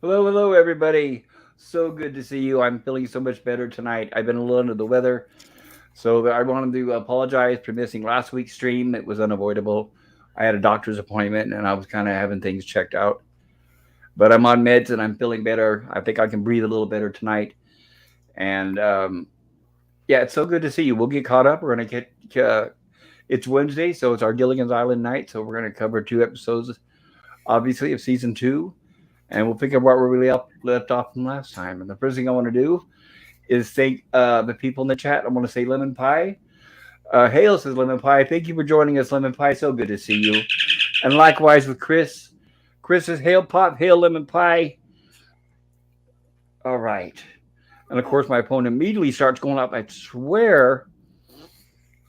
Hello, hello, everybody. So good to see you. I'm feeling so much better tonight. I've been a little under the weather, so I wanted to apologize for missing last week's stream. It was unavoidable. I had a doctor's appointment and I was kind of having things checked out. But I'm on meds and I'm feeling better. I think I can breathe a little better tonight. And yeah, it's so good to see you. We'll get caught up. We're going to get, it's Wednesday, so it's our Gilligan's Island night. So we're going to cover two episodes, obviously, of season two. And we'll pick up where we left off from last time. And the first thing I want to do is thank the people in the chat. I want to say Lemon Pie. Hale says Lemon Pie. Thank you for joining us, Lemon Pie. So good to see you. And likewise with Chris. Chris says Hail Pop, Hail Lemon Pie. All right. And of course, my phone immediately starts going up. I swear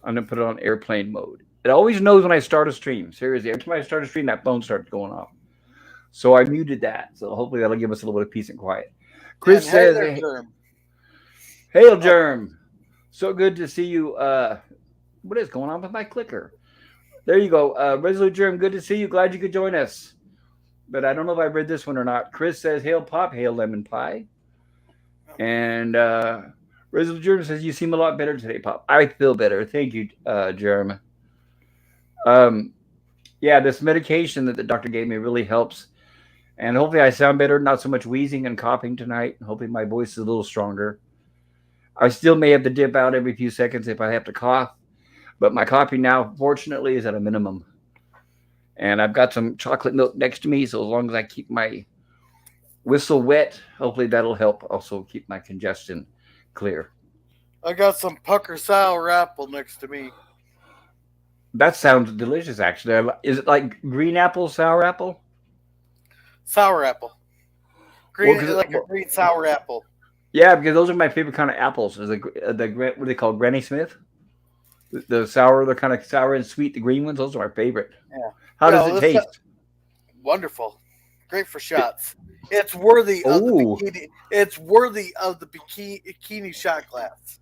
I'm going to put it on airplane mode. It always knows when I start a stream. Seriously, every time I start a stream, that phone starts going off. So I muted that. So hopefully that'll give us a little bit of peace and quiet. And Chris hey says, there, Germ. Hail, Oh, Germ. So good to see you. What is going on with my clicker? There you go. Resolute Germ, good to see you. Glad you could join us. But I don't know if I read this one or not. Chris says, Hail Pop, Hail Lemon Pie. And Resolute Germ says, You seem a lot better today, Pop. I feel better. Thank you, Germ. Um, yeah, this medication that the doctor gave me really helps. And hopefully I sound better, not so much wheezing and coughing tonight. Hopefully my voice is a little stronger. I still may have to dip out every few seconds if I have to cough, but my coffee now, fortunately, is at a minimum. And I've got some chocolate milk next to me, so as long as I keep my whistle wet, hopefully that'll help also keep my congestion clear. I got some pucker sour apple next to me. That sounds delicious, actually. Is it like green apple, sour apple? Sour apple. Well, Green, because like a green sour apple. yeah, because those are my favorite kind of apples. Is the what do they call Granny Smith? The sour, they're kind of sour and sweet. The green ones, those are my favorite. Yeah. How does No, it this taste? wonderful. Great for It, shots. It's worthy of the oh, bikini. It's worthy of the bikini shot glass.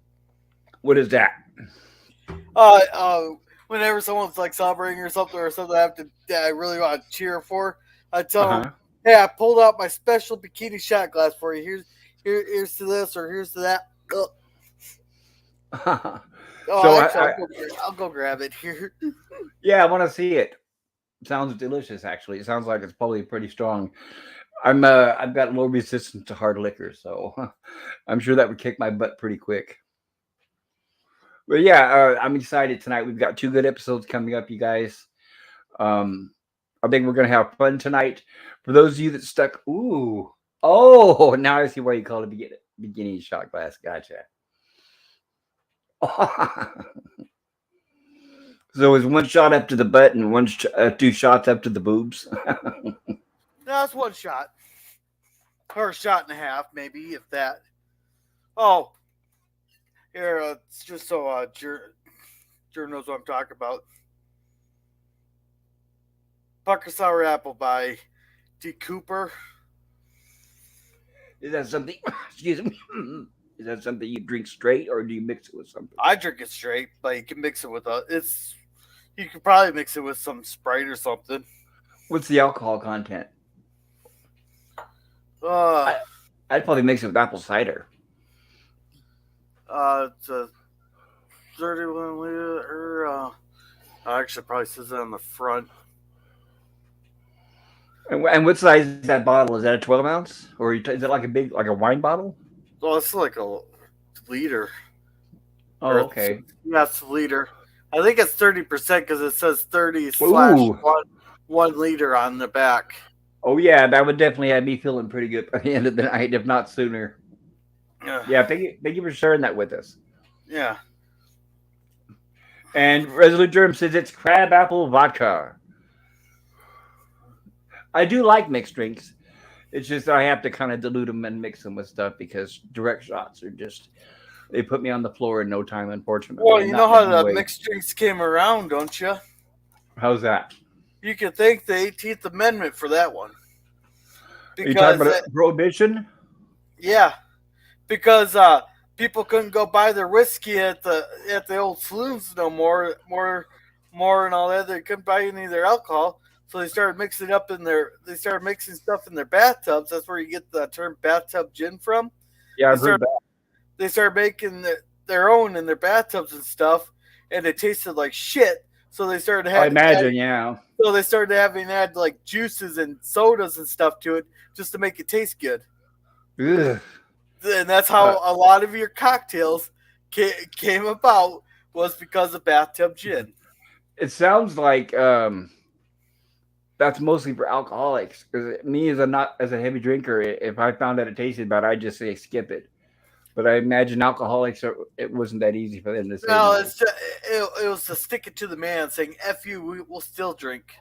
what is that? Uh, uh, Whenever someone's like celebrating or something, that I really want to cheer for, I Uh tell them, huh. "Hey, I pulled out my special bikini shot glass for you. Here's to this or here's to that." Ugh. Oh, so actually, I'll go grab it here. yeah, I want to see it. Sounds delicious. Actually, it sounds like it's probably pretty strong. I've got low resistance to hard liquor, so I'm sure that would kick my butt pretty quick. But yeah, I'm excited tonight. We've got two good episodes coming up, you guys. Um, I think we're gonna have fun tonight. For those of you that stuck, ooh, oh, now I see why you call it beginning shot glass. Gotcha. So it's one shot up to the butt and two shots up to the boobs. No, it's one shot or a shot and a half, maybe if that. Oh, here, it's just so Jer knows what I'm talking about. Pucker Sour Apple by D. Cooper. Is that something? Excuse me. Is that something you drink straight, or do you mix it with something? I drink it straight, but you can mix it with it's. You could probably mix it with some Sprite or something. What's the alcohol content? Uh, I, I'd probably mix it with apple cider. it's a 31 liter. Actually, probably says it on the front. And what size is that bottle? Is that a 12 ounce, or is it like a wine bottle? Well, it's like a liter. Oh, Or okay. yes, liter. I think it's 30% because it says 30 slash Ooh. one liter on the back. Oh yeah, that would definitely have me feeling pretty good by the end of the night, if not sooner. Yeah, Yeah, thank you for sharing that with us. yeah. And Resolute Germ says it's crab apple vodka. I do like mixed drinks. It's just I have to kind of dilute them and mix them with stuff because direct shots are just they put me on the floor in no time, unfortunately, Well, and you know not in a how good the way. mixed drinks came around, don't you? How's that? You could thank the 18th Amendment for that one. Are you talking Because, about prohibition? yeah, because people couldn't go buy their whiskey at the old saloons no more, and all that. They couldn't buy any of their alcohol. So they started mixing up in their. They started mixing stuff in their bathtubs. That's where you get the term bathtub gin from. Yeah, They I've heard started. that. They started making their own in their bathtubs and stuff, and it tasted like shit. So they started I had imagine, yeah. so they started having add like juices and sodas and stuff to it just to make it taste good. Ugh. And that's Uh, how a lot of your cocktails came about was because of bathtub gin. it sounds like that's mostly for alcoholics. Because me, as a not as a heavy drinker, if I found that it tasted bad, I'd just say skip it. But I imagine alcoholics, it wasn't that easy for them to say No, no. it's just, it was to stick it to the man, saying "F you, we will still drink."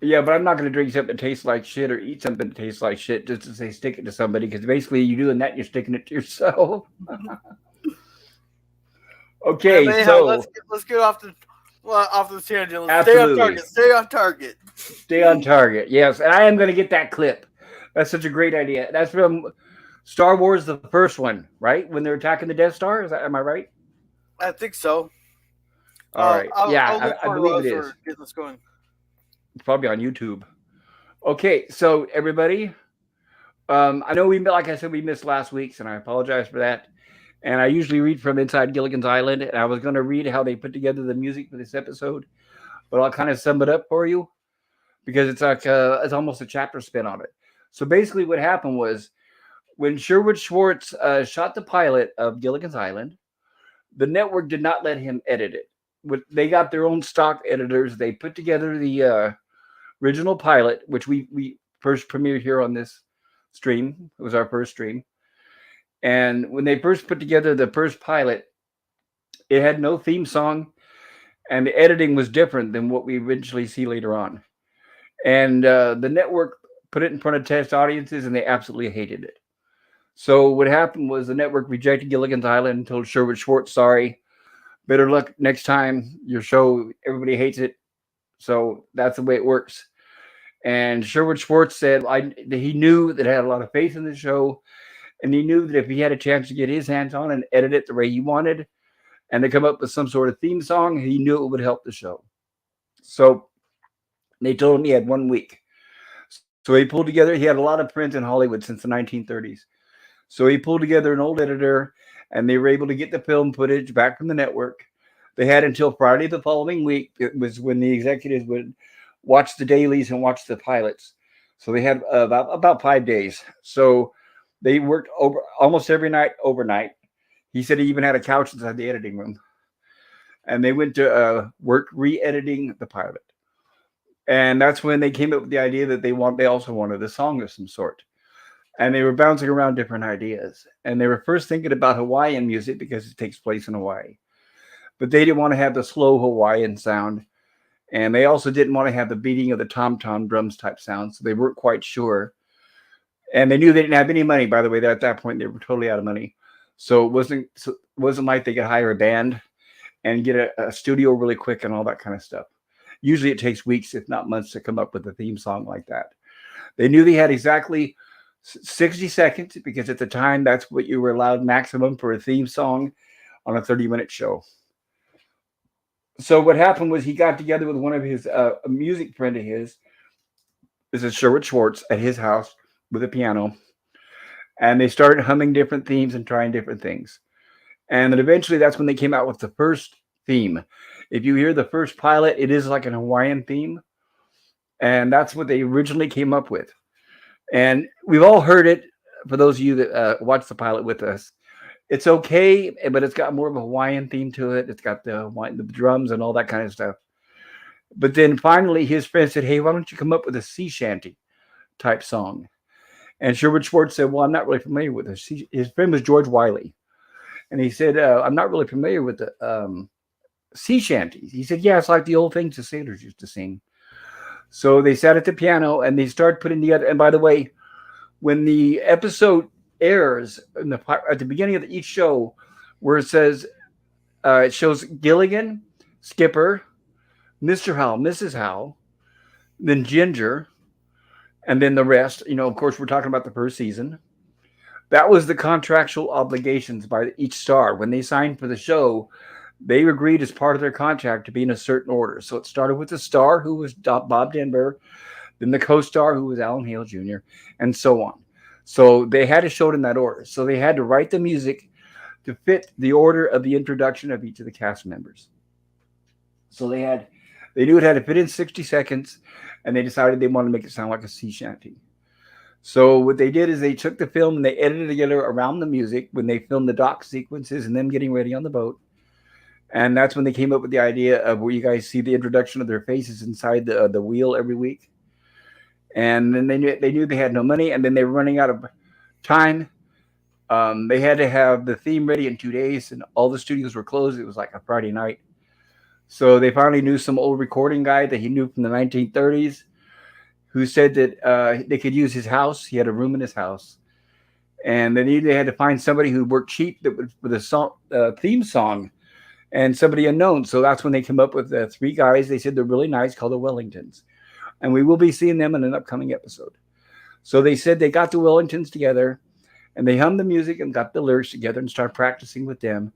Yeah, but I'm not going to drink something that tastes like shit or eat something that tastes like shit just to say stick it to somebody because basically you're doing that, you're sticking it to yourself. Yeah, Okay, but anyhow, so let's get off the off the tangent. Let's stay on absolutely target. Stay on target. stay on target. Yes, and I am going to get that clip. That's such a great idea. That's from Star Wars, the first one, right? When they're attacking the Death Star. Is that, am I right? I think so. All right. I'll Yeah, look I for it believe it as is. we're getting this going. It's probably on YouTube. Okay, so everybody, I know we like I said we missed last week's, and I apologize for that. And I usually read from Inside Gilligan's Island, and I was going to read how they put together the music for this episode, but I'll kind of sum it up for you because it's like it's almost a chapter spin on it. So basically, what happened was when Sherwood Schwartz shot the pilot of Gilligan's Island, the network did not let him edit it. They got their own stock editors. They put together the original pilot, which we first premiered here on this stream. It was our first stream. And when they first put together the first pilot, it had no theme song, and the editing was different than what we eventually see later on. And the network put it in front of test audiences, and they absolutely hated it. So what happened was the network rejected Gilligan's Island and told Sherwood Schwartz, "Sorry, better luck next time. Your show, everybody hates it." So that's the way it works. And Sherwood Schwartz said that he knew that he had a lot of faith in the show, and he knew that if he had a chance to get his hands on and edit it the way he wanted, and to come up with some sort of theme song, he knew it would help the show. So they told him he had 1 week. So he pulled together. He had a lot of friends in Hollywood since the 1930s. So he pulled together an old editor, and they were able to get the film footage back from the network. They had until Friday the following week. It was when the executives would watch the dailies and watch the pilots. So they had about 5 days. So they worked over almost every night overnight. He said he even had a couch inside the editing room, and they went to work re-editing the pilot. And that's when they came up with the idea that they also wanted a song of some sort. And they were bouncing around different ideas. And they were first thinking about Hawaiian music because it takes place in Hawaii. But they didn't want to have the slow Hawaiian sound. And they also didn't want to have the beating of the tom tom drums type sound. So they weren't quite sure. And they knew they didn't have any money, by the way. At that point, they were totally out of money. So it wasn't like they could hire a band and get a studio really quick and all that kind of stuff. Usually it takes weeks, if not months, to come up with a theme song like that. They knew they had exactly 60 seconds because at the time that's what you were allowed maximum for a theme song on a 30-minute show. So what happened was he got together with one of his a music friend of his. This is Sherwood Schwartz at his house with a piano, and they started humming different themes and trying different things. And then eventually that's when they came out with the first theme. If you hear the first pilot, it is like an Hawaiian theme, and that's what they originally came up with. And we've all heard it. For those of you that watched the pilot with us, it's okay, but it's got more of a Hawaiian theme to it. It's got the drums and all that kind of stuff. But then finally, his friend said, "Hey, why don't you come up with a sea shanty type song?" And Sherwood Schwartz said, "Well, I'm not really familiar with this." His friend was George Wiley, and he said, "I'm not really familiar with the sea shanties." He said, "Yeah, it's like the old things the sailors used to sing." So they sat at the piano and they started putting together. And by the way, when the episode airs at the beginning of each show, where it says it shows Gilligan, Skipper, Mr. Howell, Mrs. Howell, then Ginger, and then the rest. Of course, we're talking about the first season. That was the contractual obligations by each star when they signed for the show. they agreed as part of their contract to be in a certain order. So it started with the star, who was Bob Denver, then the co-star, who was Alan Hale Jr., and so on. So they had to show it in that order. So they had to write the music to fit the order of the introduction of each of the cast members. So they knew it had to fit in 60 seconds, and they decided they wanted to make it sound like a sea shanty. So what they did is they took the film and they edited together around the music when they filmed the dock sequences and them getting ready on the boat. And that's when they came up with the idea of where you guys see the introduction of their faces inside the wheel every week. And then they knew they had no money, and then they were running out of time. They had to have the theme ready in 2 days, and all the studios were closed. It was like a Friday night. So they finally knew some old recording guy that he knew from the 1930s who said that they could use his house. He had a room in his house. And they had to find somebody who worked cheap that would, with a theme song and somebody unknown. So that's when they came up with the three guys. They said they're really nice, called the Wellingtons. And we will be seeing them in an upcoming episode. So they said they got the Wellingtons together and they hummed the music and got the lyrics together and started practicing with them.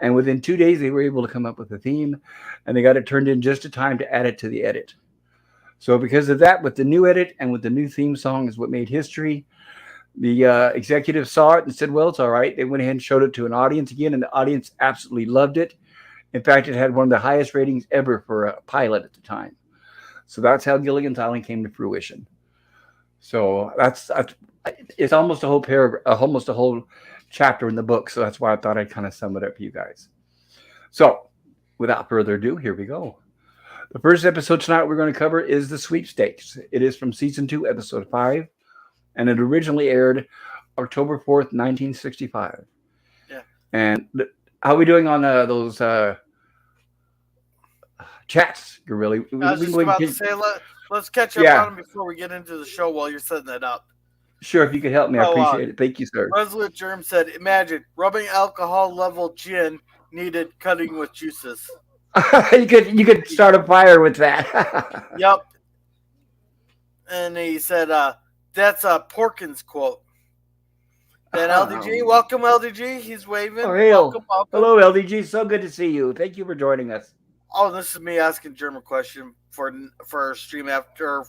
And within 2 days, they were able to come up with a theme, and they got it turned in just in time to add it to the edit. So because of that, with the new edit and with the new theme song is what made history. The executive saw it and said, well, it's all right. They went ahead and showed it to an audience again, and the audience absolutely loved it. In fact, it had one of the highest ratings ever for a pilot at the time. So that's how Gilligan's Island came to fruition. So that's it's almost a whole paragraph, almost a whole chapter in the book. So that's why I thought I'd kind of sum it up for you guys. So without further ado, here we go. The first episode tonight we're going to cover is the Sweepstakes. It is from season 2, episode 5, and it originally aired October 4th, 1965. Yeah. And how are we doing on those chats, Gorilla? I was just about to say, let's catch up on them before we get into the show while you're setting that up. Sure, if you could help me, I appreciate it. Thank you, sir. Resolute Germ said, imagine rubbing alcohol level gin needed cutting with juices. you could start a fire with that. Yep. And he said, that's a Porkins quote. Then LDG, welcome LDG. He's waving. Oh, hey, welcome. Hello, LDG. So good to see you. Thank you for joining us. Oh, this is me asking Germ a question for stream after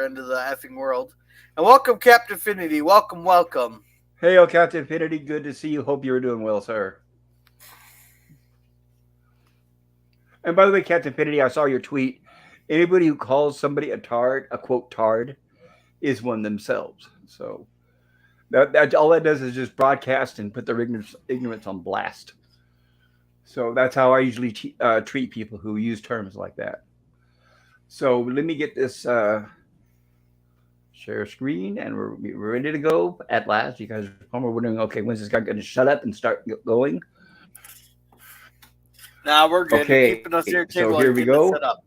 end of the effing world. And welcome, Captain Finity. Welcome. Hey, Captain Finity. Good to see you. Hope you're doing well, sir. And by the way, Captain Finity, I saw your tweet. Anybody who calls somebody a tard, a quote tard, is one themselves. So that all that does is just broadcast and put their ignorance on blast. So that's how I usually treat people who use terms like that. So let me get this share screen, and we're ready to go at last. You guys are wondering, okay, when's this guy going to shut up and start going? Nah, we're good. Okay, you're keeping us here. So here we go. Set up.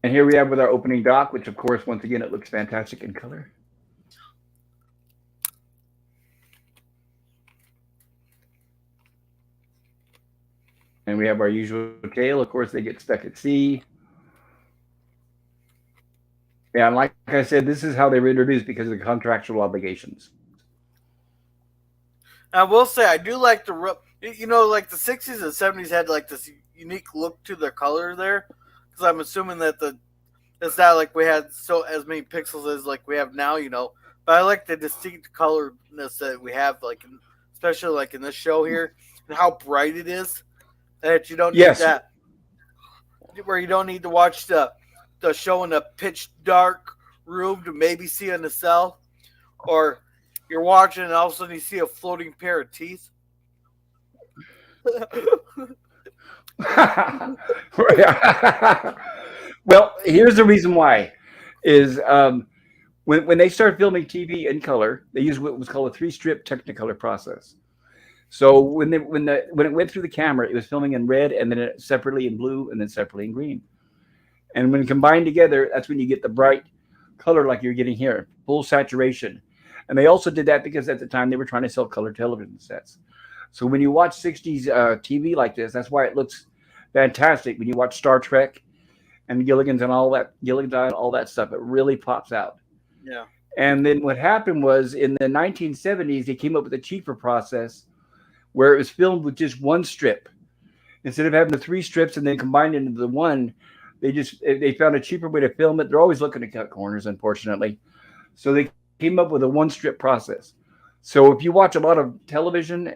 And here we have with our opening doc, which of course, once again, it looks fantastic in color. And we have our usual tale. Of course, they get stuck at sea. Yeah, and like I said, this is how they were introduced because of the contractual obligations. I will say, I do like the, like the 60s and 70s had like this unique look to their color there. Because I'm assuming that it's not like we had as many pixels as like we have now, But I like the distinct colorness that we have, like especially like in this show here, and how bright it is. That you don't need that, where you don't need to watch the show in a pitch dark room to maybe see in the cell, or you're watching and all of a sudden you see a floating pair of teeth. Well, here's the reason why: is when they start filming TV in color, they use what was called a 3-strip Technicolor process. So when it went through the camera, it was filming in red, and then separately in blue, and then separately in green. And when combined together, that's when you get the bright color like you're getting here, full saturation. And they also did that because at the time they were trying to sell color television sets. So when you watch 60s TV like this, that's why it looks fantastic. When you watch Star Trek and Gilligan's and all that stuff, it really pops out. Yeah. And then what happened was in the 1970s, they came up with a cheaper process where it was filmed with just one strip. Instead of having the three strips and then combined into the one, they found a cheaper way to film it. They're always looking to cut corners, unfortunately. So they came up with a one strip process. So if you watch a lot of television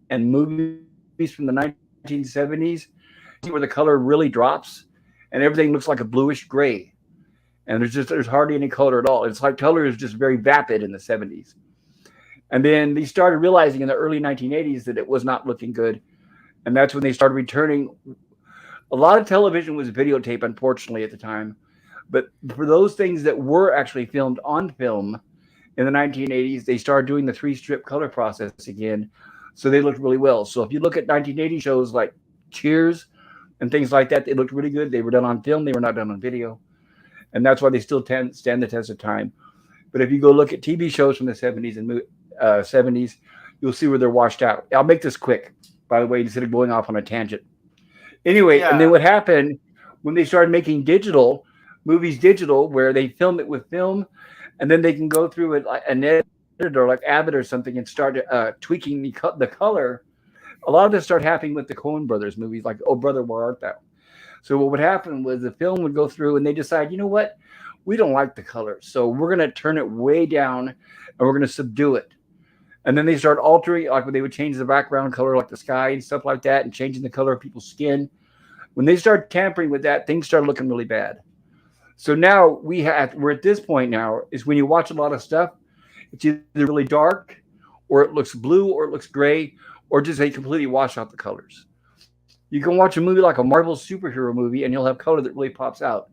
and movies from the 1970s, you see where the color really drops and everything looks like a bluish gray. And there's hardly any color at all. It's like color is just very vapid in the 70s. And then they started realizing in the early 1980s that it was not looking good. And that's when they started returning. A lot of television was videotape, unfortunately, at the time. But for those things that were actually filmed on film in the 1980s, they started doing the three strip color process again. So they looked really well. So if you look at 1980 shows like Cheers and things like that, they looked really good. They were done on film, they were not done on video. And that's why they still stand the test of time. But if you go look at TV shows from the 70s and 70s, you'll see where they're washed out. I'll make this quick, by the way, instead of going off on a tangent. Anyway, and then Yeah. what happened when they started making digital movies, digital, where they film it with film, and then they can go through it like an editor like Avid or something and start tweaking the color. A lot of this started happening with the Coen Brothers movies, like Oh Brother, Where Art Thou? So what would happen was the film would go through and they decide, you know what, we don't like the color, so we're going to turn it way down and we're going to subdue it. And then they start altering, like when they would change the background color, like the sky and stuff like that, and changing the color of people's skin. When they start tampering with that, things start looking really bad. So now we're at this point now is when you watch a lot of stuff, it's either really dark, or it looks blue, or it looks gray, or just they completely wash out the colors. You can watch a movie like a Marvel superhero movie, and you'll have color that really pops out.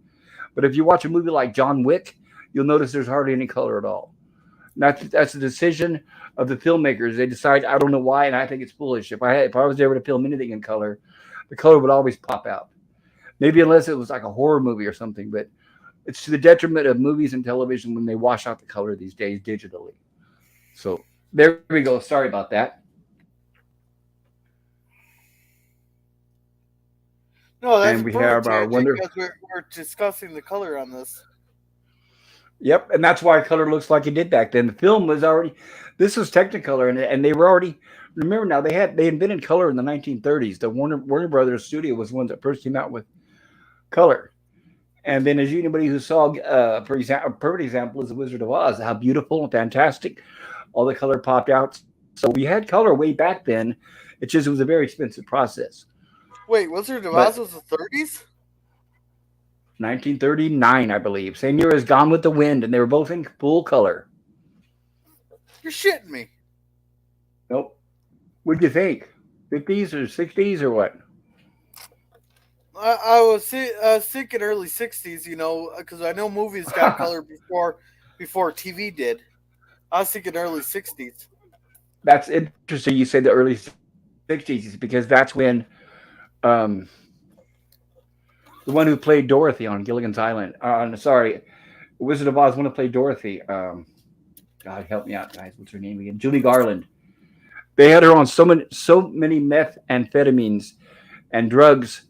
But if you watch a movie like John Wick, you'll notice there's hardly any color at all. And that's the decision of the filmmakers. They decide, I don't know why, and I think it's foolish. If I was able to film anything in color, the color would always pop out. Maybe unless it was like a horror movie or something, but it's to the detriment of movies and television when they wash out the color these days digitally. So there we go. Sorry about that. No, And that's a we perfect have our tangent wonder. because we're discussing the color on this. Yep, and that's why color looks like it did back then. The film was already. This was Technicolor, and they were already. Remember now they invented color in the 1930s. The Warner Brothers studio was the one that first came out with color. And then, as anybody who saw, for example, a perfect example is the Wizard of Oz. How beautiful and fantastic, all the color popped out. So we had color way back then. It's just it was a very expensive process. Wait, Wizard of But Oz was the 30s? 1939, I believe, same year as Gone with the Wind, and they were both in full color. You're shitting me. Nope. What'd you think? 50s or 60s or what? I was thinking early 60s, because I know movies got color before TV did. I was thinking early 60s. That's interesting. You say the early 60s because that's when um, the one who played Dorothy on Gilligan's Island. Sorry, Wizard of Oz. One who played Dorothy. God help me out, guys. What's her name again? Julie Garland. They had her on so many methamphetamines and drugs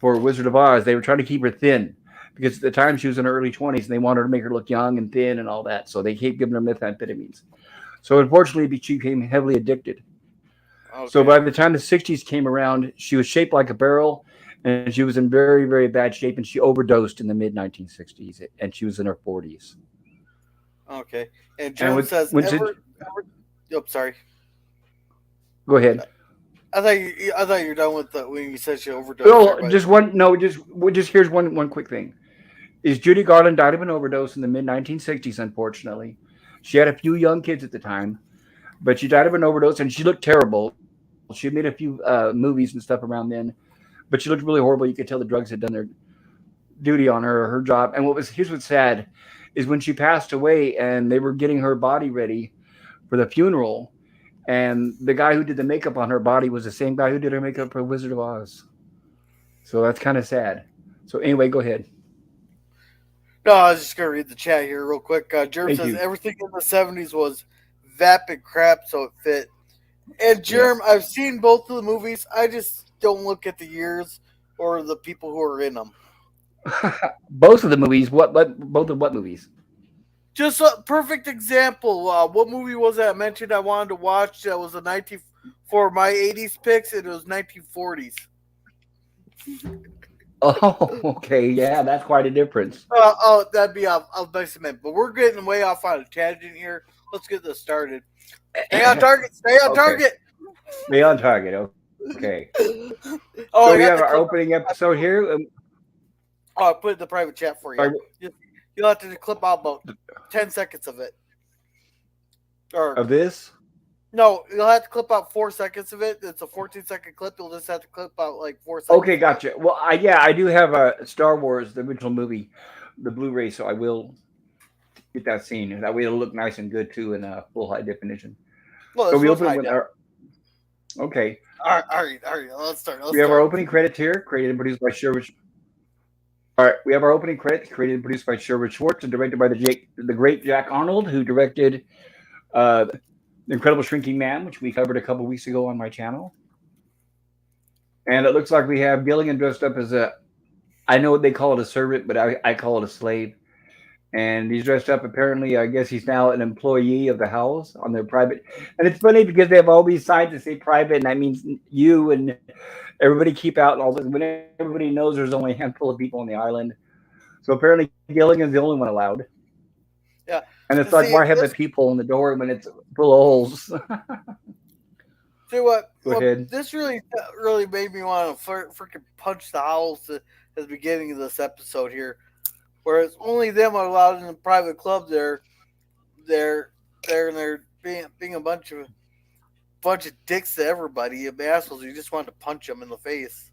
for Wizard of Oz. They were trying to keep her thin because at the time she was in her early 20s and they wanted to make her look young and thin and all that. So they kept giving her methamphetamines. So unfortunately, she became heavily addicted. So Okay. by the time the 60s came around, she was shaped like a barrel and she was in very, very bad shape. And she overdosed in the mid 1960s and she was in her 40s. Okay. And And Germ says, when she, ever. Oh, sorry. go ahead. I thought you were done with when you said she overdosed there, Oh, but just one. No, just here's one quick thing. Is Judy Garland died of an overdose in the mid 1960s, unfortunately. She had a few young kids at the time, but she died of an overdose and she looked terrible. She made a few movies and stuff around then, but she looked really horrible. You could tell the drugs had done their duty on her job. And here's what's sad is when she passed away and they were getting her body ready for the funeral, and the guy who did the makeup on her body was the same guy who did her makeup for Wizard of Oz. So that's kind of sad. So anyway, go ahead. no, I was just gonna read the chat here real quick. Germ Thank says you. everything in the 70s was vapid crap, so it fit. And Yep. Germ, I've seen both of the movies. I just don't look at the years or the people who are in them. Both of the movies. What? Both of what movies? just a perfect example. What movie was that I mentioned I wanted to watch that was a 19 for my 80s picks? It was 1940s. Oh, okay, yeah, that's quite a difference. That'd be a nice amendment. But we're getting way off on a tangent here. Let's get this started. Stay on target. Stay on Okay, target. be on target. Okay, so we Oh, I have got our the clip. opening episode here. Oh, I put it in the private chat for you. Sorry, You'll have to clip out about 10 seconds of it. Or, of this. no, you'll have to clip out 4 seconds of it. It's a 14-second clip. You'll just have to clip out like 4 seconds Okay, of it. gotcha. Well, I do have a Star Wars, the original movie, the Blu-ray, so I will get that scene. That way it'll look nice and good too in full high definition. Well, So this we was open it high with def. our okay. All right. Let's start. Let's We have our start. opening credits here, created and produced by Sherwood. All right, we have our opening credits created and produced by Sherwood Schwartz and directed by the great Jack Arnold, who directed The Incredible Shrinking Man, which we covered a couple weeks ago on my channel. And it looks like we have Gilligan dressed up as a, I know what they call it, a servant, but I call it a slave. And he's dressed up. Apparently, I guess he's now an employee of the Howells on their private. And it's funny because they have all these signs that say private, and that means you and everybody keep out and all this. When everybody knows there's only a handful of people on the island, so apparently Gilligan's the only one allowed. Yeah. And it's like, See, why have the this. people in the door when it's full of holes? See what? Go What ahead. this really made me want to freaking punch the owls at the beginning of this episode here, whereas only them are allowed in the private club. They're and they're being a bunch of dicks to everybody, assholes. You just want to punch them in the face.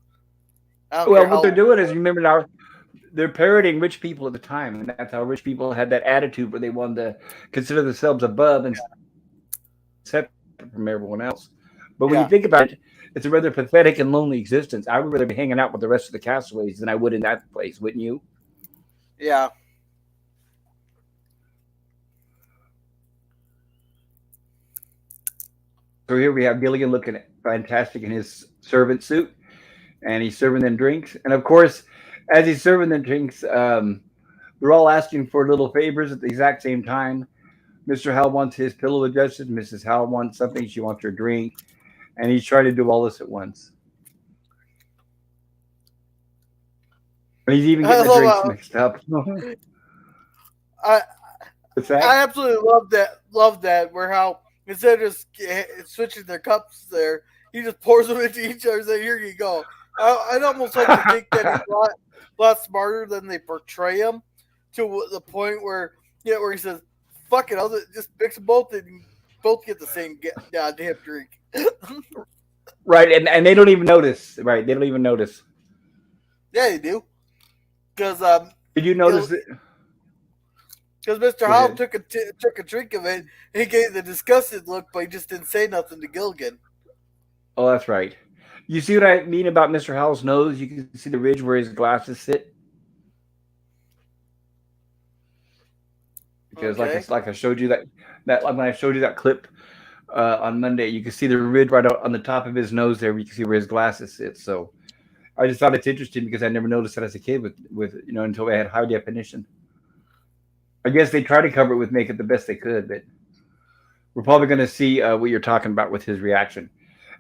I don't care Well, what they're how. doing is, remember now, they're parroting rich people at the time, and that's how rich people had that attitude where they wanted to consider themselves above and separate from everyone else. But when you think about it, it's a Yeah, rather pathetic and lonely existence. I would rather be hanging out with the rest of the castaways than I would in that place, wouldn't you? yeah. So here we have Gilligan looking fantastic in his servant suit, and he's serving them drinks. And of course, as he's serving them drinks, they're all asking for little favors at the exact same time. Mr. Howell wants his pillow adjusted. Mrs. Howell wants something. She wants her drink, and he's trying to do all this at once. And he's even I getting the love drinks how mixed up. I What's I that? absolutely love that. Love that. Where how instead of just switching their cups there, he just pours them into each other. Say, "Here you go." I'd almost like to think that he's a lot smarter than they portray him, to the point where where he says, "Fuck it, just mix them both and both get the same goddamn drink." Right, and they don't even notice. Right, they don't even notice. Yeah, you do, because Did you you know, notice it? because Mr. Go Howell ahead. took a drink of it, and he gave the disgusted look, but he just didn't say nothing to Gilligan. Oh, that's right. You see what I mean about Mr. Howell's nose? You can see the ridge where his glasses sit. Because Okay. like I showed you that like when I showed you that clip on Monday, you can see the ridge right on the top of his nose there. You can see where his glasses sit. So I just thought it's interesting because I never noticed that as a kid with until I had high definition. I guess they tried to cover it with makeup the best they could, but we're probably going to see what you're talking about with his reaction.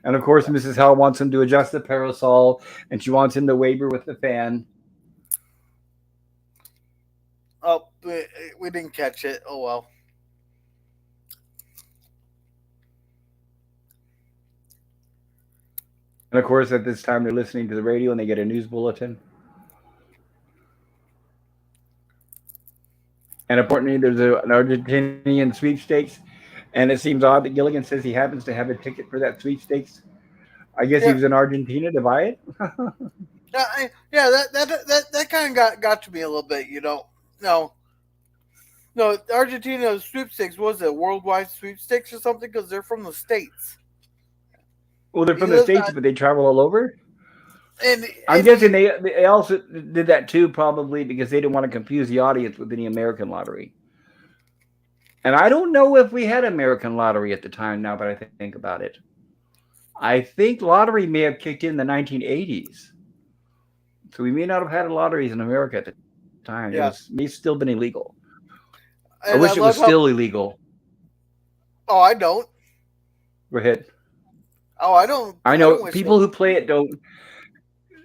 And of course, Mrs. Howell wants him to adjust the parasol, and she wants him to waver with the fan. Oh, we didn't catch it. Oh well. And of course, at this time, they're listening to the radio and they get a news bulletin. And importantly, there's an Argentinian sweepstakes. And it seems odd that Gilligan says he happens to have a ticket for that sweepstakes. I guess he Yeah, was in Argentina to buy it. yeah. That kind of got to me a little bit. No, no. Argentina sweepstakes was it worldwide sweepstakes or something? Because they're from the states. Well, they're He from the lives States, but they travel all over. and I'm and guessing they also did that too, probably because they didn't want to confuse the audience with any American lottery. And I don't know if we had American lottery at the time now, but I think about it. I think lottery may have kicked in the 1980s. So we may not have had lotteries in America at the time. It was yeah. may still been illegal. I and I wish it was love how. still illegal. Oh, I don't. Go ahead. Oh, I don't. I I don't know wish. people who play it don't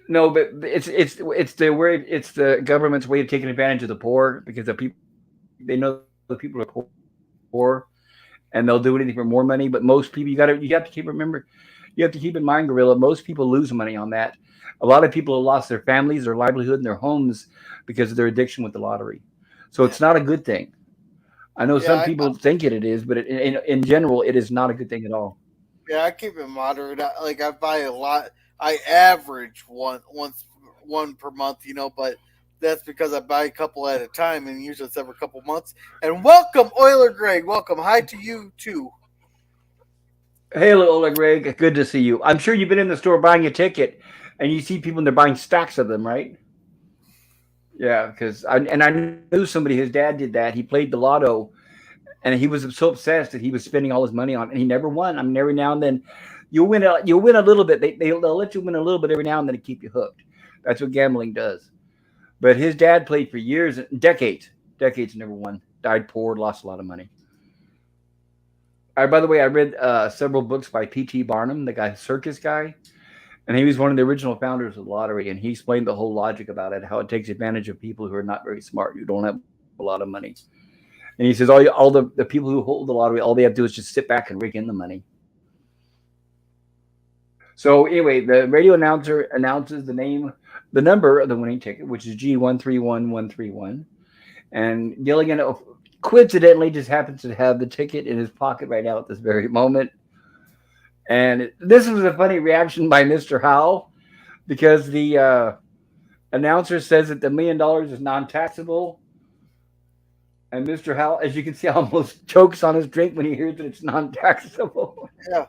know, but it's the way it's the government's way of taking advantage of the poor because the people they know the people are poor and they'll do anything for more money. But most people you have to keep remember you have to keep in mind, Gorilla. Most people lose money on that. A lot of people have lost their families, their livelihood, and their homes because of their addiction with the lottery. So Yeah, it's not a good thing. I know some yeah, people think it is, but in general, it is not a good thing at all. yeah. I keep it moderate. Like I buy a lot. I average one per month. But that's because I buy a couple at a time, and usually it's every couple months. And welcome, Euler Greg. Welcome. Hi to you too. Hey, Oleg Greg, good to see you. I'm sure you've been in the store buying a ticket, and you see people and they're buying stacks of them, right? Yeah, I knew somebody. His dad did that. He played the lotto, and he was so obsessed that he was spending all his money on, it, and he never won. I mean, every now and then, you'll win a little bit. They'll let you win a little bit every now and then to keep you hooked. That's what gambling does. But his dad played for years, decades, never won. Died poor, lost a lot of money. By the way, I read several books by P.T. Barnum, the guy, circus guy, and he was one of the original founders of the lottery. And he explained the whole logic about it, how it takes advantage of people who are not very smart, who don't have a lot of money. And he says all the people who hold the lottery, all they have to do is just sit back and rake in the money. So anyway, the radio announcer announces the number of the winning ticket, which is G131131. And Gilligan coincidentally just happens to have the ticket in his pocket right now at this very moment. And this was a funny reaction by Mr. Howell because the announcer says that the $1 million is non-taxable. And Mr. Howell, as you can see, almost chokes on his drink when he hears that it's non-taxable. Yeah.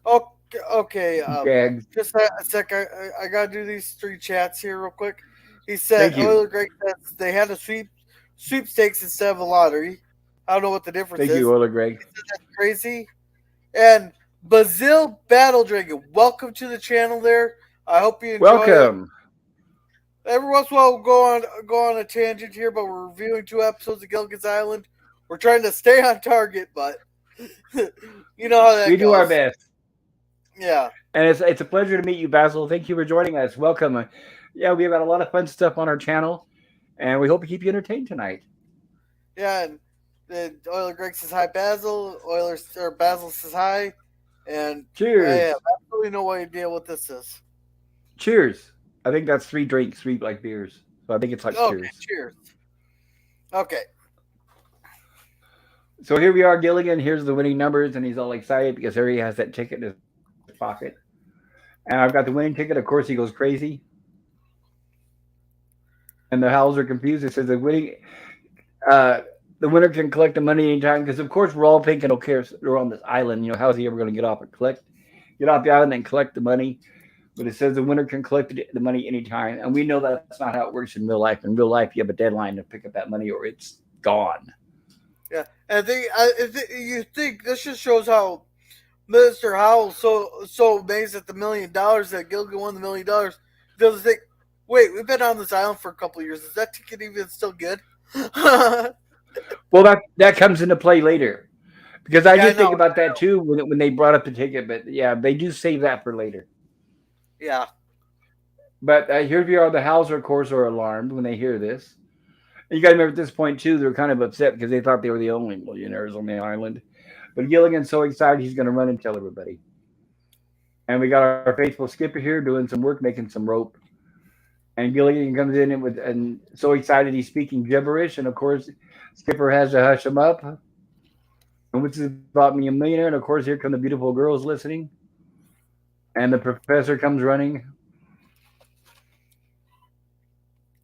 Okay. Okay. Gags. Just a sec. I gotta do these three chats here real quick. He said, Thank you. Euler Greg says they had a sweepstakes instead of a lottery. I don't know what the difference Thank you, is. Ola Greg. That's crazy. And Bazil Battle Dragon, welcome to the channel there. I hope you enjoy it. Welcome. Every once in a while we'll go on a tangent here, but we're reviewing 2 episodes of Gilligan's Island. We're trying to stay on target, but you know how that We do our goes. best. Yeah. And it's a pleasure to meet you, Basil. Thank you for joining us. Welcome. Yeah, we have got a lot of fun stuff on our channel, and we hope to keep you entertained tonight. Yeah, and Euler Greg says hi, Basil. Basil says hi, and I Cheers. have absolutely no idea what this is. Cheers. I think that's 3 drinks, 3 beers. So I think it's like Okay, cheers. cheers. Okay. So here we are, Gilligan. Here's the winning numbers, and he's all excited because here he has that ticket in his pocket. And I've got the winning ticket. Of course, he goes crazy. And the Howls are confused. It says uh, the winner can collect the money anytime because, of course, we're all thinking, okay, we're on this island. How is he ever going to get off the island and collect the money? But it says the winner can collect the money anytime. And we know that's not how it works in real life. In real life, you have a deadline to pick up that money or it's gone. Yeah, and you think this just shows how Mr. Howell so amazed at the $1 million that Gilligan won the $1 million. Doesn't think, wait, we've been on this island for a couple of years. Is that ticket even still good? Well, that comes into play later. Because I Yeah, did think about that too when they brought up the ticket. But yeah, they do save that for later. Yeah. But here we are. The Howls, of course, are alarmed when they hear this. And you got to remember at this point, too, they're kind of upset because they thought they were the only millionaires on the island. But Gilligan's so excited he's going to run and tell everybody. And we got our faithful skipper here doing some work, making some rope. And Gilligan comes in and so excited he's speaking gibberish. And of course, Skipper has to hush him up. And which is about me a millionaire. And of course, here come the beautiful girls listening. And the professor comes running.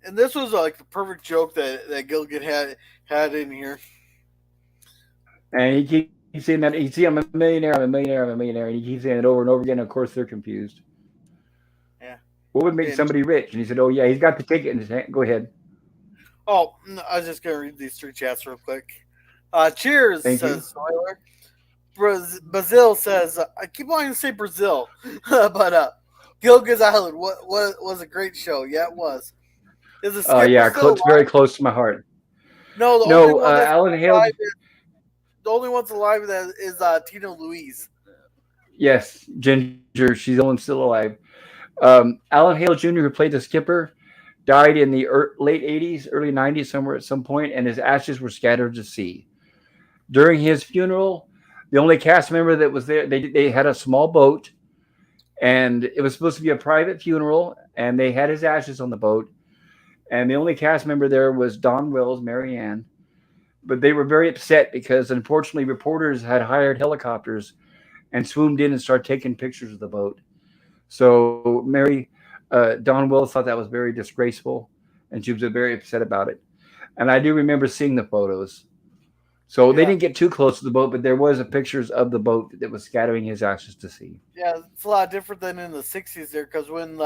And this was like the perfect joke that Gilligan had in here. And he keeps saying that, I'm a millionaire, I'm a millionaire, I'm a millionaire. And he keeps saying it over and over again. And of course, they're confused. Yeah. What would make somebody rich? And he said, oh, yeah, he's got the ticket in his hand. Go ahead. Oh, I was just going to read these three chats real quick. Cheers, says Euler. Brazil says, I keep wanting to say Brazil, but Gilligan's Island was a great show. Yeah, it was. Oh, yeah, very close to my heart. No, the only No, one that's Alan Hale. alive. The only one's alive that is Tina Louise. Yes, Ginger. She's the only one still alive. Alan Hale Jr., who played the skipper, died in the late 80s, early 90s, somewhere at some point, and his ashes were scattered to sea. During his funeral, the only cast member that was there, they had a small boat, and it was supposed to be a private funeral, and they had his ashes on the boat. And the only cast member there was Don Wells, Mary Ann. But they were very upset because unfortunately reporters had hired helicopters and swooped in and started taking pictures of the boat. So Don Wells thought that was very disgraceful, and she was very upset about it. And I do remember seeing the photos. So they Yeah, didn't get too close to the boat, but there was a pictures of the boat that was scattering his ashes to sea. yeah, it's a lot different than in the '60s there, because when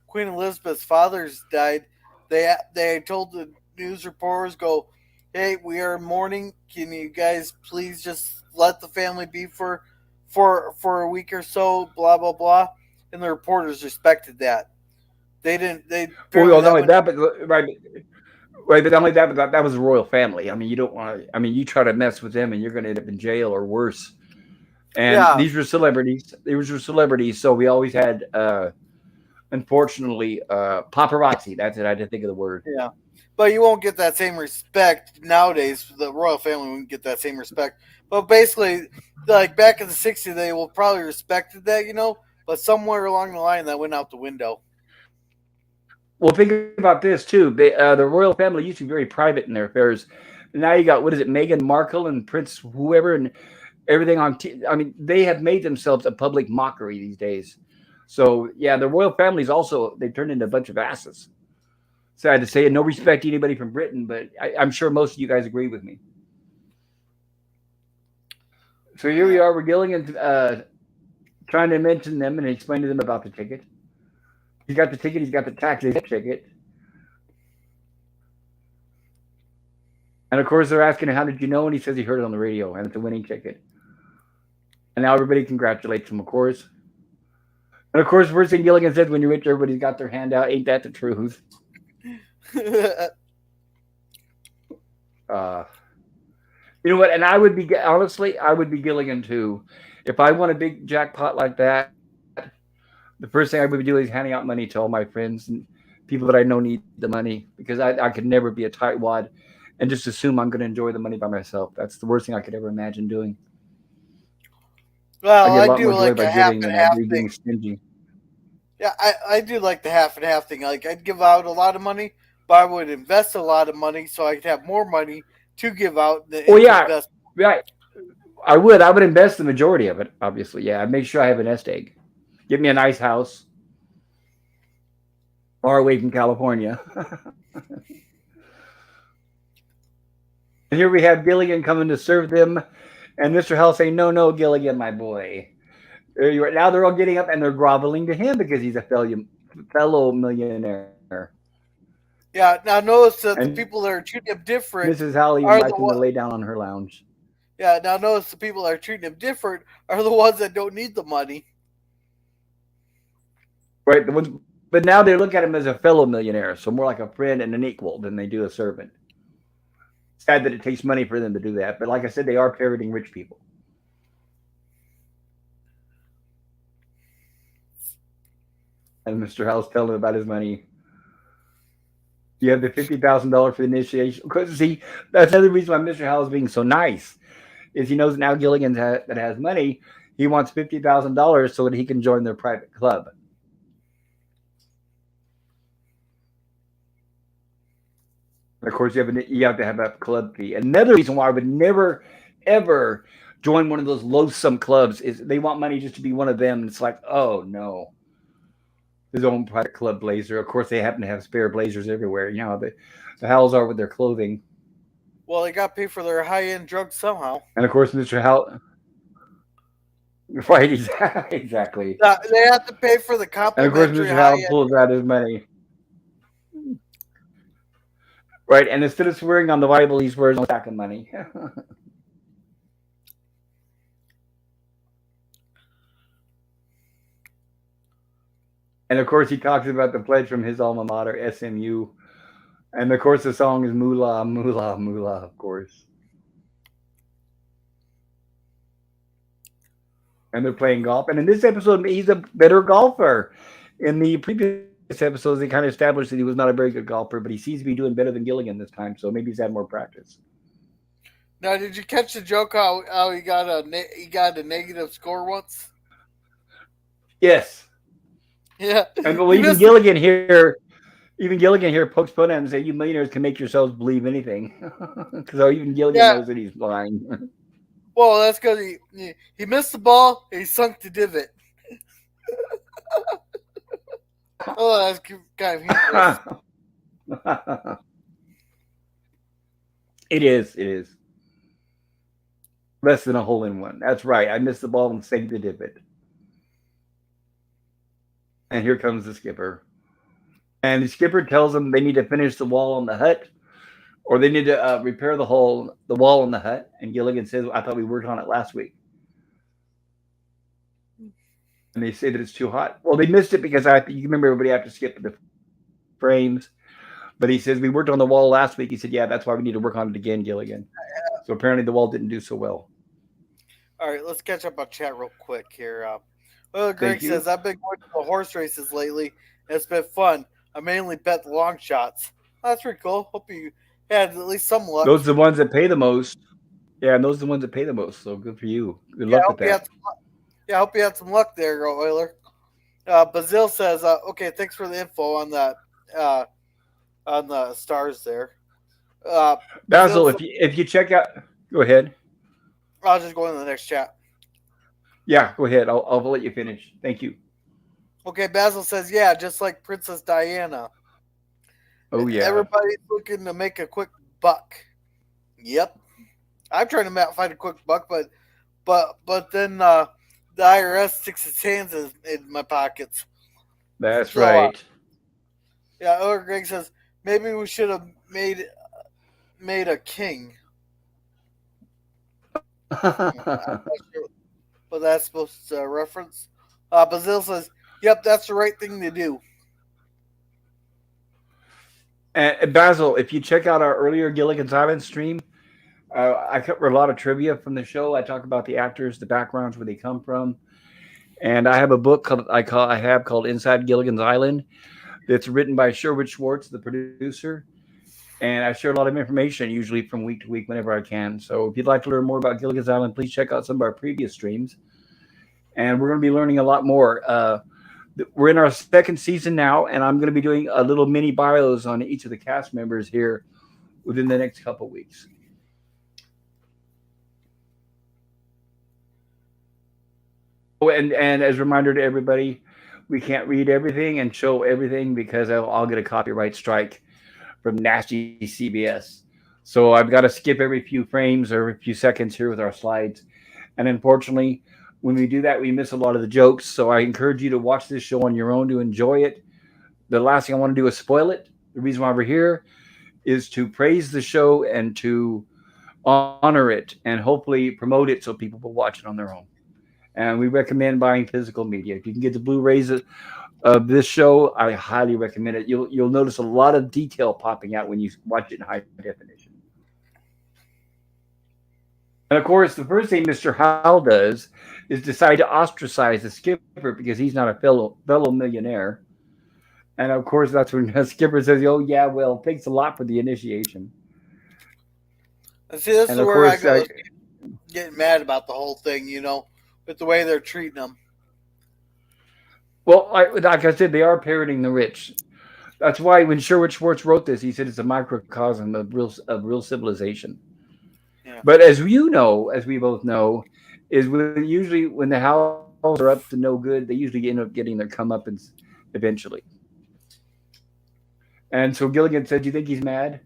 Queen Elizabeth's fathers died, they told the news reporters, "Go, hey, we are mourning. Can you guys please just let the family be for a week or so?" Blah blah blah, and the reporters respected that. They didn't. They apparently Well, not that only went. that, but right, but not only that, but that was a royal family. I mean, you don't want to. I mean, you try to mess with them, and you're going to end up in jail or worse. And Yeah, these were celebrities. These were celebrities, so we always had, unfortunately, paparazzi. That's it. I didn't think of the word. yeah. But you won't get that same respect nowadays. The royal family won't get that same respect. But basically, like back in the '60s, they will probably respected that, But somewhere along the line, that went out the window. Well, think about this too. The royal family used to be very private in their affairs. Now you got, what is it, Meghan Markle and Prince whoever and everything on. I mean, they have made themselves a public mockery these days. So yeah, the royal families also they turned into a bunch of asses. Sad to say, and no respect to anybody from Britain, but I'm sure most of you guys agree with me. So here we Yeah. are, we're Gilligan trying to mention them and explain to them about the ticket. He's got the ticket, he's got the tax ticket. And of course, they're asking him, how did you know? And he says he heard it on the radio and it's a winning ticket. And now everybody congratulates him, of course. And of course, first thing Gilligan says when you're rich, everybody's got their hand out. Ain't that the truth? Uh, you know what? And I would be, honestly, I would be Gilligan too. If I won a big jackpot like that, the first thing I would be doing is handing out money to all my friends and people that I know need the money because I could never be a tightwad and just assume I'm going to enjoy the money by myself. That's the worst thing I could ever imagine doing. I Well, get a I lot more do joy like by a half giving and than I half do thing. being stingy. Yeah, I do like the half and half thing. Like I'd give out a lot of money, but I would invest a lot of money so I could have more money to give out Oh and to yeah, invest. right. I would. I would invest the majority of it. Obviously, yeah. I'd make sure I have a nest egg. Give me a nice house far away from California. And here we have Gilligan coming to serve them, and Mr. Hell saying, "No, no, Gilligan, my boy." There you are. Now they're all getting up and they're groveling to him because he's a fellow millionaire. Yeah. Now notice And that the Mrs. people that are treating him Howell even different invites him to are lay the down one. on her lounge. Yeah. Now notice the people that are treating him different are the ones that don't need the money. Right? The ones, but now they look at him as a fellow millionaire, so more like a friend and an equal than they do a servant. Sad that it takes money for them to do that, but like I said, they are parroting rich people. And Mr. Howell's telling him about his money. You have the $50,000 for the initiation. Because see, that's another reason why Mr. Howell is being so nice. Is he knows now Gilligan that has money. He wants $50,000 so that he can join their private club. And of course, you have to have a club fee. Another reason why I would never, ever join one of those loathsome clubs is they want money just to be one of them. And it's like, oh no, his own private club blazer. Of course, they happen to have spare blazers everywhere. You know, the Howells are with their clothing. Well, they got to pay for their high end drugs somehow. And of course, Mr. Howell, right, exactly. They have to pay for the And of course, complimentary Mr. high Howell end. pulls out his money. Right, and instead of swearing on the Bible, he swears on a stack of money. And of course, he talks about the pledge from his alma mater, SMU. And of course, the song is Moolah, Moolah, Moolah, of course. And they're playing golf. And in this episode, he's a better golfer. In the previous episodes, they kind of established that he was not a very good golfer, but he seems to be doing better than Gilligan this time. So maybe he's had more practice. Now, did you catch the joke how he got a negative score once? Yes. Yeah, And well, he missed the. Even Gilligan here pokes fun at him and say, "You millionaires can make yourselves believe anything." So even Gilligan Yeah, knows that he's lying. well, that's because he missed the ball. And he sunk the divot. Oh, that's kind of humorous. It is. It is less than a hole in one. That's right. I missed the ball and saved the divot. And here comes the skipper. And the skipper tells them they need to finish the wall on the hut, or they need to repair the wall on the hut. And Gilligan says, "I thought we worked on it last week." And they say that it's too hot. Well, they missed it because you remember everybody have to skip the frames. But he says, "We worked on the wall last week." He said, "Yeah, that's why we need to work on it again, Gilligan." So apparently the wall didn't do so well. All right, let's catch up on chat real quick here. Well, Greg Thank you. says I've been going to the horse races lately. It's been fun. I mainly bet the long shots. That's pretty cool. Hope you had at least some luck. Those are the ones that pay the most. Yeah, and those are the ones that pay the most. So good for you. Good Yeah, I luck with hope you that. had. Yeah, I hope you had some luck there, Euler. Bazil says, "Okay, thanks for the info uh, on the stars there." Basil, Bazil, if you check out, go ahead. I'll just go into the next chat. Yeah, go ahead. I'll let you finish. Thank you. Okay, Basil says, "Yeah, just like Princess Diana. Oh yeah, Everybody's looking to make a quick buck." Yep, I'm trying to find a quick buck, but then the IRS sticks its hands in my pockets. that's So right. yeah, Or Greg says maybe we should have made a king. I'm not sure what that's supposed to reference. Bazil says, "Yep, that's the right thing to do." And Basil, if you check out our earlier Gilligan's Island stream, I cover a lot of trivia from the show. I talk about the actors, the backgrounds, where they come from, and I have a book I have called Inside Gilligan's Island. That's written by Sherwood Schwartz, the producer, and I share a lot of information usually from week to week whenever I can. So if you'd like to learn more about Gilligan's Island, please check out some of our previous streams. And we're going to be learning a lot more. We're in our second season now, and I'm going to be doing a little mini bios on each of the cast members here within the next couple of weeks. Oh, and as a reminder to everybody, we can't read everything and show everything because I'll get a copyright strike from nasty CBS. So I've got to skip every few frames or every few seconds here with our slides. And unfortunately, when we do that, we miss a lot of the jokes. So I encourage you to watch this show on your own to enjoy it. The last thing I want to do is spoil it. The reason why we're here is to praise the show and to honor it and hopefully promote it so people will watch it on their own. And we recommend buying physical media. If you can get the Blu-rays of this show, I highly recommend it. You'll notice a lot of detail popping out when you watch it in high definition. And of course, the first thing Mr. Howell does is decide to ostracize the skipper because he's not a fellow millionaire. And of course, that's when the skipper says, "Oh yeah, well, thanks a lot for the initiation." And see, this And is of where I course, go getting mad about the whole thing. With the way they're treating them. well, like I said, they are parroting the rich. That's why when Sherwood Schwartz wrote this, he said it's a microcosm of real civilization. Yeah. But as you know, as we both know, is when the Howells are up to no good, they usually end up getting their comeuppance eventually. And so Gilligan said, "Do you think he's mad?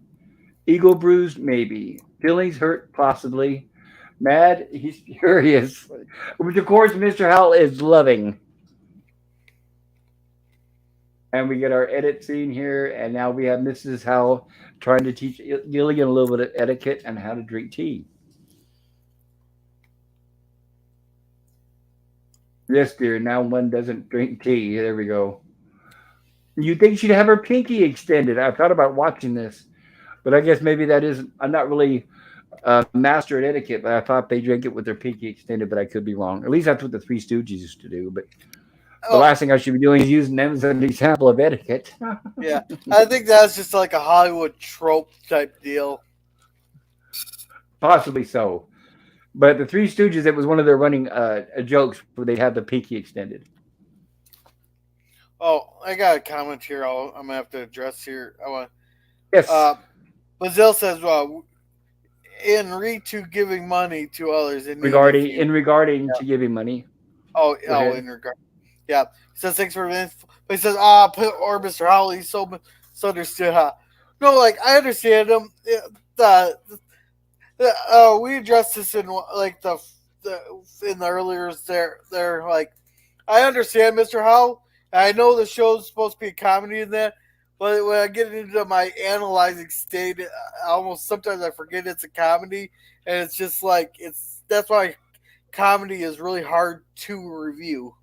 Ego bruised, maybe. Feelings hurt, possibly. Mad, he's furious." Which of course Mr. Howell is loving. And we get our edit scene here, and now we have Mrs. Howell trying to teach Gilligan a little bit of etiquette and how to drink tea. Yes, dear. Now one doesn't drink tea. There we go. You think she'd have her pinky extended? I thought about watching this, but I guess maybe that isn't. I'm not really a master at etiquette, but I thought they drank it with their pinky extended, but I could be wrong. At least that's what the Three Stooges used to do. But the Oh, last thing I should be doing is using them as an example of etiquette. yeah. I think that's just like a Hollywood trope type deal. Possibly so. But the Three Stooges, it was one of their running jokes where they had the pinky extended. Oh, I got a comment here. I'm gonna have to address here. I want. Yes, Uh, Bazil says, "Well, in re to giving money to others in need, if you." regarding to giving money. Oh, Go ahead. in regard. Yeah. He says thanks for the info. But he says, or Mr. Howell, he's so misunderstood. Huh? No, like I understand him. We addressed this in like the in the earlier there like I understand Mr. Howell. I know the show's supposed to be a comedy in that, but when I get into my analyzing state, I almost sometimes I forget it's a comedy, and it's just like it's that's why comedy is really hard to review.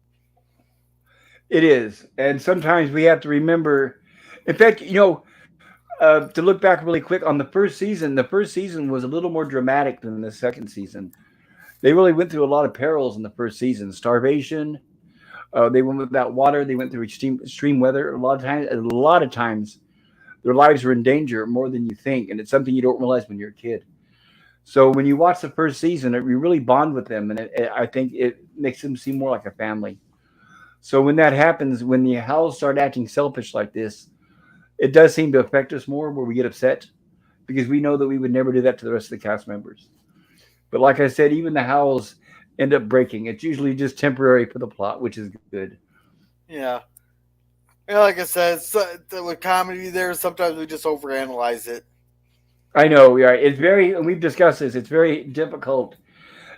It is, and sometimes we have to remember. In fact, to look back really quick on the first season, the first season was a little more dramatic than the second season. They really went through a lot of perils in the first season: starvation. They went without water. They went through extreme weather. A lot of times, their lives were in danger more than you think, and it's something you don't realize when you're a kid. So when you watch the first season, you really bond with them, and I think it makes them seem more like a family. So when that happens, when the Howls start acting selfish like this, it does seem to affect us more, where we get upset because we know that we would never do that to the rest of the cast members. But like I said, even the Howls end up breaking. It's usually just temporary for the plot, which is good. Yeah. Yeah, like I said, with comedy, there sometimes we just overanalyze it. I know, yeah. It's very, and we've discussed this. It's very difficult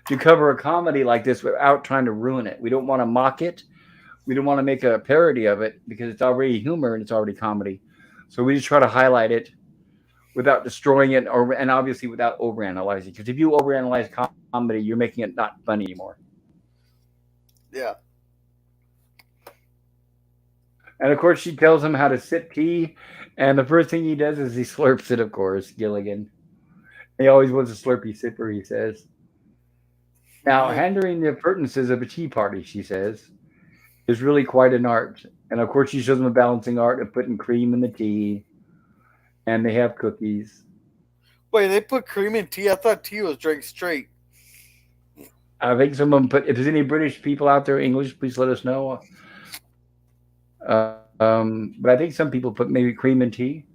to cover a comedy like this without trying to ruin it. We don't want to mock it. We don't want to make a parody of it because it's already humor and it's already comedy. So we just try to highlight it without destroying it, or and obviously without overanalyzing. Because if you overanalyze comedy, you're making it not funny anymore. Yeah. And of course, she tells him how to sip tea, and the first thing he does is he slurps it. Of course, Gilligan. He always was a slurpy sipper. He says. Now, handling the appurtenances of a tea party, she says, is really quite an art. And of course, she shows him a balancing art of putting cream in the tea, and they have cookies. Wait, they put cream in tea? I thought tea was drank straight. I think some of them put. If there's any British people out there, English, please let us know. But I think some people put maybe cream in tea.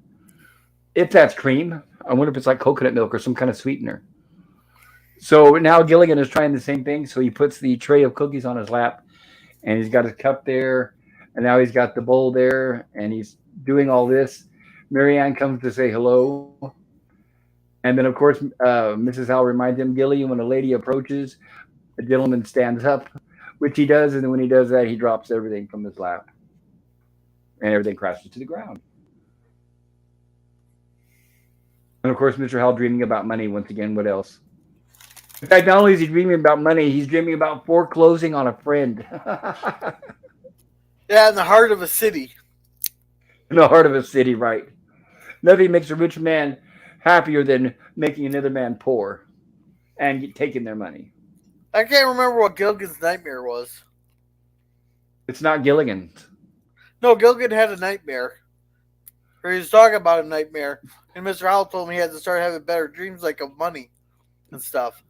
If that's cream, I wonder if it's like coconut milk or some kind of sweetener. So now Gilligan is trying the same thing. So he puts the tray of cookies on his lap, and he's got his cup there, and now he's got the bowl there, and he's doing all this. Marianne comes to say hello, and then of course Mrs. Howell reminds him, Gilligan, when a lady approaches, a gentleman stands up, which he does, and then when he does that, he drops everything from his lap, and everything crashes to the ground. And of course, Mr. Howell dreaming about money once again. What else? In fact, not only is he dreaming about money, he's dreaming about foreclosing on a friend. Yeah, in the heart of a city. In the heart of a city, right? Nothing makes a rich man happier than making another man poor and taking their money. I can't remember what Gilligan's nightmare was. It's not Gilligan's. No, Gilligan had a nightmare. Or he was talking about a nightmare. And Mr. Howell told him he had to start having better dreams, like of money and stuff.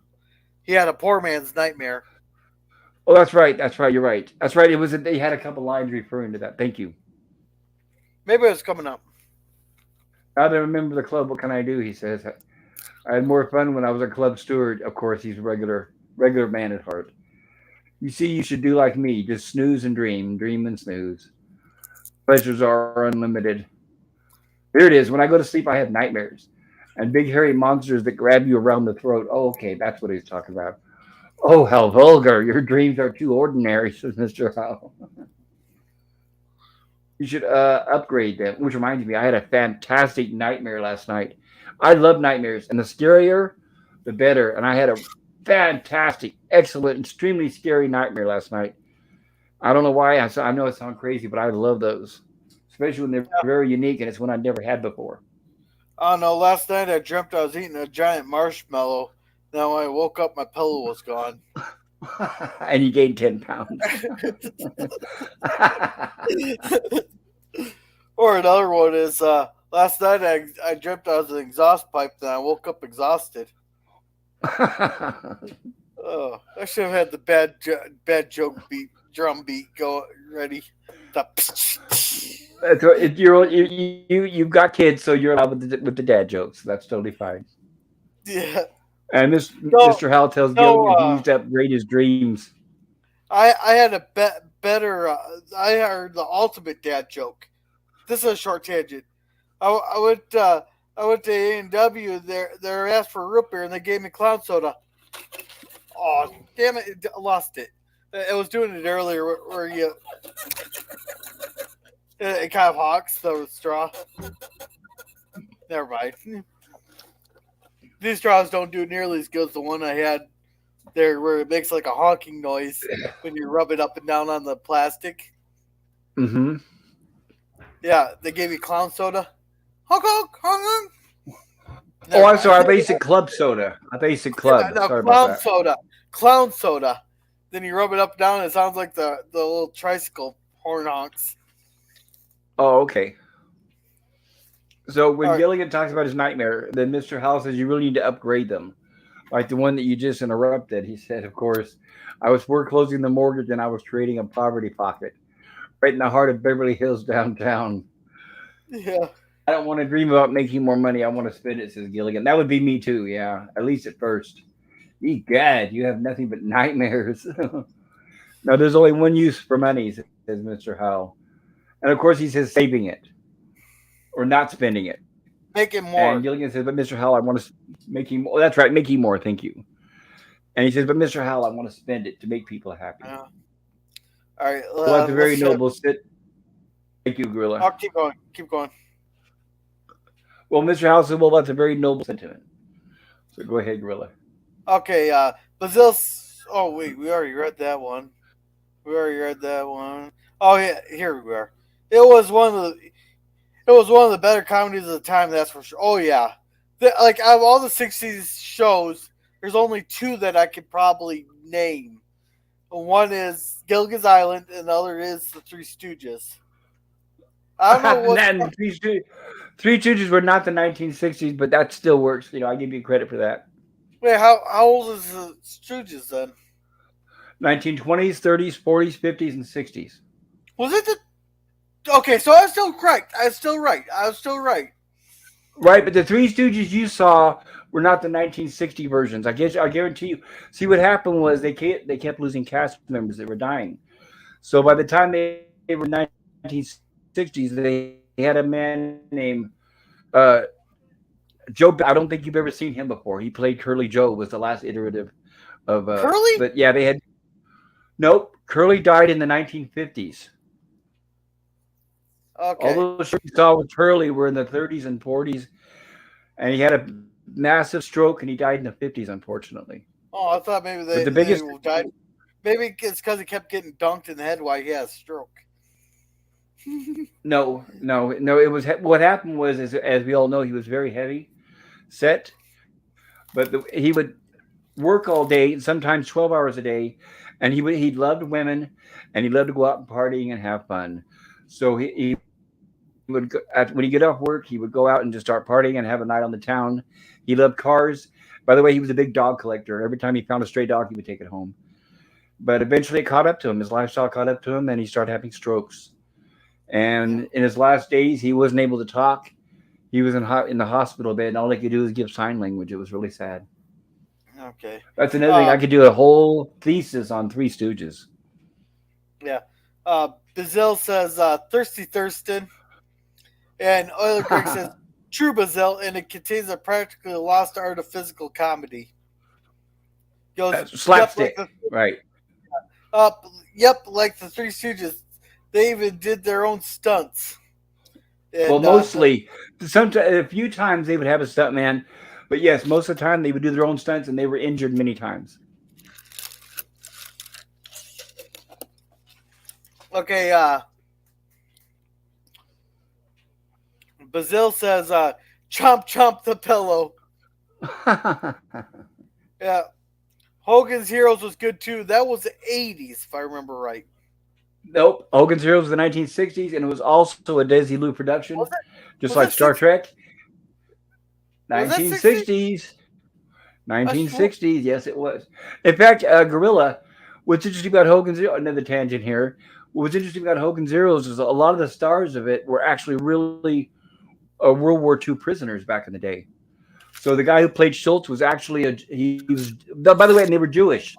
He had a poor man's nightmare. Oh, that's right. That's right. You're right. That's right. It was. They had a couple lines referring to that. Thank you. Maybe it was coming up. Now that I remember the club, what can I do? He says. I had more fun when I was a club steward. Of course, he's a regular man at heart. You see, you should do like me. Just snooze and dream, dream and snooze. Pleasures are unlimited. Here it is. When I go to sleep, I have nightmares and big hairy monsters that grab you around the throat. Oh, okay, that's what he's talking about. Oh, how vulgar! Your dreams are too ordinary, says Mister Howell. You should upgrade them. Which reminds me, I had a fantastic nightmare last night. I love nightmares, and the scarier, the better. And I had a fantastic, excellent, extremely scary nightmare last night. I don't know why. I know it sounds crazy, but I love those. especially when they're very unique and it's one I'd never had before. I don't know. Last night I dreamt I was eating a giant marshmallow. Then when I woke up, my pillow was gone. And you gained 10 pounds. Or another one is last night I dreamt I was an exhaust pipe. Then I woke up exhausted. Oh, I should have had the bad joke beat drum beat go ready. That's what, you've got kids, so you're allowed with the dad jokes. That's totally fine. Yeah. And No, Mr. Howell tells no. Gilligan he needs to upgrade his dreams. I had a better. I heard the ultimate dad joke. This is a short tangent. I went. I went to A&W. They're asked for root beer, and they gave me clown soda. Oh, damn it! I lost it. I was doing it earlier where you it kind of hawks the straw. Never mind. These straws don't do nearly as good as the one I had there, where it makes like a honking noise when you rub it up and down on the plastic. Mm-hmm. Yeah, they gave you clown soda. Honk honk honk honk. Oh, I'm sorry. A basic club soda. A basic club. Yeah, no, Sorry clown about that. soda. Clown soda. Then you rub it up and down, and it sounds like the little tricycle horn honks. Oh, okay. So when All right. Gilligan talks about his nightmare, then Mr. Howell says you really need to upgrade them. Like the one that you just interrupted. He said, of course, I was foreclosing the mortgage and I was creating a poverty pocket right in the heart of Beverly Hills downtown. Yeah. I don't want to dream about making more money. I want to spend it, says Gilligan. That would be me too, yeah. At least at first. Egad, you have nothing but nightmares. No, there's only one use for money, says Mr. Howell. And of course, he says saving it or not spending it. Making And more. Gilligan says, but Mr. Howell, I want to making more. That's right, making more. Thank you. And he says, but Mr. Howell, I want to spend it to make people happy. All right. Well, that's a very Let's. noble sit. Thank you, Gorilla. I'll keep going. Keep going. Well, Mr. Howell said, well, that's a very noble sentiment. So go ahead, Gorilla. Okay. Bazil's. Oh wait, we already read that one. We already read that one. Oh yeah, here we are. It was one of the. It was one of the better comedies of the time. That's for sure. Oh yeah. Like out of all the '60s shows, there's only two that I could probably name. One is Gilligan's Island, and the other is The Three Stooges. I don't know what. And Three Stooges were not the 1960s, but that still works. I give you credit for that. Wait, how old is The Stooges then? 1920s, 30s, 40s, 50s, and 60s. Was it the? Okay, so I was still correct. I was still right. Right, but the Three Stooges you saw were not the 1960 versions. I guarantee you. See, what happened was they kept losing cast members that were dying. So by the time they were 1960s, they had a man named Joe. I don't think you've ever seen him before. He played Curly Joe. Was the last iterative of. Curly? But yeah, they had. Nope, Curly died in the 1950s. Okay. All those shows you saw with Curly were in the 30s and 40s, and he had a massive stroke and he died in the 50s, unfortunately. Oh, I thought maybe But the biggest they died. Maybe it's because he kept getting dunked in the head while he had a stroke. no. It was what happened was, as we all know, he was very heavy set, but he would work all day, sometimes 12 hours a day, and he loved women, and he loved to go out and partying and have fun. So he would when he get off work, he would go out and just start partying and have a night on the town. He loved cars. By the way, he was a big dog collector. Every time he found a stray dog, he would take it home. But eventually, it caught up to him. His lifestyle caught up to him, and he started having strokes. And in his last days, he wasn't able to talk. He was in the hospital bed, and all he could do was give sign language. It was really sad. Okay. That's another thing. I could do a whole thesis on Three Stooges. Yeah. Bazil says Thirsty Thurston. And Euler Greg says True Bazil, and it contains a practically lost art of physical comedy. Slapstick. Yep, right. Yep, like the Three Stooges. They even did their own stunts. And, well, mostly. A few times they would have a stuntman. But yes, most of the time they would do their own stunts, and they were injured many times. Okay, Bazil says, chomp chomp the pillow. Yeah. Hogan's Heroes was good too. That was the 80s, if I remember right. Nope. Hogan's Heroes was the 1960s, and it was also a Desilu production, Was it? just Was like that Star 60? Trek. Was that 60? 1960s. I swore. 1960s. Yes, it was. In fact, Gorilla. What's interesting about Hogan's Heroes? Another tangent here. What was interesting about Hogan's Heroes is a lot of the stars of it were actually really World War II prisoners back in the day. So the guy who played Schultz was actually he was. By the way, and they were Jewish.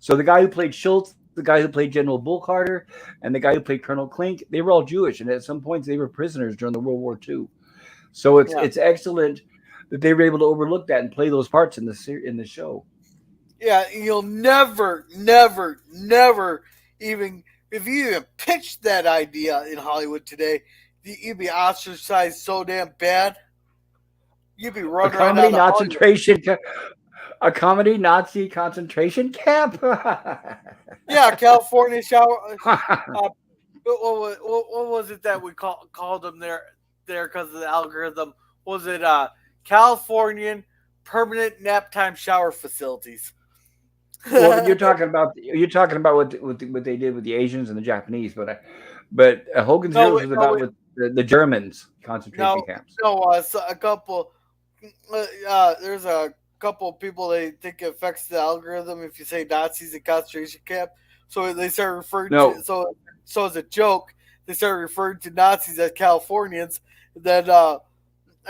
So the guy who played Schultz, the guy who played General Bull Carter, and the guy who played Colonel Klink, they were all Jewish, and at some points they were prisoners during the World War II. So Yeah. it's excellent that they were able to overlook that and play those parts in the show. Yeah, you'll never, never, never even, if you even pitched that idea in Hollywood today, you'd be ostracized so damn bad. You'd be A run right comedy out of Hollywood. concentration, a comedy Nazi concentration camp. Yeah, California shower. What was it that we called them there because of the algorithm? Was it Californian permanent nap time shower facilities? Well, No, you're talking about what they did with the Asians and the Japanese, but Hogan's Heroes was about wait, with the Germans concentration no, camps. no. So a couple. There's a couple of people they think it affects the algorithm if you say Nazis in concentration camp. So they start referring to No, as a joke they started referring to Nazis as Californians. Then I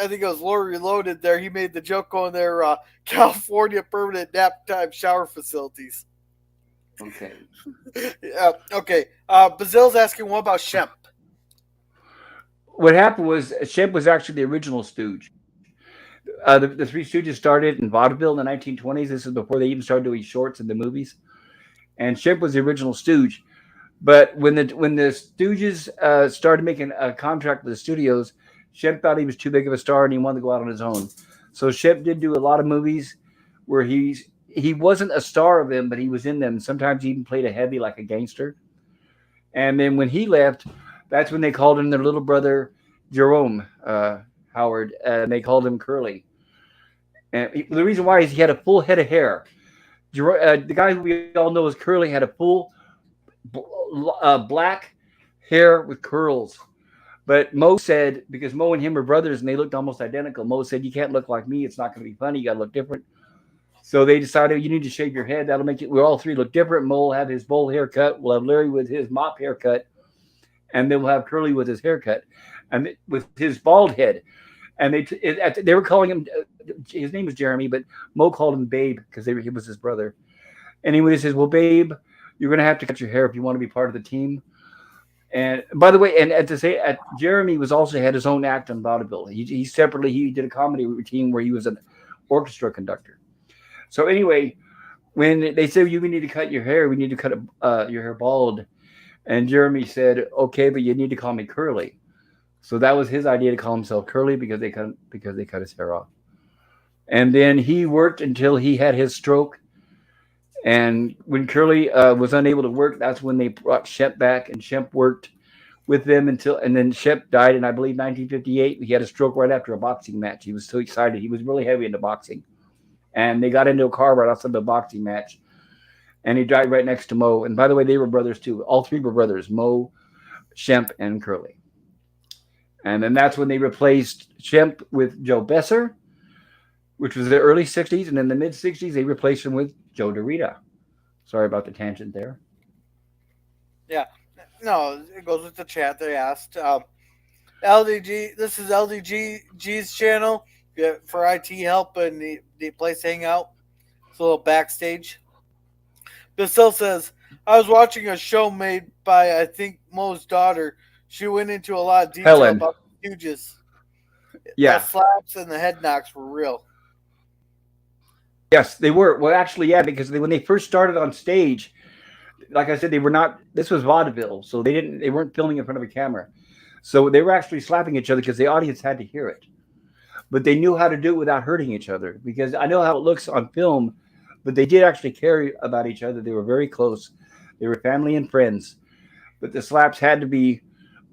think it was Lori Reloaded there. He made the joke on their California permanent nap time shower facilities. okay. Okay. Bazil's asking, what about Shemp? What happened was Shemp was actually the original Stooge. The Three Stooges started in vaudeville in the 1920s. This is before they even started doing shorts in the movies. And Shemp was the original Stooge. But when the Stooges started making a contract with the studios, Shemp thought he was too big of a star and he wanted to go out on his own. So Shemp did do a lot of movies where he wasn't a star of them, but he was in them. Sometimes he even played a heavy like a gangster. And then when he left, that's when they called him their little brother Jerome Howard, and they called him Curly. And the reason why is he had a full head of hair. The guy who we all know as Curly had a full black hair with curls. But Mo said, because Mo and him were brothers and they looked almost identical, Mo said, "You can't look like me. It's not going to be funny. You got to look different." So they decided, you need to shave your head. That'll make it, we all three look different. Mo will have his bowl haircut. We'll have Larry with his mop haircut. And then we'll have Curly with his haircut and with his bald head. And they were calling him, his name was Jeremy, but Mo called him Babe because he was his brother. Anyway, he says, "Well, Babe, you're going to have to cut your hair if you want to be part of the team." And by the way, and Jeremy was also had his own act on vaudeville. He separately he did a comedy routine where he was an orchestra conductor. So anyway, when they said you need to cut your hair, we need to cut your hair bald, and Jeremy said, "Okay, but you need to call me Curly." So that was his idea to call himself Curly because they cut his hair off. And then he worked until he had his stroke. And when Curly was unable to work, that's when they brought Shemp back, and Shemp worked with them and then Shemp died in I believe 1958. He had a stroke right after a boxing match. He was so excited. He was really heavy into boxing, and they got into a car right outside the boxing match, and he died right next to Mo. And by the way, they were brothers too. All three were brothers: Mo, Shemp, and Curly. And then that's when they replaced Shemp with Joe Besser, which was the early 60s. And in the mid 60s, they replaced him with Joe DeRita. Sorry about the tangent there. Yeah. No, it goes with the chat they asked. LDG, this is LDG's channel. Yeah, for IT help and the place to hang out. It's a little backstage. Basil says, I was watching a show made by, I think, Mo's daughter. She went into a lot of detail Helen. about the Stooges. Yeah. The slaps and the head knocks were real. Yes, they were. Well, actually, yeah, because when they first started on stage, like I said, they were not. This was vaudeville, so they weren't filming in front of a camera. So they were actually slapping each other because the audience had to hear it. But they knew how to do it without hurting each other. Because I know how it looks on film, but they did actually care about each other. They were very close. They were family and friends. But the slaps had to be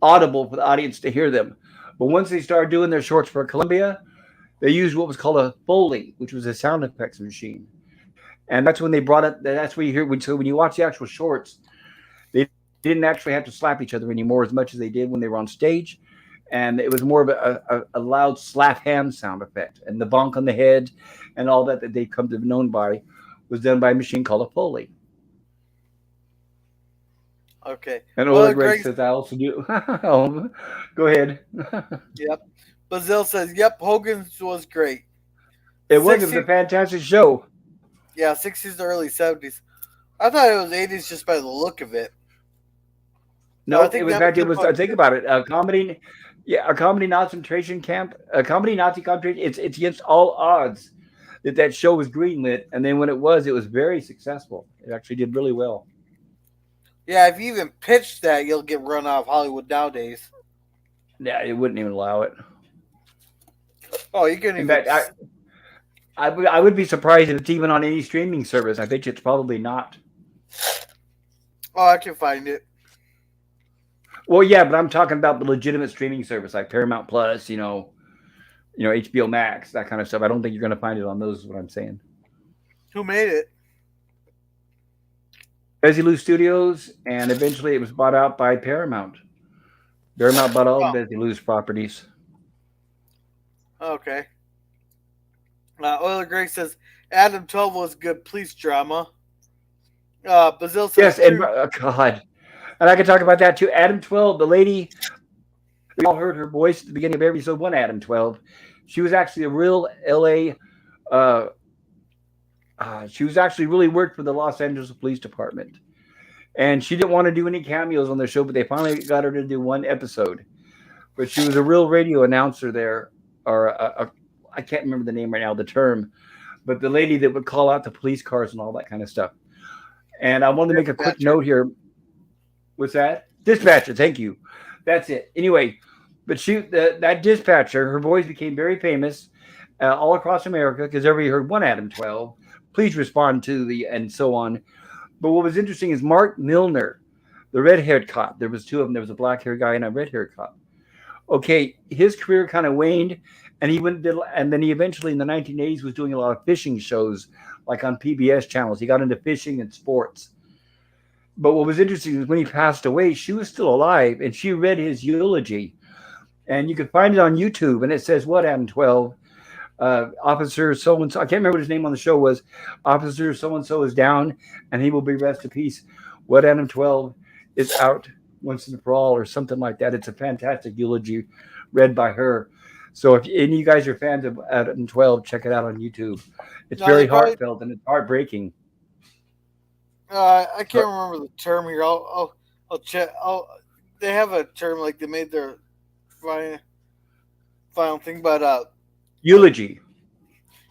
audible for the audience to hear them. But once they started doing their shorts for Columbia, they used what was called a Foley, which was a sound effects machine. And that's when they brought it. That's what you hear. So when you watch the actual shorts, they didn't actually have to slap each other anymore as much as they did when they were on stage. And it was more of a loud slap hand sound effect. And the bonk on the head and all that they've come to be known by was done by a machine called a Foley. Okay. And Well, Oleg Greg Greg. says, I also do. Oh, go ahead. Yep. Bazil says, "Yep, Hogan's was great. It was a 60s, fantastic show. yeah, 60s to early 70s. I thought it was 80s just by the look of it. I No, it think was, in that fact, was it was, about think about it, a comedy, yeah, a comedy concentration camp, a comedy Nazi concentration. It's against all odds that that show was greenlit. And then when it was very successful. It actually did really well. yeah. If you even pitch that, you'll get run off Hollywood nowadays. Yeah, it wouldn't even allow it. Oh, you can In even. fact, I would be surprised if it's even on any streaming service. I think it's probably not. Oh, I can find it. Well, yeah, but I'm talking about the legitimate streaming service like Paramount Plus, HBO Max, that kind of stuff. I don't think you're going to find it on those. Is what I'm saying. Who made it? Desilu Studios, and eventually it was bought out by Paramount. Paramount bought all of Oh, Desilu's properties. okay. Oiler Greg says Adam 12 was good police drama. Bazil says Yes, and true. God, and I could talk about that too. Adam 12, the lady, we all heard her voice at the beginning of every episode one. Adam 12, she was actually a real LA. Uh, she was actually really worked for the Los Angeles Police Department, and she didn't want to do any cameos on the show, but they finally got her to do one episode. But she was a real radio announcer there, or I can't remember the name right now, the term, but the lady that would call out the police cars and all that kind of stuff. And I wanted to make a quick Dispatcher. note here. What's that? Dispatcher. Thank you. That's it. Anyway, but that dispatcher, her voice became very famous all across America because everybody heard one Adam 12. Please respond to the and so on. But what was interesting is Mark Milner, the red-haired cop. There was two of them. There was a black-haired guy and a red-haired cop. Okay, his career kind of waned, and and then he eventually in the 1980s was doing a lot of fishing shows, like on PBS channels. He got into fishing and sports. But what was interesting is when he passed away, she was still alive, and she read his eulogy, and you could find it on YouTube. And it says, "What Adam 12? Officer so and so." I can't remember what his name on the show was. Officer so and so is down, and he will be rest in peace. What Adam 12 is out once and for all, or something like that. It's a fantastic eulogy read by her. So if any of you guys are fans of Adam 12, check it out on YouTube. It's No, they very probably. heartfelt and it's heartbreaking. I can't remember the term here. I'll check. They have a term like they made their final final thing, but Eulogy.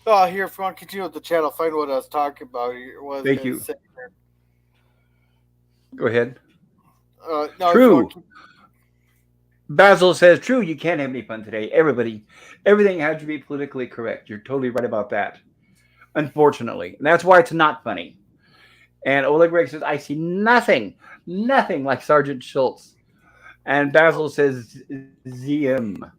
here if you want to continue with the chat, I'll find what I was talking about here. What I was Thank going to you. say here. Go ahead. No, if you want True. to, Basil says, true, you can't have any fun today. Everything has to be politically correct. You're totally right about that. Unfortunately. And that's why it's not funny. And Oleg Greg says, I see nothing like Sergeant Schultz. And Basil says, ZM.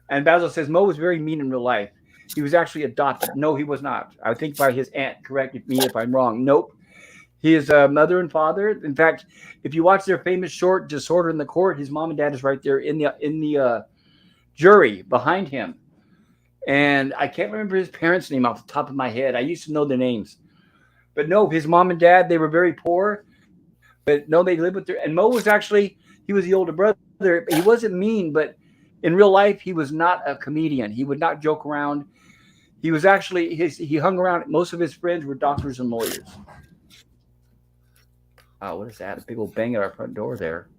And Basil says, Mo was very mean in real life. He was actually adopted. No, he was not. I think by his aunt. Correct me if I'm wrong. Nope. His mother and father. In fact, if you watch their famous short "Disorder in the Court," his mom and dad is right there in the jury behind him. And I can't remember his parents' name off the top of my head. I used to know their names, but no, his mom and dad, they were very poor. But no, they lived with their. And Mo was actually he was the older brother. He wasn't mean, but in real life, he was not a comedian. He would not joke around. He was actually he hung around. Most of his friends were doctors and lawyers. Oh, what is that? A big old bang at our front door there.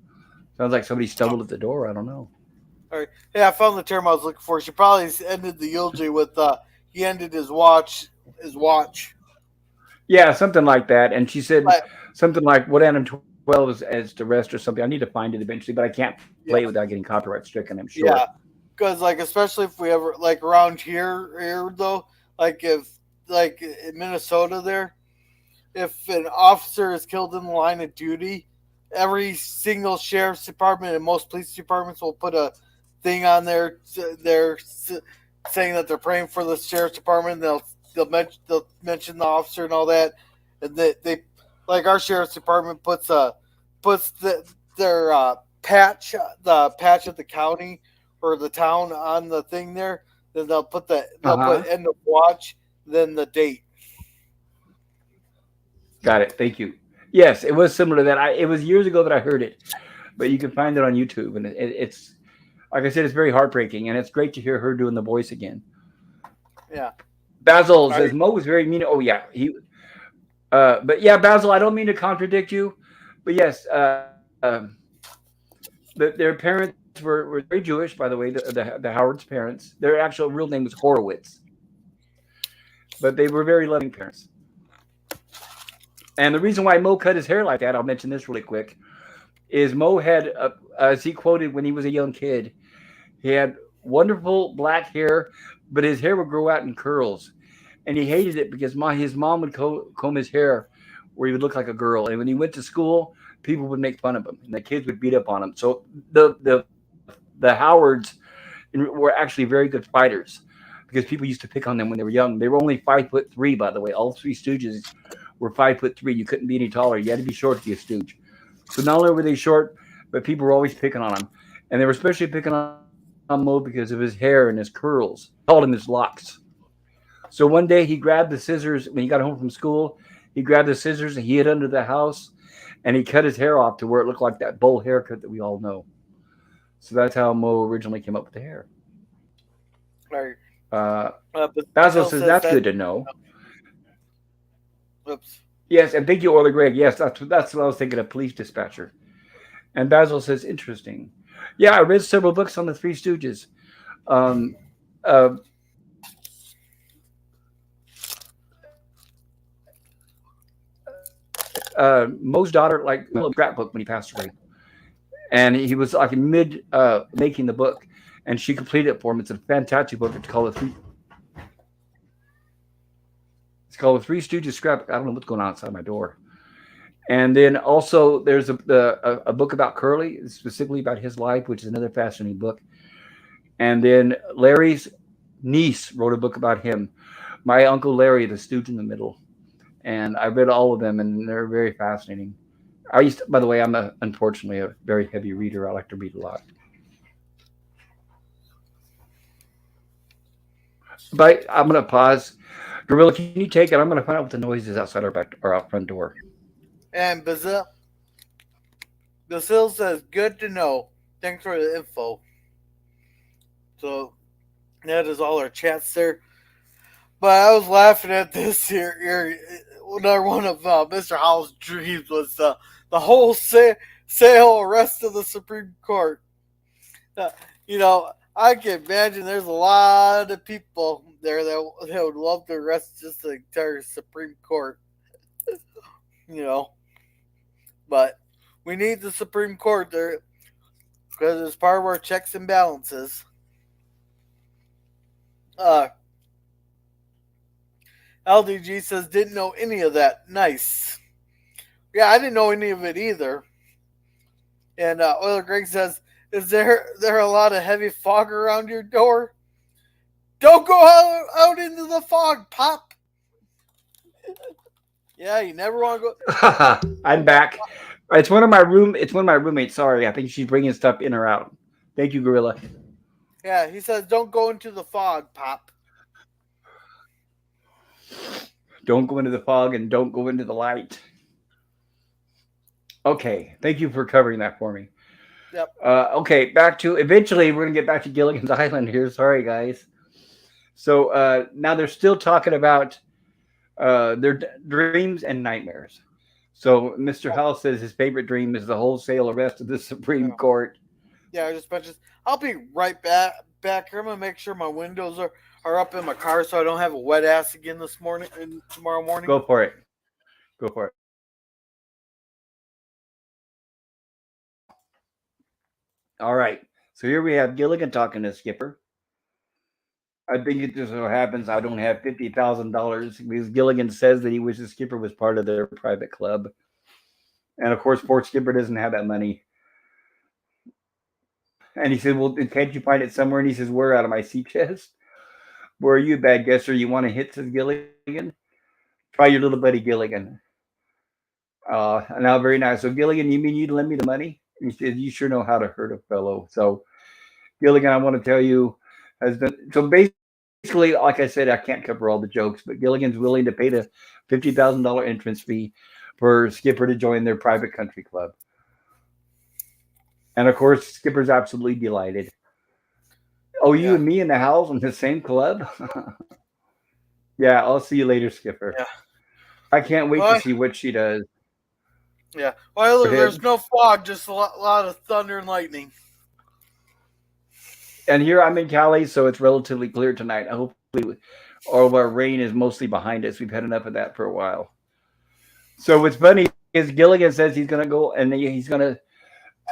Sounds like somebody stumbled at the door. I don't know. all right. Yeah, I found the term I was looking for. She probably ended the eulogy with he ended his watch. His watch. Yeah, something like that. And she said But something like, "What Adam 12 is as to rest" or something. I need to find it eventually, but I can't play it yeah, without getting copyright stricken. I'm sure. yeah. Because like especially if we ever like around here though, like if like in Minnesota there, if an officer is killed in the line of duty, every single sheriff's department and most police departments will put a thing on there. They're saying that they're praying for the sheriff's department. They'll mention the officer and all that, and they like our sheriff's department puts their patch of the county or the town on the thing there. Then they'll put Uh-huh. end of watch, then the date. Got it. Thank you. Yes, it was similar to that. It was years ago that I heard it, but you can find it on YouTube, and it's like I said, it's very heartbreaking, and it's great to hear her doing the voice again. Yeah. Basil I says Mo was very mean. Oh yeah, he. But yeah, Basil, I don't mean to contradict you, but yes, their parents were very Jewish, by the way. The Howard's parents, their actual real name was Horowitz, but they were very loving parents. And the reason why Mo cut his hair like that, I'll mention this really quick, is Mo had, as he quoted when he was a young kid, he had wonderful black hair, but his hair would grow out in curls. And he hated it because his mom would comb his hair where he would look like a girl. And when he went to school, people would make fun of him, and the kids would beat up on him. So the Howards were actually very good fighters because people used to pick on them when they were young. They were only 5'3", by the way. All three Stooges were 5'3". You couldn't be any taller. You had to be short to be a Stooge. So not only were they short, but people were always picking on him, and they were especially picking on Mo because of his hair and his curls. They called him his locks. So one day he grabbed the scissors when he got home from school. He grabbed the scissors and he hid under the house, and he cut his hair off to where it looked like that bowl haircut that we all know. So that's how Mo originally came up with the hair. Right. Uh, But Basil Bill says says that's that. good to know. Oops. Yes, and thank you, Orla Greg. Yes, that's what I was thinking of, police dispatcher. And Basil says interesting. Yeah, I read several books on the Three Stooges. Um, uh, Mo's daughter like scrapbook when he passed away, and he was like in mid making the book, and she completed it for him. It's a fantastic book. It's called the Three Stooges scrapbook. I don't know what's going on outside my door. And then also there's a book about Curly, specifically about his life, which is another fascinating book. And then Larry's niece wrote a book about him. My uncle Larry, the Stooge in the Middle, and I read all of them, and they're very fascinating. By the way, unfortunately a very heavy reader. I like to read a lot. But I'm gonna pause. Gorilla, can you take it? I'm gonna find out what the noise is outside our out front door. And Basil says, "Good to know. Thanks for the info." So that is all our chats there. But I was laughing at this here. Another one of Mr. Howell's dreams was the whole sale arrest of the Supreme Court. Uh, you know, I can imagine there's a lot of people there that would love to arrest just the entire Supreme Court. You know, but we need the Supreme Court there because it's part of our checks and balances. Uh, LDG says didn't know any of that. Nice. Yeah, I didn't know any of it either. And Oiler Greg says, "Is there a lot of heavy fog around your door? Don't go out into the fog, Pop." Yeah, you never want to go. I'm back. It's one of my roommates. Sorry, I think she's bringing stuff in or out. Thank you, Gorilla. Yeah, he says, "Don't go into the fog, Pop." Don't go into the fog and don't go into the light. Okay, thank you for covering that for me. Yep. Okay, back to eventually we're gonna get back to Gilligan's Island here. Sorry, guys. So now they're still talking about their dreams and nightmares. So Mr. Howell says his favorite dream is the wholesale arrest of the Supreme Yeah. Court. Yeah, I just mentioned. I'll be right back. Back here, I'm gonna make sure my windows are up in my car so I don't have a wet ass again this morning and tomorrow morning. Go for it. Go for it. All right. So here we have Gilligan talking to Skipper. I think it just so happens I don't have $50,000 because Gilligan says that he wishes Skipper was part of their private club, and of course, poor Skipper doesn't have that money. And he said, well, can't you find it somewhere? And he says, where? Out of my sea chest? Where are you, bad guesser? You want to hit, says Gilligan? Try your little buddy Gilligan. Now, very nice. So, Gilligan, you mean you'd lend me the money? And he said, you sure know how to hurt a fellow. So, Gilligan, I want to tell you, has done so. Basically, like I said, I can't cover all the jokes, but Gilligan's willing to pay the $50,000 entrance fee for Skipper to join their private country club. And of course, Skipper's absolutely delighted. Oh, you Yeah. and me in the house in the same club? Yeah, I'll see you later, Skipper. Yeah. I can't wait to Well, see what she does. yeah. Well, Go there's ahead. no fog, just lot of thunder and lightning. And here I'm in Cali, so it's relatively clear tonight. Hopefully, all of our rain is mostly behind us. We've had enough of that for a while. So what's funny is Gilligan says he's going to go and he's going to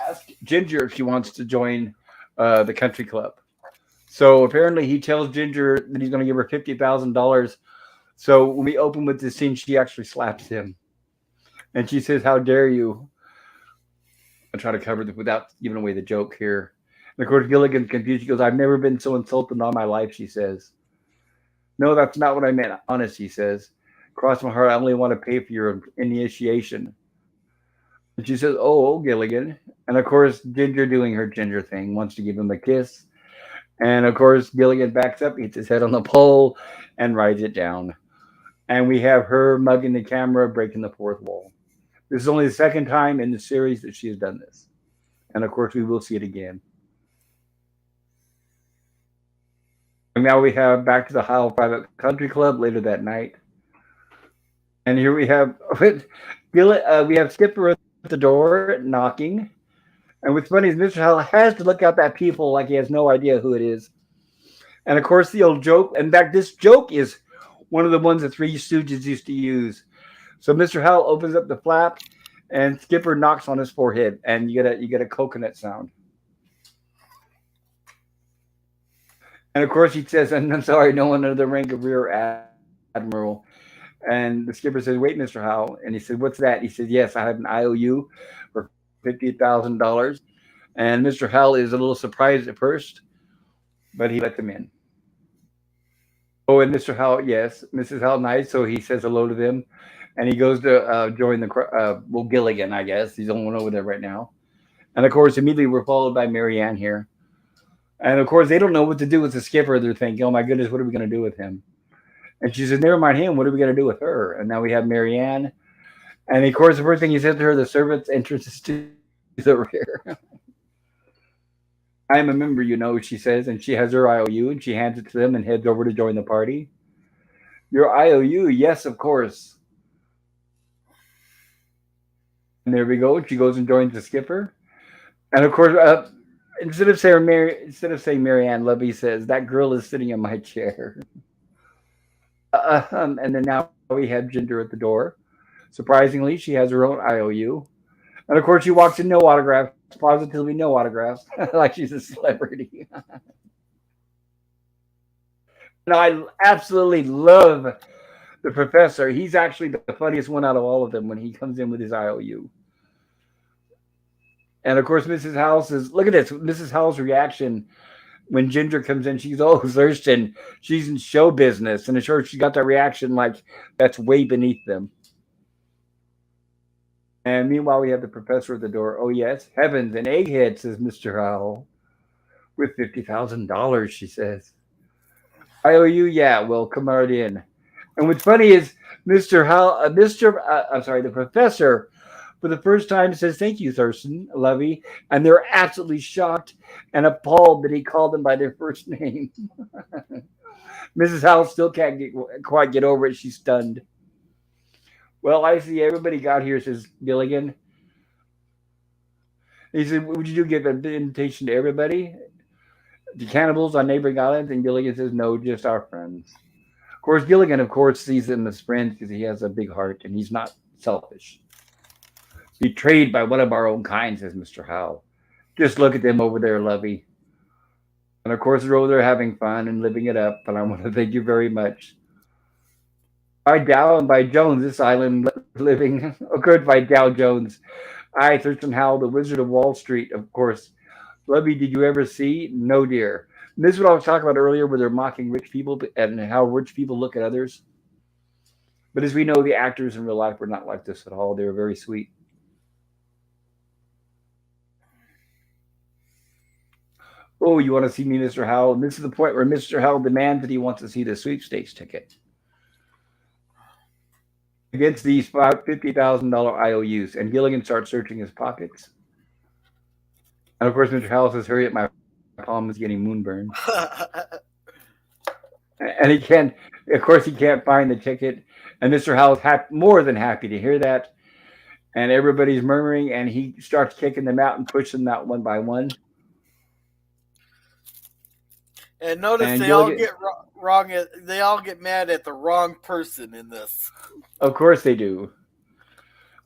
ask Ginger if she wants to join the country club. So apparently, he tells Ginger that he's going to give her $50,000. So when we open with this scene, she actually slaps him, and she says, "How dare you?" I try to cover this without giving away the joke here. And of course, Gilligan's confused. She goes, "I've never been so insulted in all my life." She says, "No, that's not what I meant. Honest," he says. "Cross my heart, I only want to pay for your initiation." And she says, "Oh, Gilligan." And of course, Ginger doing her Ginger thing, wants to give him a kiss. And of course, Gilligan backs up, hits his head on the pole, and rides it down. And we have her mugging the camera, breaking the fourth wall. This is only the second time in the series that she has done this. And of course, we will see it again. And now we have back to the Howell Private Country Club later that night. And here we have we have Skipper at the door knocking. And what's funny is Mr. Howell has to look out that people like he has no idea who it is. And of course, the old joke. In fact, this joke is one of the ones the Three Stooges used to use. So Mr. Howell opens up the flap, and Skipper knocks on his forehead, and you get a coconut sound. And of course, he says, "And I'm sorry, no one under the rank of Rear Admiral." And the skipper says, "Wait, Mr. Howell." And he said, "What's that?" He said, "Yes, I have an IOU for $50,000." And Mr. Howell is a little surprised at first, but he let them in. Oh, and Mr. Howell, yes, Mrs. Howell nice. So he says hello to them, and he goes to join the well, Gilligan, I guess. He's the only one over there right now. And of course, immediately we're followed by Marianne here. And of course, they don't know what to do with the skipper. They're thinking, "Oh my goodness, what are we going to do with him?" And she says, "Never mind him. What are we going to do with her?" And now we have Marianne. And of course, the first thing he said to her, "The servant's entrance is to the rear." "I am a member, you know," she says, and she has her IOU and she hands it to them and heads over to join the party. "Your IOU, yes, of course." And there we go. She goes and joins the skipper. And of course, instead of saying Marianne, Levy says, "That girl is sitting in my chair." And then now we have Ginger at the door. Surprisingly, she has her own IOU. And of course, she walks in no autographs, positively no autographs, like she's a celebrity. And I absolutely love the professor. He's actually the funniest one out of all of them when he comes in with his IOU. And of course, Mrs. House is look at this. Mrs. Howell's reaction when Ginger comes in. She's Thurston. She's in show business, and sure she got that reaction like that's way beneath them. And meanwhile, we have the professor at the door. "Oh yes, heavens, an egghead," says Mr. Howell. "With $50,000, she says. "IOU, yeah. Well, come right in." And what's funny is I'm sorry, the professor for the first time says, "Thank you, Thurston, Levy," and they're absolutely shocked and appalled that he called them by their first name. Mrs. Howell still can't quite get over it. She's stunned. "Well, I see everybody got here," says Gilligan. He said, "Would you give an invitation to everybody? The cannibals on neighboring islands?" And Gilligan says, "No, just our friends." Of course, Gilligan, of course, sees them as friends because he has a big heart and he's not selfish. "Betrayed by one of our own kind," says Mr. Howell. "Just look at them over there, Lovey." And of course, they're over there having fun and living it up. And I want to thank you very much. By Dow and by Jones, this island living occurred by Dow Jones. I, Thurston Howell, the Wizard of Wall Street, of course, Lovey, did you ever see? No, dear. And this is what I was talking about earlier, where they're mocking rich people and how rich people look at others. But as we know, the actors in real life were not like this at all. They were very sweet. Oh, you want to see me, Mr. Howell? And this is the point where Mr. Howell demands that he wants to see the sweepstakes ticket against these $50,000 IOUs. And Gilligan starts searching his pockets. And of course, Mr. Howell says, "Hurry up, my palm is getting moonburned." And he can't, of course, he can't find the ticket. And Mr. Howell's more than happy to hear that. And everybody's murmuring, and he starts kicking them out and pushing them out one by one. And notice And they all Gilligan, get wrong. They all get mad at the wrong person in this. of course they do.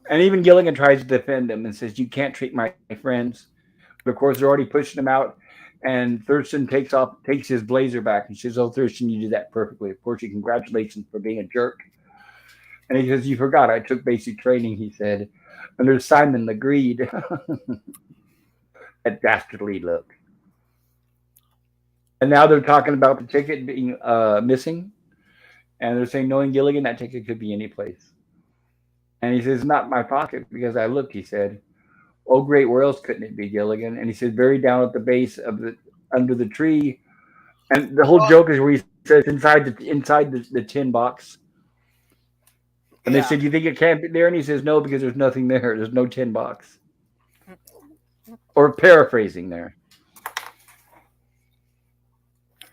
And even Gilligan tries to defend them and says, "You can't treat my friends." But of course, they're already pushing him out. And Thurston takes his blazer back and says, "Oh, Thurston, you did that perfectly. Of course, congratulations for being a jerk." And he says, "You forgot I took basic training," he said, under Simon Legree. That dastardly look. And now they're talking about the ticket being missing. And they're saying, knowing Gilligan, that ticket could be any place. And he says, "Not my pocket, because I looked," he said. "Oh, great, where else couldn't it be, Gilligan?" And he said, "Buried down at the base of the under the tree." And the whole Well, joke is where he says, inside the tin box. And they yeah. said, "You think it can't be there?" And he says, "No, because there's nothing there. There's no tin box." Or paraphrasing there.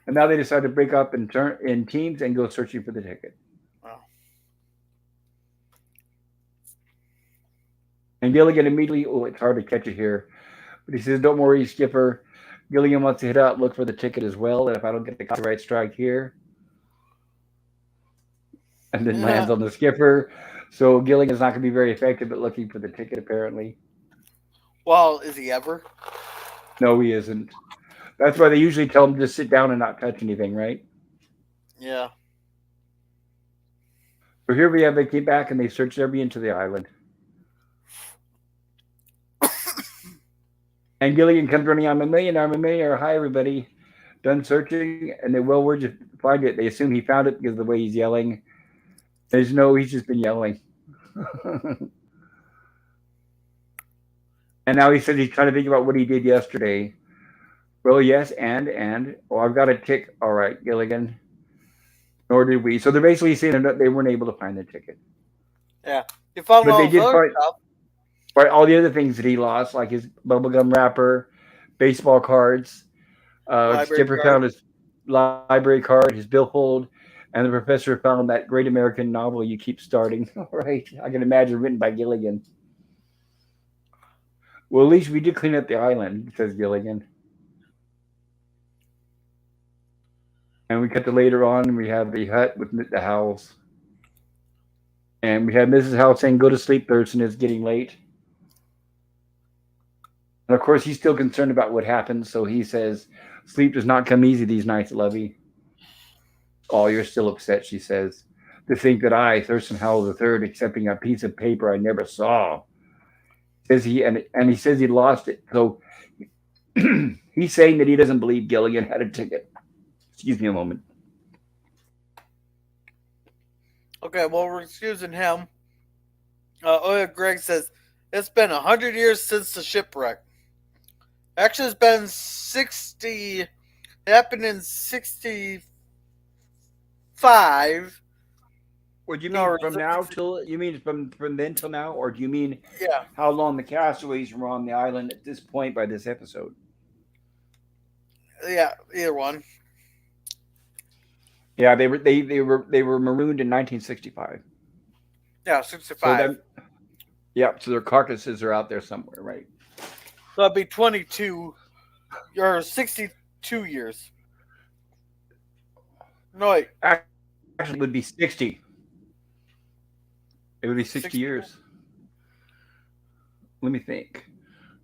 And now they decide to break up and turn in teams and go searching for the ticket. Well, And Gilligan immediately, oh, it's hard to catch it here, but he says, "Don't worry, Skipper. Gilligan wants to hit out and look for the ticket as well. And if I don't get the copyright strike here," and then lands on the Skipper. So Gilligan's not going to be very effective at looking for the ticket, apparently. well, is he ever? No, he isn't. That's why they usually tell him to just sit down and not touch anything, right? Yeah. So here we have they came back and they searched every inch of the island. And Gilligan comes running, "I'm a millionaire, I'm a millionaire. Hi, everybody." Done searching, and they, "Well, where'd you find it?" They assume he found it because of the way he's yelling. There's no, he's just been yelling. And now he says he's trying to think about what he did yesterday. "Well, yes, and, oh, I've got a tick. All right, Gilligan. Nor did we." So they're basically saying that they weren't able to find the ticket. Yeah. You found But all they his did other find stuff. right, all the other things that he lost, like his bubblegum wrapper, baseball cards. Library Skipper card. found his library card, his billfold, and the professor found that great American novel you keep starting. All right, I can imagine written by Gilligan. "Well, at least we did clean up the island," says Gilligan. And we cut to later on, and we have the hut with the Howells. And we have Mrs. Howell saying, "Go to sleep, Thurston. It's getting late." And of course, he's still concerned about what happened. So he says, "Sleep does not come easy these nights, Lovey." "Oh, you're still upset," she says. "To think that I, Thurston Howell III, accepting a piece of paper I never saw." Says he, and he says he lost it. So he's saying that he doesn't believe Gilligan had a ticket. Excuse me a moment. Okay, well, we're excusing him. Greg says, it's been 100 years since the shipwreck. Actually, it's been 60. It happened in 65. What do you mean No, from now till? You mean from then till now, or do you mean yeah, how long the castaways were on the island at this point by this episode? yeah, either one. Yeah, they were marooned in 1965. Yeah, So 65. then, yeah, so their carcasses are out there somewhere, right? So that'd be 22 or 62 years. No, wait, Actually, it would be 60. It would be 60 60. years. Let me think.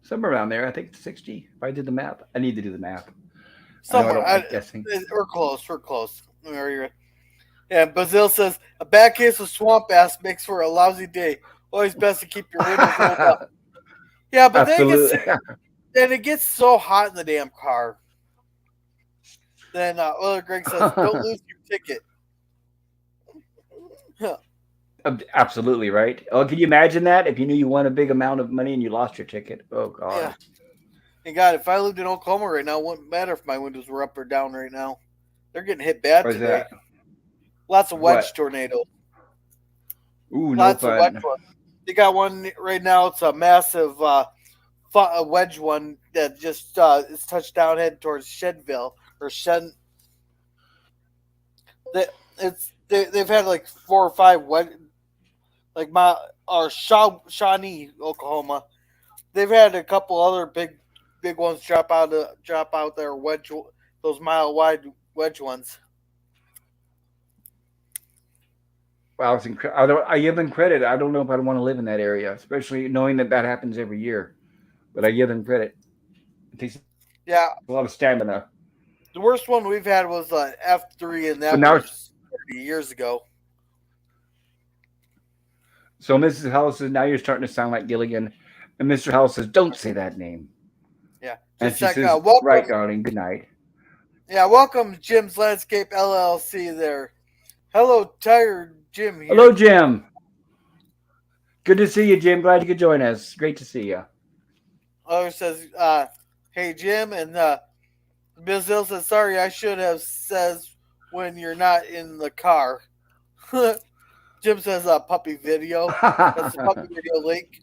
Somewhere around there. I think it's 60. If I did the math, I need to do the math. I know I Somewhere. don't like guessing. We're close. We're close. Yeah, Bazil says a bad case of swamp ass makes for a lousy day. Always best to keep your windows rolled up. Yeah, but then Absolutely. and it gets so hot in the damn car. Then Oiler Greg says, "Don't lose your ticket." Absolutely right. Oh, can you imagine that if you knew you won a big amount of money and you lost your ticket? Oh Yeah. God. And God, if I lived in Oklahoma right now, it wouldn't matter if my windows were up or down right now. They're getting hit bad What is today. that? Lots of What? wedge tornadoes. Ooh, no Lots of wedge fun. ones. They got one right now. It's a massive a wedge one that just is touched down heading towards Shedville or Shed. They've had like 4 or 5 wedge like my or Shawnee, Oklahoma. They've had a couple other big ones drop out there wedge those mile wide wedge ones. Wow, it's incredible. I give them credit. I don't know if I'd want to live in that area, especially knowing that that happens every year. But I give them credit. It takes a lot of Yeah, stamina. the worst one we've had was F3, and So that now, was 30 years ago. so Mrs. Howell says, now you're starting to sound like Gilligan. And Mr. Howell says, don't say that name. Yeah, And just she like says, right, welcome. darling, good night. Yeah, welcome Jim's Landscape LLC. There, hello, tired Jim Hello, here. Jim. Good to see you, Jim. Glad you could join us. Great to see you. Other says, "Hey Jim," and Bill says, "Sorry, I should have says when you're not in the car." Jim says, "Puppy video." That's the puppy video link.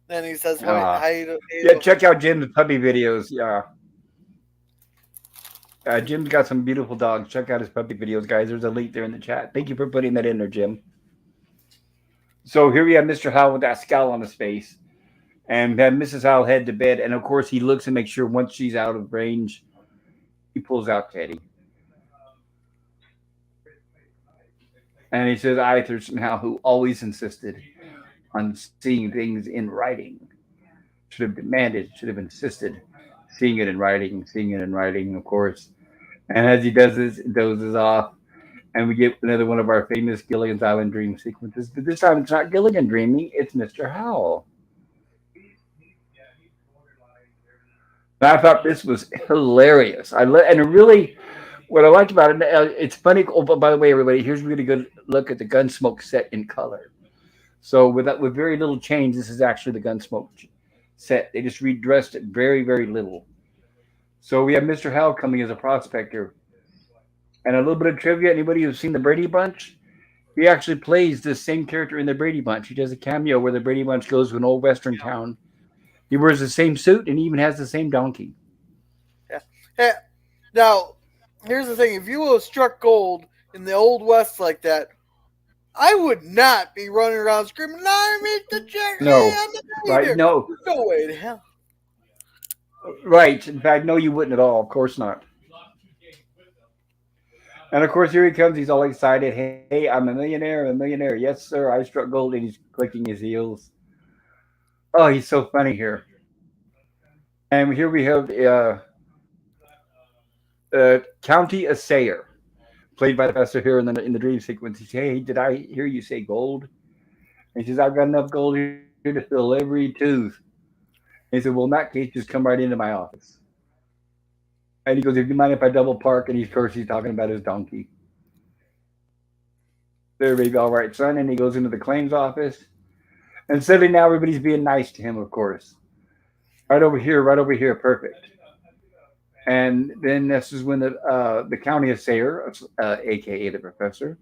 Then he says, "Hi, Ah, hi, yeah, check out Jim's puppy videos. Yeah. Jim's got some beautiful dogs. Check out his puppy videos, guys. There's a link there in the chat. Thank you for putting that in there, Jim. So here we have Mr. Howell with that scowl on his face, and then Mrs. Howell head to bed. And of course, he looks and makes sure once she's out of range, he pulls out Teddy. And he says, I, Thurston Howell, who always insisted on seeing things in writing, should have demanded, should have insisted, seeing it in writing, seeing it in writing, of course. And as he does this, it dozes off. And we get another one of our famous Gilligan's Island dream sequences. But this time it's not Gilligan dreaming, it's Mr. Howell. And I thought this was hilarious. And really, what I liked about it, it's funny. Oh, but by the way, everybody, here's a really good look at the Gunsmoke set in color. So with very little change, this is actually the Gunsmoke set. They just redressed it very, very little. So we have Mr. Howell coming as a prospector. And a little bit of trivia, anybody who's seen the Brady Bunch, he actually plays the same character in the Brady Bunch. He does a cameo where the Brady Bunch goes to an old western town. He wears the same suit and he even has the same donkey. yeah." Hey, now, here's the thing: if you would have struck gold in the old west like that, I would not be running around screaming, "I meet the check! Hey, No, I'm the right? leader!" No, No way to hell. right. In fact, no, you wouldn't at all. Of course not. And of course, here he comes. He's all excited. Hey, I'm a millionaire. I'm a millionaire. Yes, sir. I struck gold. And he's clicking his heels. Oh, he's so funny here. And here we have County Assayer, played by the professor here in the dream sequence. He says, hey, did I hear you say gold? And he says, I've got enough gold here to fill every tooth. And he said, well, in that case, just come right into my office. And he goes, if you mind if I double park? And of course, he's talking about his donkey. There, baby, all right, son. And he goes into the claims office. And suddenly now everybody's being nice to him, of course. Right over here, perfect. And then this is when the county assayer, aka the professor,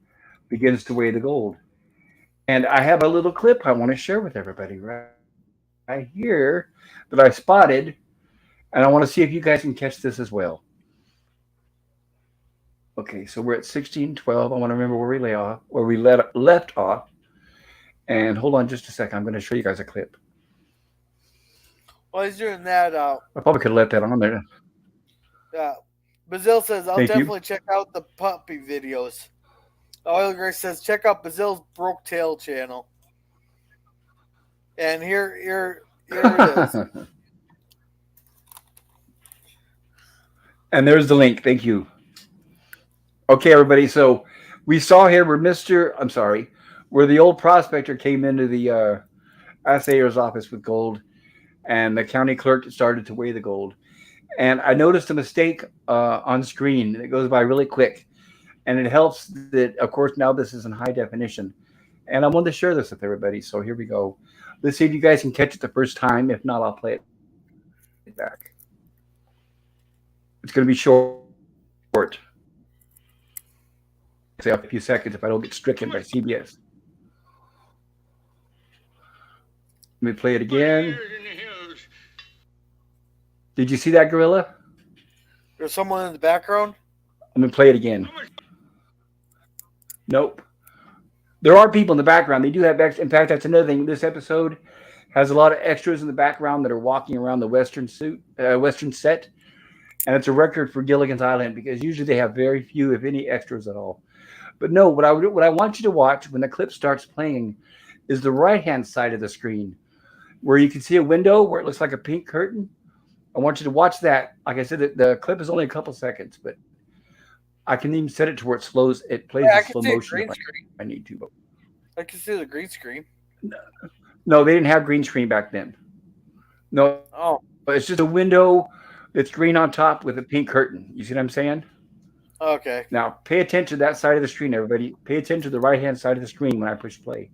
begins to weigh the gold. And I have a little clip I want to share with everybody right here that I spotted, and I want to see if you guys can catch this as well. Okay, so we're at 1612. I want to remember where we lay off, where we left off. And hold on just a second. I'm going to show you guys a clip. While he's doing that, I probably could have left that on there. Bazil says, I'll Thank you. definitely check out the puppy videos. Oil Grace says, check out Bazil's Broke Tail channel. And here it is. And there's the link. Thank you. Okay, everybody. So we saw here where the old prospector came into the assayer's office with gold. and the county clerk started to weigh the gold. And I noticed a mistake on screen. It goes by really quick, and it helps that, of course, now this is in high definition. And I wanted to share this with everybody. So here we go. Let's see if you guys can catch it the first time. If not, I'll play it back. It's going to be short. Say a few seconds if I don't get stricken by CBS. Let me play it again. Did you see that, Gorilla? There's someone in the background. Let me play it again. Nope. There are people in the background. They do have extra. In fact, that's another thing. This episode has a lot of extras in the background that are walking around the Western set, and it's a record for Gilligan's Island because usually they have very few, if any, extras at all. But no, what I want you to watch when the clip starts playing is the right hand side of the screen where you can see a window where it looks like a pink curtain. I want you to watch that. Like I said, the clip is only a couple seconds, but I can even set it to where it slows. It plays Yeah, I in can slow see a motion green if screen. I need to. But I can see the green screen. no, they didn't have green screen back then. No, Oh, it's just a window that's green on top with a pink curtain. You see what I'm saying? okay. Now, pay attention to that side of the screen, everybody. Pay attention to the right hand side of the screen when I push play.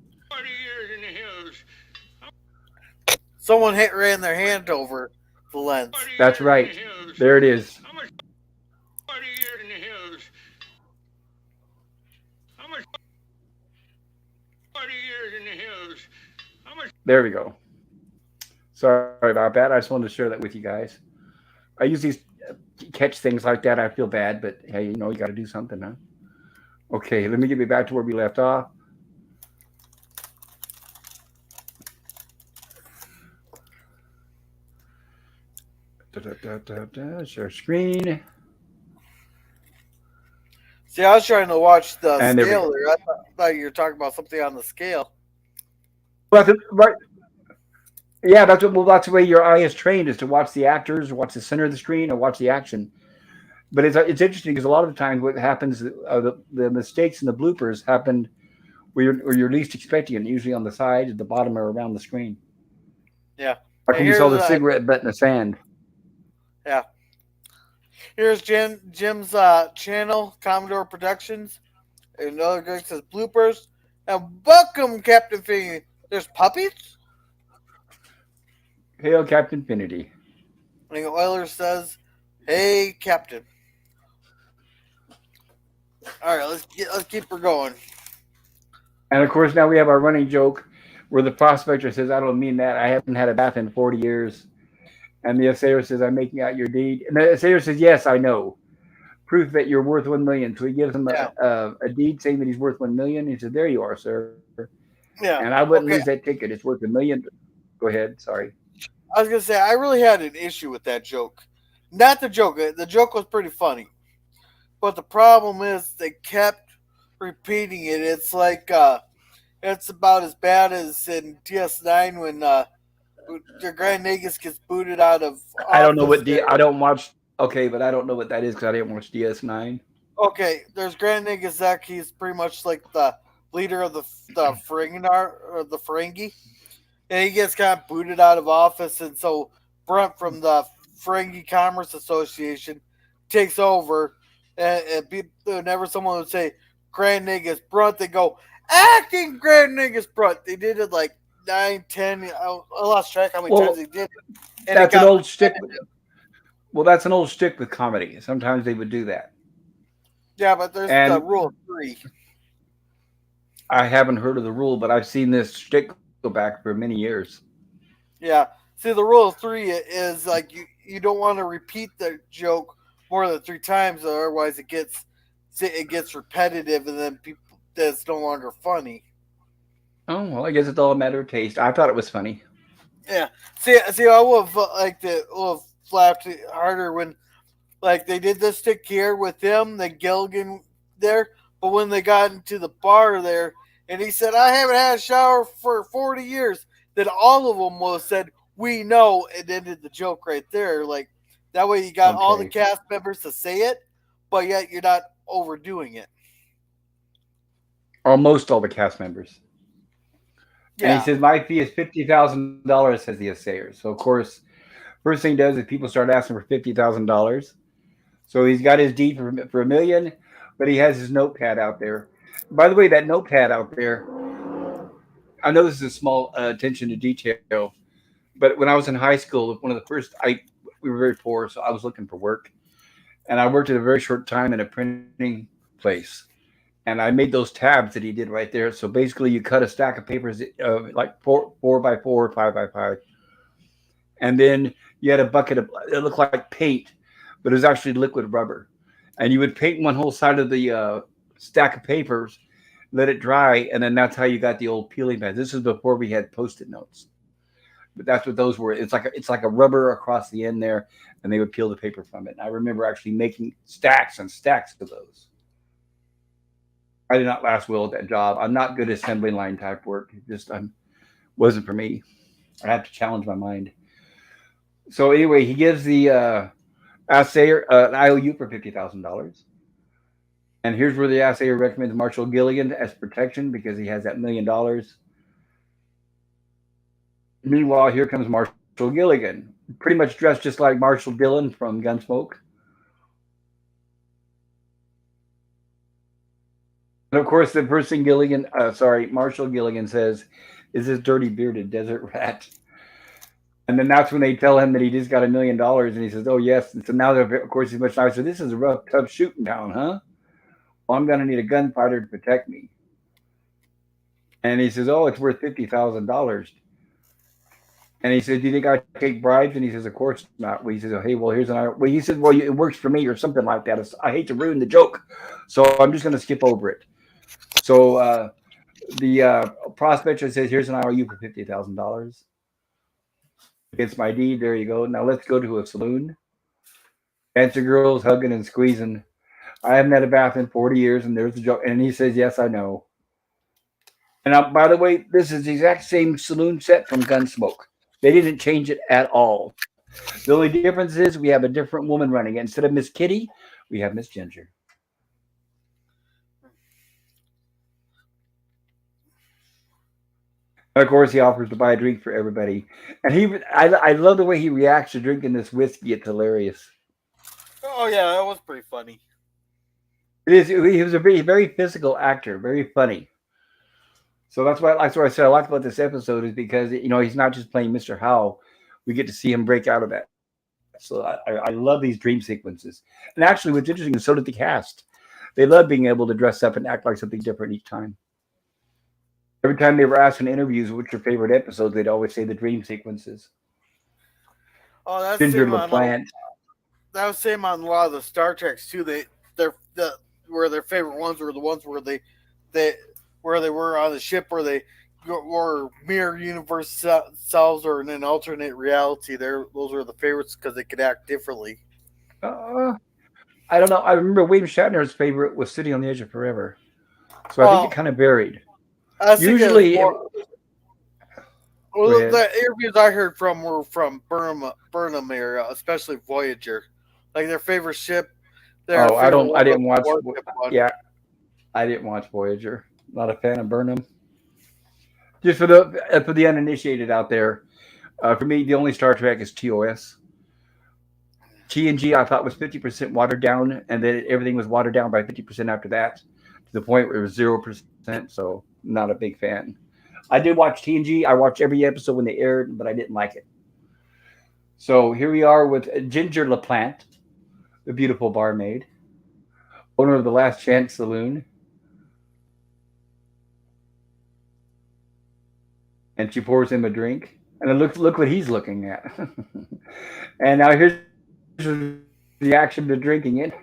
Someone ran their hand over the lens. That's right. There it is. There we go. Sorry about that. I just wanted to share that with you guys. I usually catch things like that. I feel bad, but hey, you got to do something, huh? Okay, let me get me back to where we left off. Share screen. See, I was trying to watch the And there we scale go. there. I thought you were talking about something on the scale. Well, right. Yeah, that's the way your eye is trained is to watch the actors, watch the center of the screen, or watch the action. But it's interesting because a lot of the times what happens, the mistakes and the bloopers happen where you're least expecting it, usually on the side, at the bottom, or around the screen. Yeah. Like And when you saw here's the cigarette butt in the sand. yeah. Here's Jim's channel, Commodore Productions. Another guy says bloopers. And welcome, Captain Fee. There's puppies? Hail, Captain Finity. And Euler says, "Hey, Captain." All right, let's keep her going. And of course, now we have our running joke where the prospector says, I don't mean that. I haven't had a bath in 40 years. And the assayer says, I'm making out your deed. And the assayer says, yes, I know. Proof that you're worth 1 million. So he gives him Yeah, a deed saying that he's worth 1 million. He said, there you are, sir. And I yeah. wouldn't lose Okay, that ticket. It's worth 1 million. Go ahead. Sorry. I was gonna say I really had an issue with that joke. Not the joke. The joke was pretty funny, but the problem is they kept repeating it. It's like it's about as bad as in DS9 when the Grand Nagus gets booted out of I don't know office. what I don't watch. Okay, but I don't know what that is because I didn't watch DS9. Okay, there's Grand Nagasaki. He's pretty much like the leader of the Ferenginar or the Ferengi, and he gets kind of booted out of office, and so Brunt from the Ferengi Commerce Association takes over, and whenever someone would say Grand Nagus Brunt, they go acting Grand Nagus Brunt. They did it like 9, 10. I lost track how many times Well, they did it, and it that's an got old shtick. Well, that's an old shtick with comedy. Sometimes they would do that. yeah. But there's the And rule of three. I haven't heard of the rule, but I've seen this shtick go back for many years. Yeah. See, the rule of three is like you don't want to repeat the joke more than 3 times, otherwise it gets repetitive, and then people that's no longer funny. Oh, well, I guess it's all a matter of taste. I thought it was funny. Yeah. See, I would have would have laughed harder when like they did this stick here with him, the Gilligan there, but when they got into the bar there, and he said, "I haven't had a shower for 40 years," then all of them would have said, "We know," and ended the joke right there. Like that way, you got all the Okay. cast members to say it, but yet you're not overdoing it. Almost all the cast members. And he Yeah. says, my fee is $50,000, says the assayer. So, of course, first thing he does is people start asking for $50,000. So he's got his deed for a million, but he has his notepad out there. By the way, that notepad out there, I know this is a small attention to detail, but when I was in high school, one of the first, we were very poor, so I was looking for work. And I worked at a very short time in a printing place. And I made those tabs that he did right there. So basically, you cut a stack of papers, like four by four, 5 by 5, and then you had a bucket of it looked like paint, but it was actually liquid rubber, and you would paint one whole side of the stack of papers, let it dry, and then that's how you got the old peeling pads. This is before we had post-it notes, but that's what those were. It's like a rubber across the end there, and they would peel the paper from it. And I remember actually making stacks and stacks of those. I did not last well at that job. I'm not good at assembly line type work. It just wasn't for me. I have to challenge my mind. So anyway, he gives the assayer an IOU for $50,000. And here's where the assayer recommends Marshall Gilligan as protection because he has that $1 million. Meanwhile, here comes Marshall Gilligan, pretty much dressed just like Marshall Dillon from Gunsmoke. And of course, the first thing Marshall Gilligan says is this dirty bearded desert rat. And then that's when they tell him that he just got $1 million, and he says, "Oh yes." And so now, of course, he's much nicer. This is a rough, tough shooting town, huh? Well, I'm gonna need a gunfighter to protect me. And he says, "Oh, it's worth $50,000." And he says, "Do you think I take bribes?" And he says, "Of course not." Well, he says, "Oh, hey, well, here's an." Well, he says, "Well, it works for me," or something like that. I hate to ruin the joke, so I'm just gonna skip over it. So the prospector says, "Here's an IOU for $50,000 against my deed." There you go. Now let's go to a saloon. Fancy girls hugging and squeezing. I haven't had a bath in 40 years, and there's a joke. And he says, "Yes, I know." And by the way, this is the exact same saloon set from Gunsmoke. They didn't change it at all. The only difference is we have a different woman running it. Instead of Miss Kitty, we have Miss Ginger. And of course, he offers to buy a drink for everybody. And I love the way he reacts to drinking this whiskey. It's hilarious. Oh yeah, that was pretty funny. It is. He was a very, very physical actor, very funny. So that's what I said I liked about this episode is because he's not just playing Mr. Howell. We get to see him break out of that. So I love these dream sequences. And actually, what's interesting is so did the cast. They love being able to dress up and act like something different each time. Every time they were asked in interviews what's your favorite episode, they'd always say the dream sequences. Oh, that's Ginger same on LaPlante. that was same on a lot of the Star Treks too. Their where their favorite ones were the ones they where they were on the ship where they were mirror universe selves or in an alternate reality. Those were the favorites because they could act differently. Uh, I don't know. I remember William Shatner's favorite was Sitting on the Edge of Forever. So I think it Oh, kind of varied. I was thinking it was Usually, more. go Well, ahead. the interviews I heard from were from Burnham area, especially Voyager. Like their favorite ship, their Oh, favorite I one was didn't the watch. warship one. Yeah, I didn't watch Voyager. Not a fan of Burnham. Just for the uninitiated out there, for me, the only Star Trek is TOS. TNG I thought was 50% watered down, and then everything was watered down by 50% after that, to the point where it was 0%. So not a big fan. I did watch TNG. I watched every episode when they aired, but I didn't like it. So here we are with Ginger LaPlante, the beautiful barmaid, owner of the Last Chance Saloon, and she pours him a drink. And then look what he's looking at. And now here's the reaction to drinking it.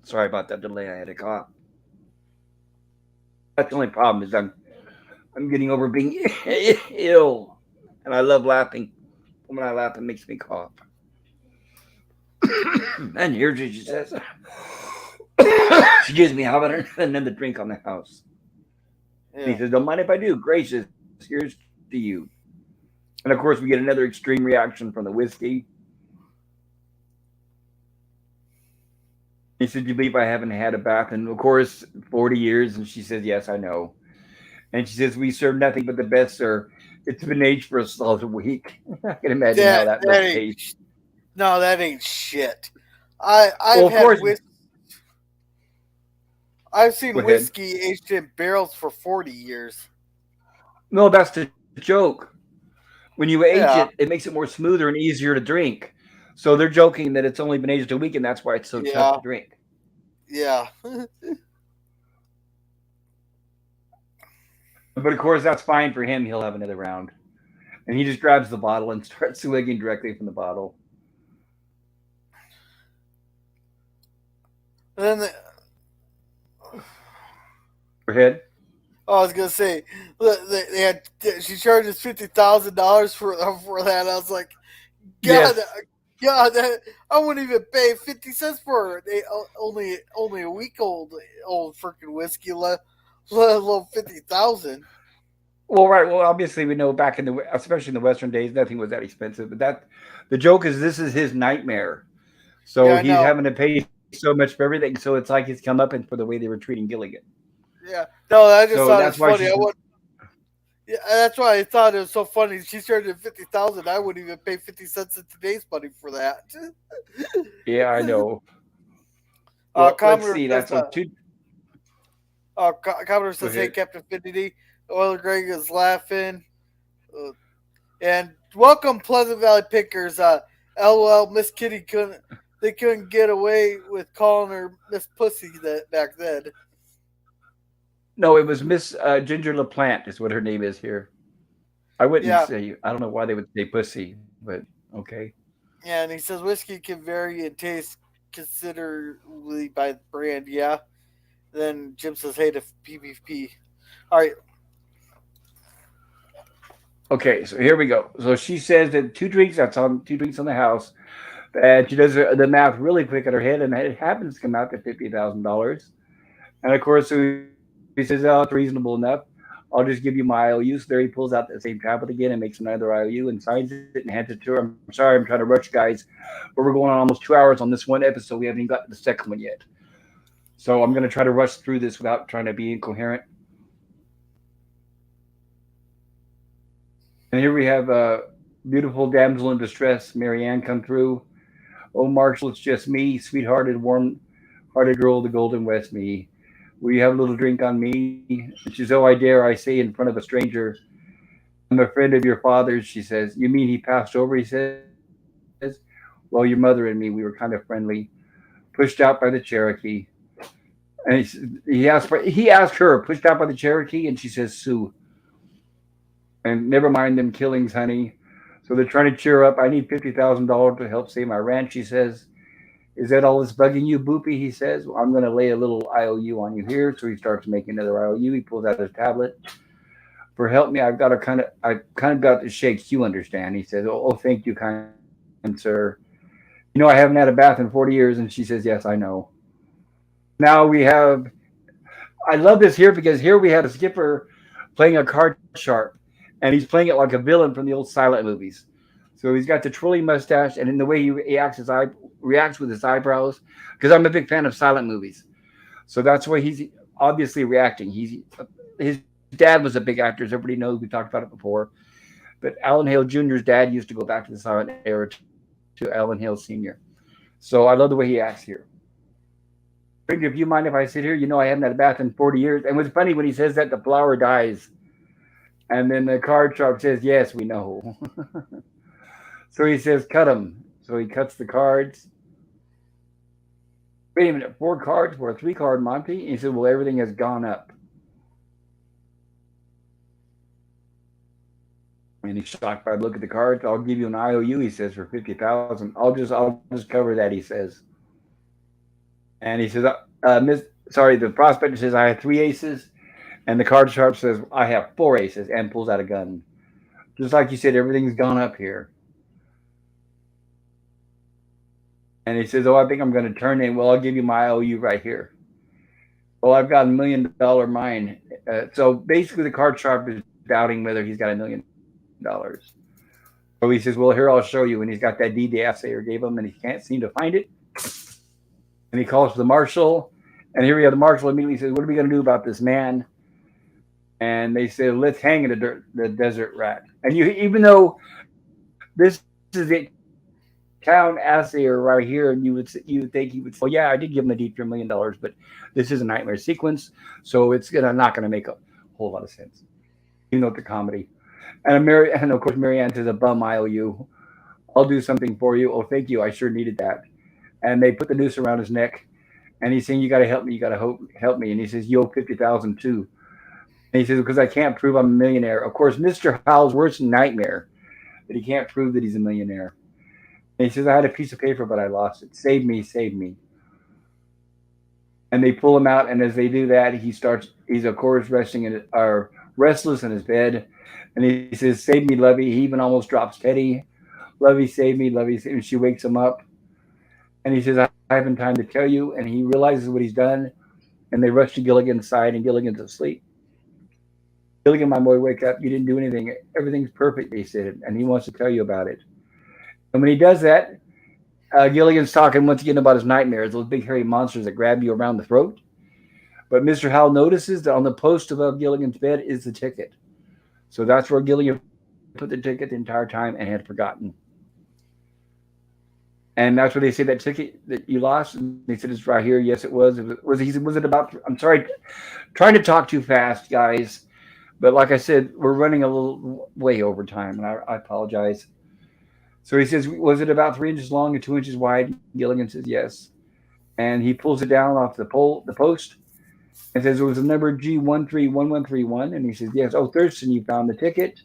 Sorry about that delay. I had a cough. That's the only problem is I'm getting over being ill, and I love laughing. When I laugh, it makes me cough. And here's what she says. Excuse me, how about another drink on the house? And he Yeah. says, "Don't mind if I do. Gracious, here's to you." And of course, we get another extreme reaction from the whiskey. He said, "You believe I haven't had a bath in, of course, 40 years?" And she says, "Yes, I know." And she says, "We serve nothing but the best, sir. It's been aged for a solid week." I can imagine how That that that must ain't taste. no, that ain't shit. I've Well, of had course, I've go seen ahead. whiskey aged in barrels for 40 years. No, that's the joke. When you age it, Yeah, it makes it more smoother and easier to drink. So they're joking that it's only been aged a week, and that's why it's so tough yeah, to drink. yeah. But of course, that's fine for him. He'll have another round. And he just grabs the bottle and starts swigging directly from the bottle. And then Go ahead. I was gonna say, they had, she charges $50,000 for that. I was like, God, Yes. God, that, I wouldn't even pay 50 cents for it. Only a week old freaking whiskey, let alone 50,000. Well, right. Well, obviously, we know back in the, especially in the Western days, nothing was that expensive. But the joke is, this is his nightmare. So Yeah, I he's know. having to pay so much for everything. So it's like he's come up and for the way they were treating Gilligan. Yeah, no, I just So thought it that's was why funny. she's. I would. Yeah, that's why I thought it was so funny. She charged 50,000. I wouldn't even pay 50 cents in today's money for that. Yeah, I know. Well, let's Commodore see. says, That's so two. Commodore Go says, "Hey, ahead. Captain Finity." Oiler Greg is laughing. Uh, and welcome, Pleasant Valley Pickers. LOL, Miss Kitty couldn't. They couldn't get away with calling her Miss Pussy that back then. No, it was Miss Ginger LaPlante is what her name is here. I wouldn't Yeah, say. I don't know why they would say pussy, but okay. yeah. And he says whiskey can vary in taste considerably by the brand. Yeah. Then Jim says, "Hey to PvP." All right. Okay, so here we go. So she says that two drinks. That's on two drinks on the house. And she does the math really quick in her head, and it happens to come out to $50,000. And of course, so he says, "Oh, it's reasonable enough. I'll just give you my IOU." So there he pulls out that same tablet again and makes another IOU and signs it and hands it to her. I'm sorry, I'm trying to rush you guys, but we're going on almost 2 hours on this one episode. We haven't even got to the second one yet. So I'm going to try to rush through this without trying to be incoherent. And here we have a beautiful damsel in distress, Marianne, come through. "Oh, Marshall, it's just me, sweethearted, warm-hearted girl, the Golden West me. Will you have a little drink on me?" And she says, "Oh, I dare I say in front of a stranger. I'm a friend of your father's," she says. "You mean he passed over?" he says. "Well, your mother and me, we were kind of friendly. Pushed out by the Cherokee." And he asked her, "Pushed out by the Cherokee?" And she says, "Sue. And never mind them killings, honey." So they're trying to cheer up. "I need $50,000 to help save my ranch," she says. "Is that all that's bugging you, Boopy?" he says. "Well, I'm going to lay a little IOU on you here." So he starts making another IOU. He pulls out his tablet. "For help me, I've kind of got to shake. You understand?" He says. "Oh, thank you, kind sir. I haven't had a bath in 40 years." And she says, "Yes, I know." Now we have, I love this here because here we have a skipper playing a card sharp, and he's playing it like a villain from the old silent movies. So he's got the twirly mustache, and in the way he reacts with his eyebrows, because I'm a big fan of silent movies. So that's why he's obviously reacting. His dad was a big actor, as everybody knows. We talked about it before. But Alan Hale Jr.'s dad used to go back to the silent era to Alan Hale Sr. So I love the way he acts here. "Frank, if you mind if I sit here? I haven't had a bath in 40 years." And what's funny, when he says that, the flower dies. And then the card sharp says, "Yes, we know." So he says, "Cut them." So he cuts the cards. "Wait a minute, 4 cards for a 3 card Monty?" And he said, "Well, everything has gone up." And he's shocked by the look at the cards. "I'll give you an IOU," he says, "for 50,000. I'll just cover that," he says. And he says, the prospector says, "I have 3 aces." And the card sharp says, "I have 4 aces," and pulls out a gun. Just like you said, everything's gone up here. And he says, "Oh, I think I'm going to turn in. Well, I'll give you my IOU right here." "Well, I've got $1 million mine." So basically, the card sharp is doubting whether he's got $1 million. So he says, "Well, here I'll show you." And he's got that deed the assayer gave him, and he can't seem to find it. And he calls for the marshal, and here we have the marshal immediately says, "What are we going to do about this man?" And they say, "Let's hang the desert rat." And even though this is a town assayer right here, and you would think he would say, "Oh yeah, I did give him a deed for $1 million, but this is a nightmare sequence, so it's not going to make a whole lot of sense." You know, the comedy. And of course Marianne says, "A bum IOU. I'll do something for you. Oh, thank you. I sure needed that." And they put the noose around his neck, and he's saying, "You got to help me. You got to help me." And he says, "You owe 50,000 too." And he says, "Because I can't prove I'm a millionaire." Of course, Mr. Howell's worst nightmare that he can't prove that he's a millionaire. And he says, "I had a piece of paper, but I lost it. Save me, save me." And they pull him out, and as they do that, he's of course restless in his bed, and he says, "Save me, Lovey." He even almost drops Teddy. "Lovey, save me, Lovey, save me." And she wakes him up, and he says, "I haven't time to tell you." And he realizes what he's done, and they rush to Gilligan's side, and Gilligan's asleep. "Gilligan, my boy, wake up. You didn't do anything. Everything's perfect," they said, and he wants to tell you about it. And when he does that, Gilligan's talking once again about his nightmares, those big hairy monsters that grab you around the throat. But Mr. Howell notices that on the post above Gilligan's bed is the ticket. So that's where Gilligan put the ticket the entire time and had forgotten. And that's where they say that ticket that you lost. And they said, "It's right here." Yes, it was. Was it about? I'm sorry, trying to talk too fast, guys. But like I said, we're running a little way over time, and I apologize. So he says, "Was it about 3 inches long and 2 inches wide?" Gilligan says, "Yes." And he pulls it down off the post, and says it was the number G131131. And he says, "Yes." "Oh, Thurston, you found the ticket."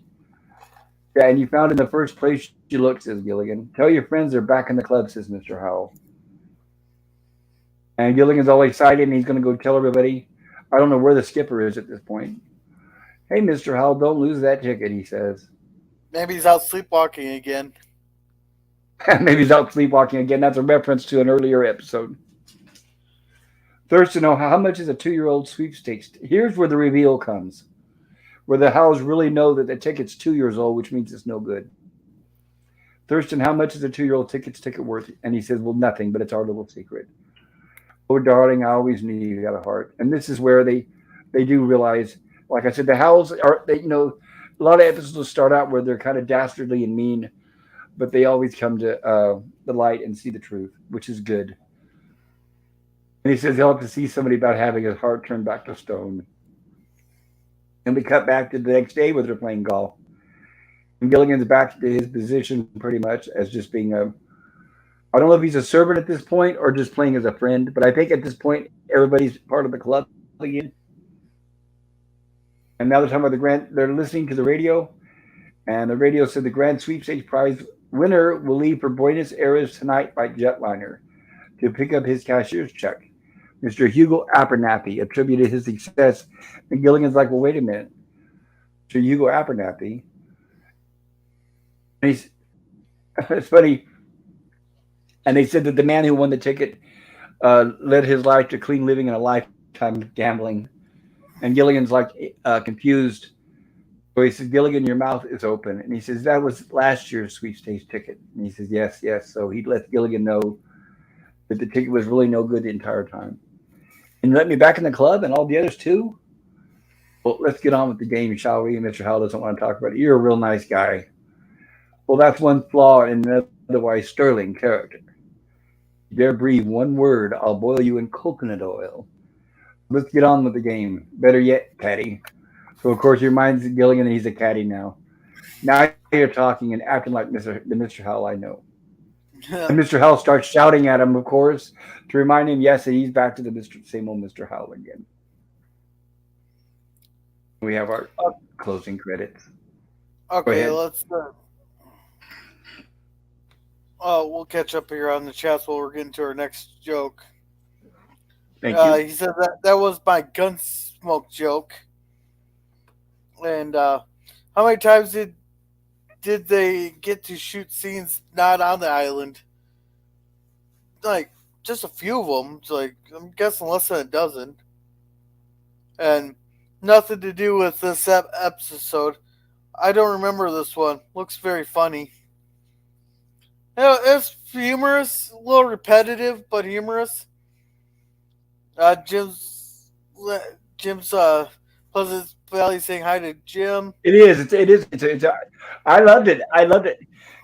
"Yeah, and you found it in the first place you looked," says Gilligan. "Tell your friends they're back in the club," says Mr. Howell. And Gilligan's all excited, and he's going to go tell everybody. I don't know where the skipper is at this point. "Hey, Mr. Howell, don't lose that ticket," he says. Maybe he's out sleepwalking again. Maybe he's out sleepwalking again. That's a reference to an earlier episode. Thurston, how much is a 2-year-old sweepstakes? Here's where the reveal comes, where the Howells really know that the ticket's 2 years old, which means it's no good. "Thurston, how much is a 2-year-old ticket worth?" And he says, "Well, nothing, but it's our little secret." "Oh, darling, I always knew you had a heart." And this is where they do realize, like I said, the Howells are, a lot of episodes start out where they're kind of dastardly and mean, but they always come to the light and see the truth, which is good. And he says he'll have to see somebody about having his heart turned back to stone. And we cut back to the next day where they're playing golf. And Gilligan's back to his position pretty much as just being I don't know if he's a servant at this point or just playing as a friend, but I think at this point everybody's part of the club again. And now they're talking about they're listening to the radio, and the radio said the grand sweepstakes prize winner will leave for Buenos Aires tonight by jetliner to pick up his cashier's check. Mr. Hugo Abernathy attributed his success, and Gilligan's like, "Well, wait a minute, Mr. Hugo Abernathy." And he's it's funny. And they said that the man who won the ticket led his life to clean living and a lifetime of gambling. And Gilligan's like confused. So he says, "Gilligan, your mouth is open." And he says, "That was last year's sweepstakes ticket." And he says, "Yes, yes." So he let Gilligan know that the ticket was really no good the entire time. "And let me back in the club and all the others too?" "Well, let's get on with the game, shall we?" Mr. Howell doesn't want to talk about it. "You're a real nice guy." "Well, that's one flaw in an otherwise sterling character. You dare breathe one word, I'll boil you in coconut oil. Let's get on with the game. Better yet, caddy." So, of course, he reminds Gilligan that he's a caddy now. "Now you're talking and acting like Mr. Howell I know." And Mr. Howell starts shouting at him, of course, to remind him, yes, that he's back to the same old Mr. Howell again. We have our closing credits. Go Okay, ahead. let's. We'll catch up here on the chats while we're getting to our next joke. Thank you. He said that was my gun smoke joke. And how many times did they get to shoot scenes not on the island? Like just a few of them. It's like I'm guessing less than a dozen. And nothing to do with this episode. I don't remember this one. Looks very funny. It's humorous, a little repetitive, but humorous. Jim's Pleasant Valley saying hi to Jim. It is. It is. I loved it. I loved it.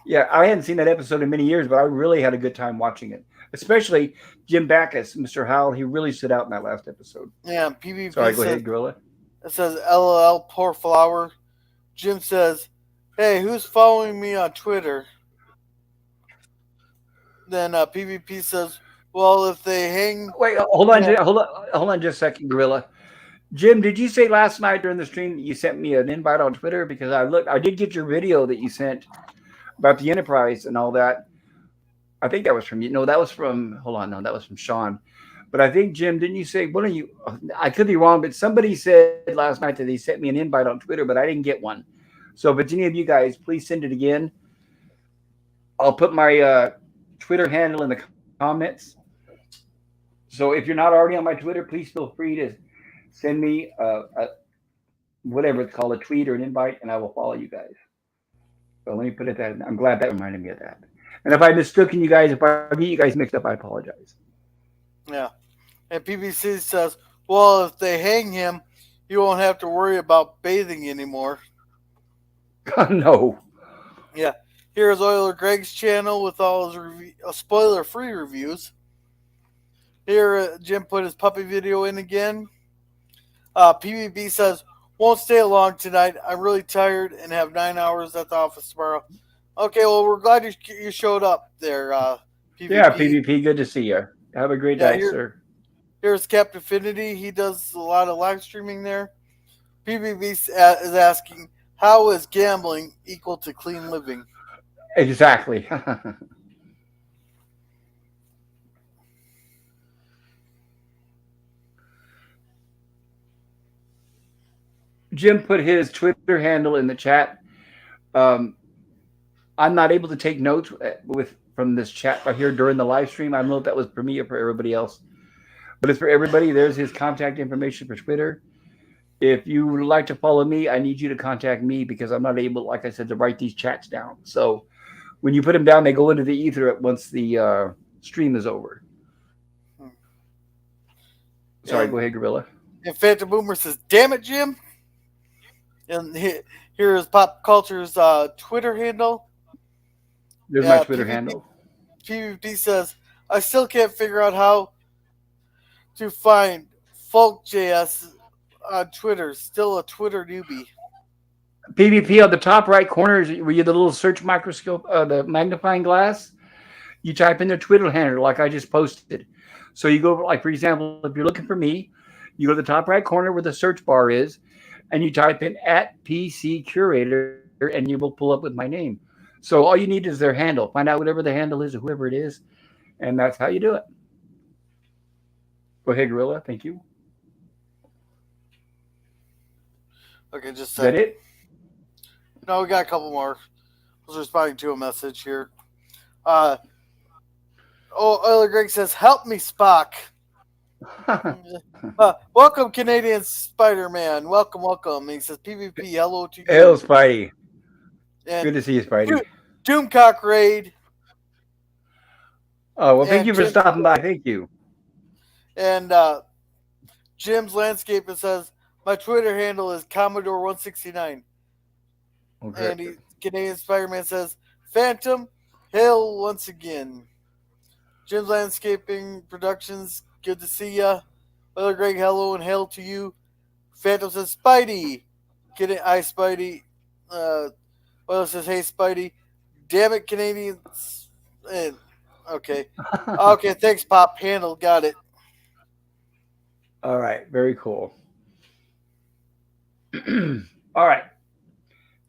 Yeah, I hadn't seen that episode in many years, but I really had a good time watching it. Especially Jim Backus, Mr. Howell. He really stood out in that last episode. Yeah, PvP Sorry, go says ahead, Gorilla. it says LOL poor flower. Jim says, "Hey, who's following me on Twitter?" Then PvP says, "Well, if they hang Wait, him, hold on just a second, Gorilla. Jim, did you say last night during the stream that you sent me an invite on Twitter? Because I did get your video that you sent about the Enterprise and all that. I think that was from you. No, that was from. Hold on, no, that was from Sean. But I think Jim, didn't you say one of you? I could be wrong, but somebody said last night that they sent me an invite on Twitter, but I didn't get one. So if it's any of you guys, please send it again. I'll put my Twitter handle in the comments. So if you're not already on my Twitter, please feel free to send me whatever it's called, a tweet or an invite, and I will follow you guys. So let me put it that. I'm glad that reminded me of that. And if I mistook you guys, if I get you guys mixed up, I apologize. yeah." And PvC says, "Well, if they hang him, you won't have to worry about bathing anymore." No. Yeah. Here's Oiler Greg's channel with all his spoiler-free reviews. Here, Jim put his puppy video in again. PvB says, "Won't stay long tonight. I'm really tired and have 9 hours at the office tomorrow." Okay, well, we're glad you showed up there, PvP. Yeah, PvP, good to see you. Have a great night, sir. Here's Captain Affinity. He does a lot of live streaming there. PvB is asking, how is gambling equal to clean living? Exactly. Jim put his Twitter handle in the chat. Um, I'm not able to take notes with from this chat right here during the live stream. I don't know if that was for me or for everybody else, but it's for everybody. There's his contact information for Twitter. If you would like to follow me, I need you to contact me because I'm not able, like I said, to write these chats down. So when you put them down, they go into the ether once the stream is over. Sorry, go ahead, Gorilla. And Phantom Boomer says, "Damn it, Jim." And here is Pop Culture's Twitter handle. There's my Twitter handle. PvP says, "I still can't figure out how to find FolkJS on Twitter. Still a Twitter newbie." PvP on the top right corner, where you the little search microscope, the magnifying glass. You type in their Twitter handle like I just posted. So you go, like, for example, if you're looking for me, you go to the top right corner where the search bar is, and you type in @PCCurator, and you will pull up with my name. So all you need is their handle. Find out whatever the handle is or whoever it is, and that's how you do it. Go ahead, Gorilla. Thank you. Okay, just is that it? No, we got a couple more. I was responding to a message here. Oiler Greg says, "Help me, Spock." Welcome, Canadian Spider-Man. Welcome, welcome. He says, "PvP, hello to you." Hail, Spidey. And good to see you, Spidey. Doomcock Raid. Oh, well, thank you for stopping by. Thank you. And Jim's Landscape, it says, "My Twitter handle is Commodore169. Okay. And Canadian Spider-Man says, "Phantom, hail once again." Jim's Landscaping Productions, good to see ya. Brother Greg, hello and hail to you. Phantom says, "Spidey." Hi, Spidey. Says, "Hey, Spidey." Damn it, Canadians. And, okay. Okay, thanks, Pop. Handle, got it. All right, very cool. All right.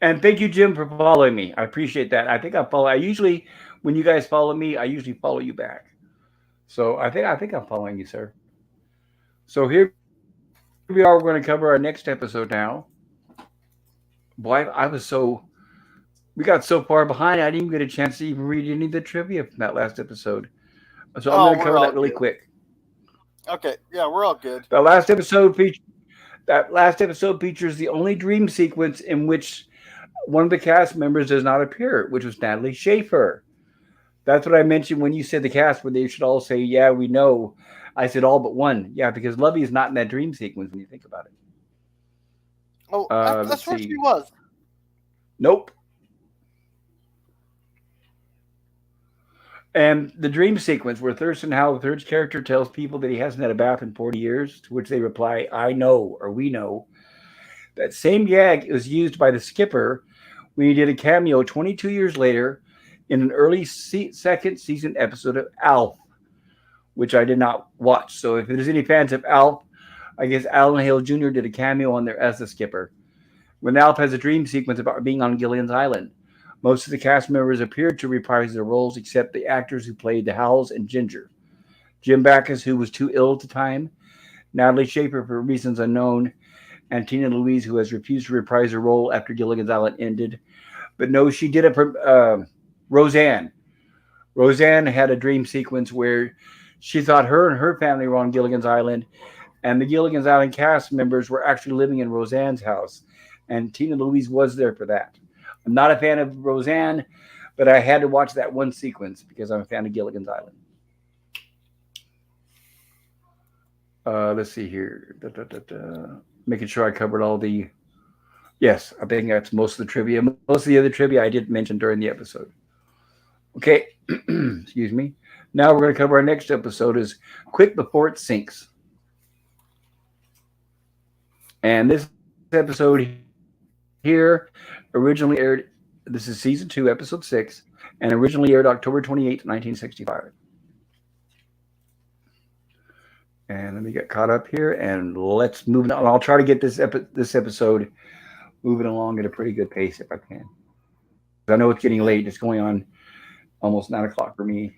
And thank you, Jim, for following me. I appreciate that. I think I usually, when you guys follow me, I usually follow you back. So I think I'm following you, sir. So here we are. We're going to cover our next episode now. Boy, we got so far behind, I didn't even get a chance to even read any of the trivia from that last episode. So I'm going to cover that really quick. Okay, yeah, we're all good. That last episode features the only dream sequence in which one of the cast members does not appear, which was Natalie Schaefer. That's what I mentioned when you said the cast, where they should all say, "Yeah, we know." I said all but one. Yeah, because Lovey is not in that dream sequence when you think about it. Oh, I Let's swear she see. was. Nope. And the dream sequence where Thurston Howell III's character tells people that he hasn't had a bath in 40 years, to which they reply, "I know," or "We know." That same gag was used by the skipper when he did a cameo 22 years later in an early second season episode of Alf, which I did not watch. So if there's any fans of Alf, I guess Alan Hale Jr. did a cameo on there as the skipper. When Alf has a dream sequence about being on Gilligan's Island, most of the cast members appeared to reprise their roles except the actors who played the Howells and Ginger. Jim Backus, who was too ill at the time, Natalie Schaefer for reasons unknown, and Tina Louise, who has refused to reprise her role after Gilligan's Island ended. But no, she did it for Roseanne. Roseanne had a dream sequence where she thought her and her family were on Gilligan's Island, and the Gilligan's Island cast members were actually living in Roseanne's house, and Tina Louise was there for that. I'm not a fan of Roseanne, but I had to watch that one sequence because I'm a fan of Gilligan's Island. Let's see here. Making sure I covered all the. Yes, I think that's most of the trivia. Most of the other trivia I did mention during the episode. Okay, excuse me. Now we're going to cover our next episode is Quick Before It Sinks. And this episode here originally aired, this is season 2, episode 6, and originally aired October 28th, 1965. And let me get caught up here and let's move on. I'll try to get this episode moving along at a pretty good pace if I can. I know it's getting late. It's going on almost 9 o'clock for me.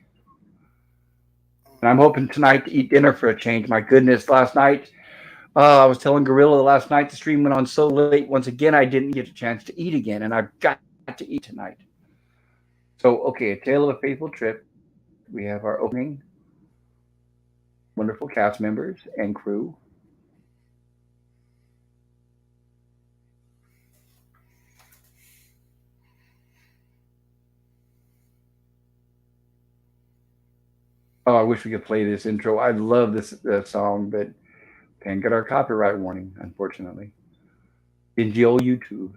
And I'm hoping tonight to eat dinner for a change. My goodness, last night, I was telling Gorilla last night the stream went on so late. Once again, I didn't get a chance to eat again, and I've got to eat tonight. So, okay, A Tale of a Faithful Trip. We have our opening, wonderful cast members and crew. Oh, I wish we could play this intro. I love this song, but can't get our copyright warning, unfortunately. In the old YouTube.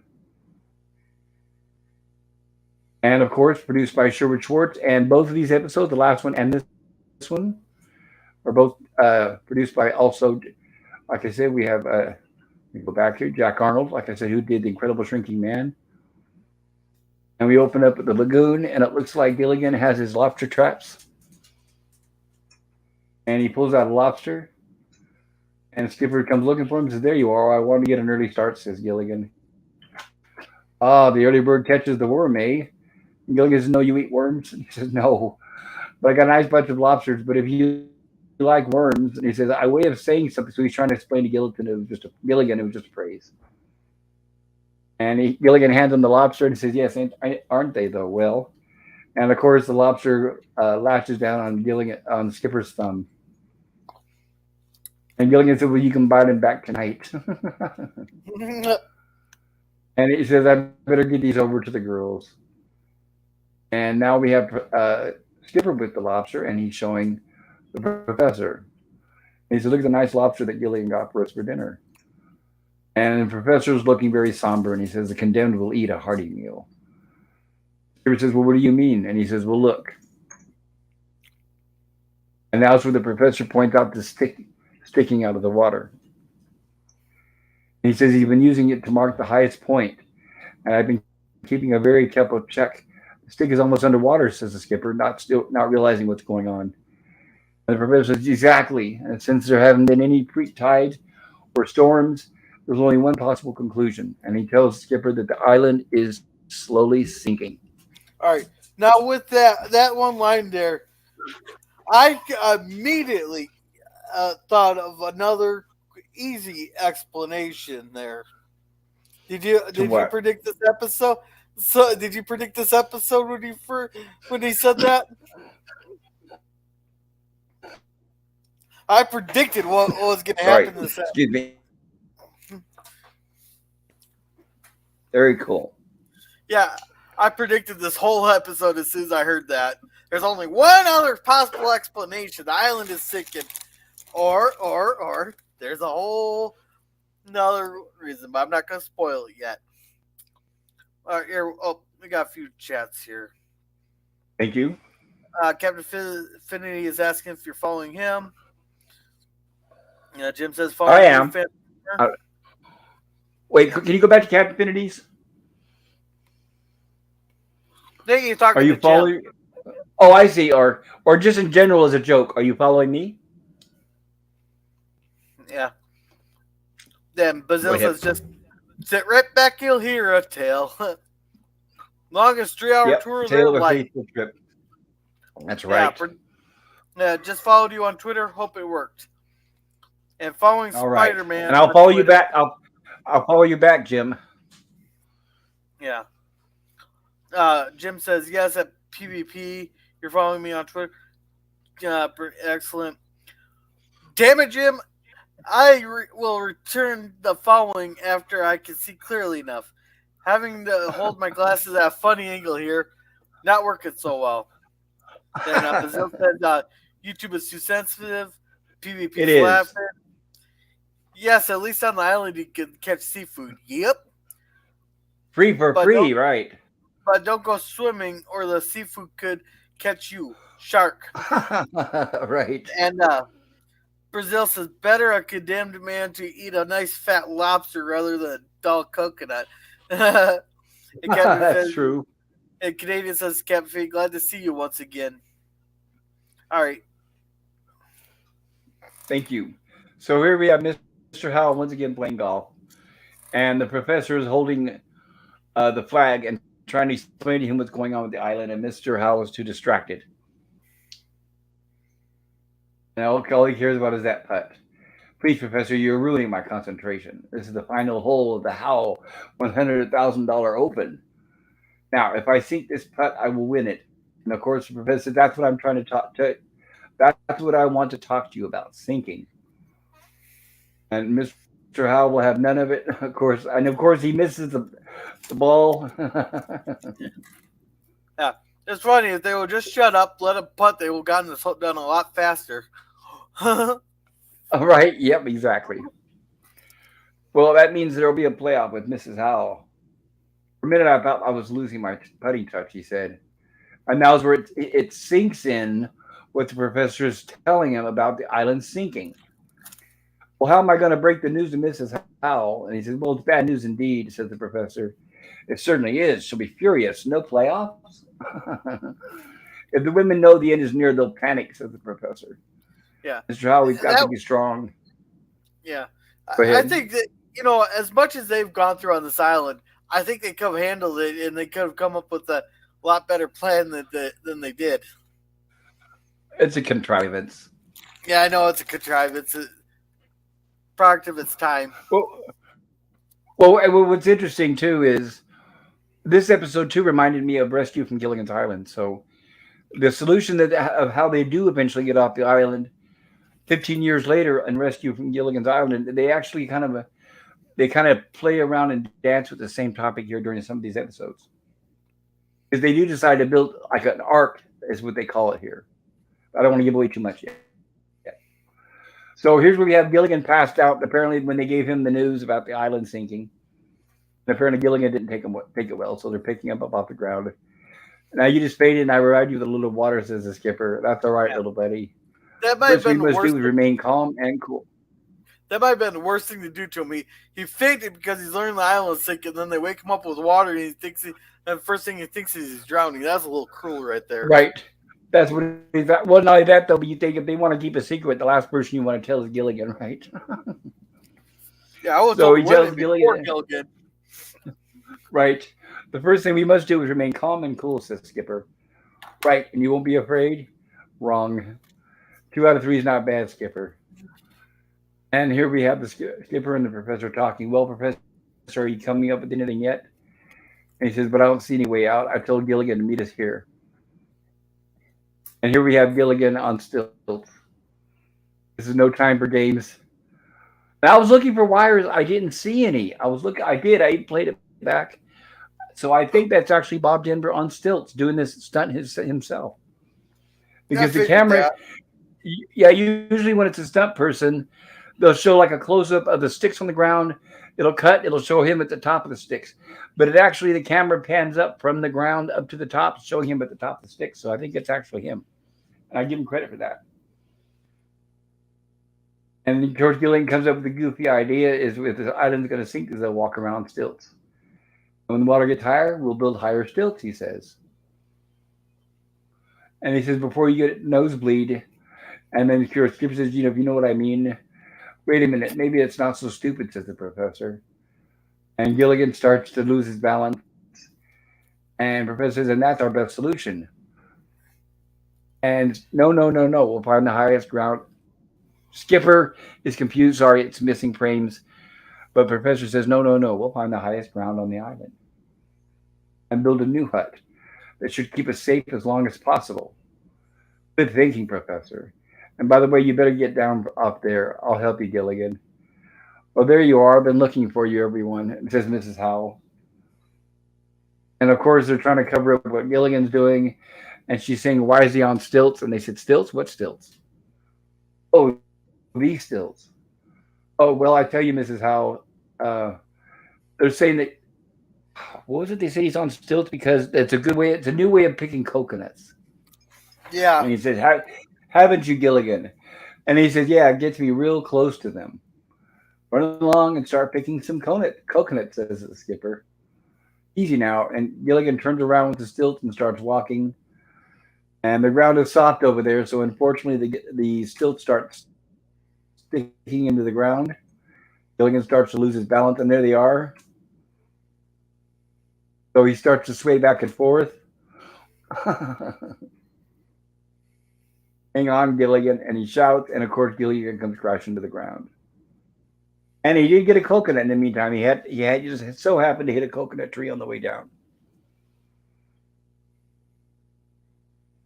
And of course, produced by Sherwood Schwartz. And both of these episodes, the last one and this one, are both produced by also, like I said, we have, let me go back here, Jack Arnold, like I said, who did The Incredible Shrinking Man. And we open up at the lagoon, and it looks like Gilligan has his lobster traps. And he pulls out a lobster. And Skipper comes looking for him and says, "There you are. I want to get an early start," says Gilligan. "Ah, the early bird catches the worm, eh?" And Gilligan says, "No, you eat worms?" And he says, "No, but I got a nice bunch of lobsters. But if you like worms," and he says, "I way of saying something." So he's trying to explain to Gilligan it was just a phrase. And Gilligan hands him the lobster and he says, "Yes, aren't they though?" Well, and of course the lobster lashes down on Gilligan on Skipper's thumb. And Gilligan said, "Well, you can buy them back tonight." And he says, "I better get these over to the girls." And now we have Skipper with the lobster, and he's showing the professor. And he said, "Look at the nice lobster that Gilligan got for us for dinner." And the professor's looking very somber, and he says, "The condemned will eat a hearty meal." Skipper says, "Well, what do you mean?" And he says, "Well, look." And that's where the professor points out the stick sticking out of the water. And he says he's been using it to mark the highest point, and I've been keeping a very careful check. The stick is almost underwater, says the skipper, not realizing what's going on. And the professor says, "Exactly. And since there haven't been any creek tides or storms, there's only one possible conclusion." And he tells the skipper that the island is slowly sinking. All right. Now with that one line there, I immediately thought of another easy explanation there. To Did you what? predict this episode? So did you predict this episode when he said that? I predicted what was going to Right. happen in this episode. Excuse me. Very cool. Yeah, I predicted this whole episode as soon as I heard that. There's only one other possible explanation. The island is sinking. Or there's a whole another reason, but I'm not going to spoil it yet. All right, here, we got a few chats here. Thank you. Captain Affinity is asking if you're following him. Jim says I following you. am. Uh, wait, can you go back to Captain Affinities? Then you're talking Are you to following? Jim. Oh, I see. Or just in general as a joke. Are you following me? Yeah. Then Go Bazil ahead. says just sit right back, you'll hear a tale. Longest 3-hour Yep. tour of Tale their of a life. faithful trip. That's Yeah, right. just followed you on Twitter. Hope it worked. And following All right. Spider-Man. And I'll on follow you Twitter. back. I'll follow you back, Jim. Yeah. Jim says yes at PvP. You're following me on Twitter. Excellent. Damn it, Jim. I will return the following after I can see clearly enough. Having to hold my glasses at a funny angle here, not working so well. Then Bazil said YouTube is too sensitive. PvP It is. laughing. Yes, at least on the island you can catch seafood. Yep. Free for But free, right? But don't go swimming or the seafood could catch you. Shark. Right. And Brazil says better a condemned man to eat a nice fat lobster rather than a dull coconut. And That's true. And Canadian says, Captain, glad to see you once again. All right. Thank you. So here we have Mr. Howell once again playing golf, and the professor is holding the flag and trying to explain to him what's going on with the island, and Mr. Howell is too distracted. And all he cares about is that putt. Please, Professor, you're ruining my concentration. This is the final hole of the Howell $100,000 Open. Now, if I sink this putt, I will win it. And of course, Professor, that's what I'm trying to talk to. That's what I want to talk to you about, sinking. And Mr. Howell will have none of it, of course. And of course, he misses the ball. Yeah. It's funny. If they would just shut up, let him putt, they would have gotten this done a lot faster. Right? Yep, exactly. Well, that means there will be a playoff with Mrs. Howell. For a minute, I thought I was losing my putting touch, he said. And now's where it sinks in what the professor is telling him about the island sinking. Well, how am I going to break the news to Mrs. Howell? And he says, well, it's bad news indeed, says the professor. It certainly is. She'll be furious. No playoffs? If the women know the end is near, they'll panic, says the professor. Yeah. Mr. Howell, we've got to be strong. Yeah. Go ahead. I think that, as much as they've gone through on this island, I think they could have handled it and they could have come up with a lot better plan than they did. It's a contrivance. Yeah, I know it's a contrivance. It's a product of its time. Well, what's interesting too is this episode too reminded me of Rescue from Gilligan's Island. So the solution of how they do eventually get off the island 15 years later in Rescue from Gilligan's Island, they actually kind of play around and dance with the same topic here during some of these episodes. Because they do decide to build like an arc, is what they call it here. I don't want to give away too much yet. So here's where we have Gilligan passed out. Apparently, when they gave him the news about the island sinking, and apparently Gilligan didn't take it well, so they're picking him up off the ground. Now you just faded, and I ride you with a little water, says the skipper. That's all right, little buddy. That might have been the worst. worst. Do is remain calm and cool. That might have been the worst thing to do to him. He fainted because he's learning the island sink, and then they wake him up with water, and and the first thing he thinks is he's drowning. That's a little cruel, right there. Right. That's what he's at. Well, not only that, though, but you think if they want to keep a secret, the last person you want to tell is Gilligan, right? Yeah, I was so he tells tells Gilligan. Right. The first thing we must do is remain calm and cool, says Skipper. Right. And you won't be afraid? Wrong. 2 out of 3 is not bad, Skipper. And here we have the skipper and the professor talking. Well, Professor, are you coming up with anything yet? And he says, but I don't see any way out. I told Gilligan to meet us here. And here we have Gilligan on stilts. This is no time for games. Now, I was looking for wires. I didn't see any. I played it back. So I think that's actually Bob Denver on stilts doing this stunt himself. I because the figured camera, that. yeah, usually when it's a stunt person, they'll show like a close up of the sticks on the ground. It'll cut. It'll show him at the top of the sticks, but it actually the camera pans up from the ground up to the top, showing him at the top of the sticks. So I think it's actually him, and I give him credit for that. And George Gilligan comes up with the goofy idea: is if the island's going to sink, is they'll walk around on stilts. And when the water gets higher, we'll build higher stilts. He says, and he says before you get nosebleed. And then Skipper says, if you know what I mean. Wait a minute, maybe it's not so stupid, says the professor. And Gilligan starts to lose his balance. And Professor says, and that's our best solution. And no, no, no, no, we'll find the highest ground. Skipper is confused. Sorry, it's missing frames. But Professor says, no, no, no, we'll find the highest ground on the island and build a new hut that should keep us safe as long as possible. Good thinking, Professor. And by the way, you better get down up there. I'll help you, Gilligan. Well, there you are. I've been looking for you, everyone, says Mrs. Howell. And of course, they're trying to cover up what Gilligan's doing. And she's saying, why is he on stilts? And they said, stilts? What stilts? Oh, these stilts. Oh, well, I tell you, Mrs. Howell, uh, they're saying that, what was it? They say he's on stilts because it's a good way, it's a new way of picking coconuts. Yeah. And he says, haven't you, Gilligan? And he says, yeah, get to be real close to them. Run along and start picking some coconuts, says the skipper. Easy now. And Gilligan turns around with the stilts and starts walking. And the ground is soft over there, so unfortunately the stilts start sticking into the ground. Gilligan starts to lose his balance, and there they are. So he starts to sway back and forth. Hang on, Gilligan, and he shouts, and of course Gilligan comes crashing to the ground. And he did get a coconut in the meantime. He had just so happened to hit a coconut tree on the way down.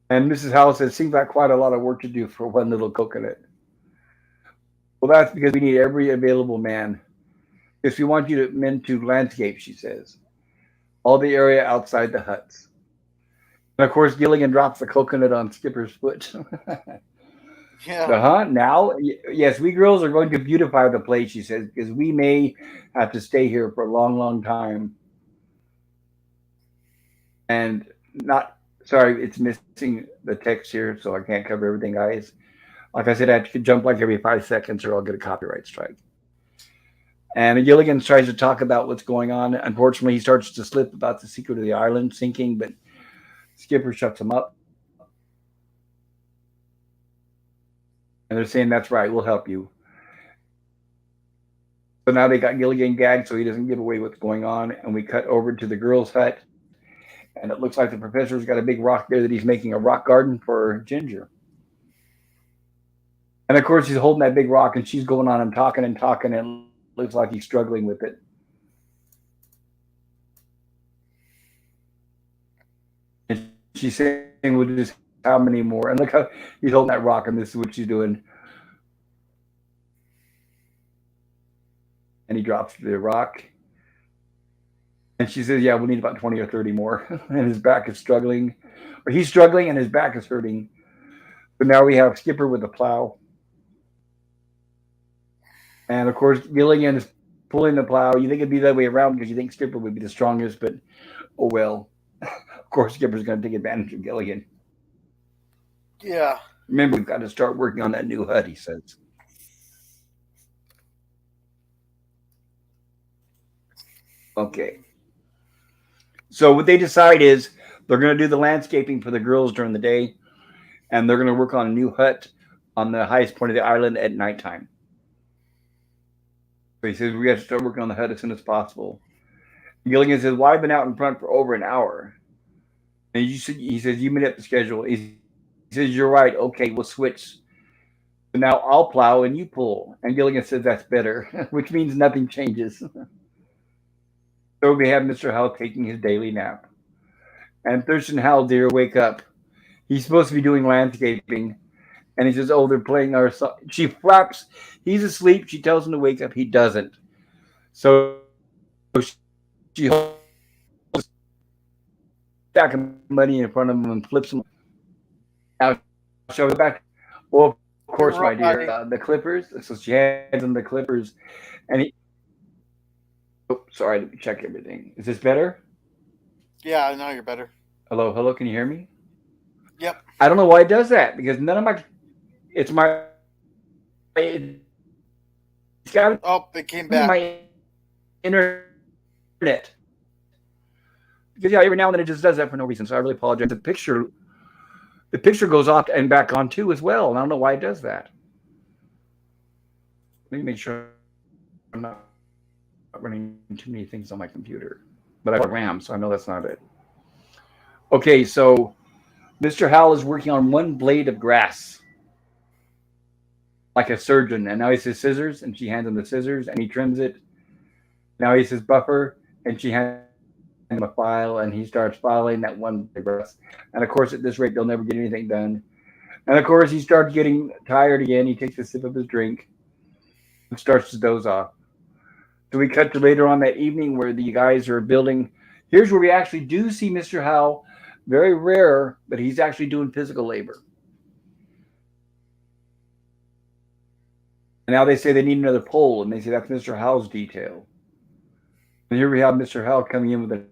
And Mrs. Howell says, seems like quite a lot of work to do for one little coconut. Well, that's because we need every available man. Because we want you to men to landscape, she says. All the area outside the huts. And of course, Gilligan drops the coconut on Skipper's foot. Yeah. Now, yes, we girls are going to beautify the place, she says, because we may have to stay here for a long, long time. And not, sorry, it's missing the text here, so I can't cover everything, guys. Like I said, I have to jump like every 5 seconds or I'll get a copyright strike. And Gilligan tries to talk about what's going on. Unfortunately, he starts to slip about the secret of the island sinking, but Skipper shuts him up. And they're saying, that's right, we'll help you. So now they got Gilligan gagged so he doesn't give away what's going on. And we cut over to the girls' hut. And it looks like the professor's got a big rock there that he's making a rock garden for Ginger. And of course, he's holding that big rock and she's going on and talking, and it looks like he's struggling with it. And she's saying, well, just how many more? And look how he's holding that rock, and this is what she's doing. And he drops the rock. And she says, yeah, we'll need about 20 or 30 more. And his back is struggling. But he's struggling and his back is hurting. So now we have Skipper with a plow. And of course, Gilligan is pulling the plow. You think it'd be that way around because you think Skipper would be the strongest, but oh well. Of course, Skipper's going to take advantage of Gilligan. Yeah. Remember, we've got to start working on that new hut, he says. Okay. So what they decide is they're going to do the landscaping for the girls during the day, and they're going to work on a new hut on the highest point of the island at nighttime. So he says, we got to start working on the hut as soon as possible. Gilligan says, well, I've been out in front for over an hour. And he says, you made up the schedule. He says, you're right. Okay, we'll switch. So now I'll plow and you pull. And Gilligan says, that's better, which means nothing changes. So we have Mr. Howell taking his daily nap. And Thurston Howell, dear, wake up. He's supposed to be doing landscaping. And he says, oh, they're playing our song. She flaps. He's asleep. She tells him to wake up. He doesn't. So she holds a stack of money in front of him and flips him. Now shall we go back? Well, of course, my We were dear, up high. the Clippers. So she hands him the Clippers, and he. Oh, sorry, let me check everything. Is this better? Yeah, now you're better. Hello, hello. Can you hear me? Yep. I don't know why it does that because none of my. It's my. It's got to be my internet Oh, it came back. because yeah, every now and then it just does that for no reason. So I really apologize. The picture goes off and back on too as well, and I don't know why it does that. Let me make sure I'm not running too many things on my computer. But I got RAM, so I know that's not it. Okay, so Mr. Howell is working on one blade of grass like a surgeon, and now he says scissors, and she hands him the scissors, and he trims it. Now he says buffer, and she hands him a file, and he starts filing that one blade of grass. And of course, at this rate, they'll never get anything done. And of course, he starts getting tired again. He takes a sip of his drink and starts to doze off. So we cut to later on that evening where the guys are building. Here's where we actually do see Mr. Howell. Very rare, but he's actually doing physical labor. And now they say they need another pole, and they say that's Mr. Howell's detail. And here we have Mr. Howell coming in with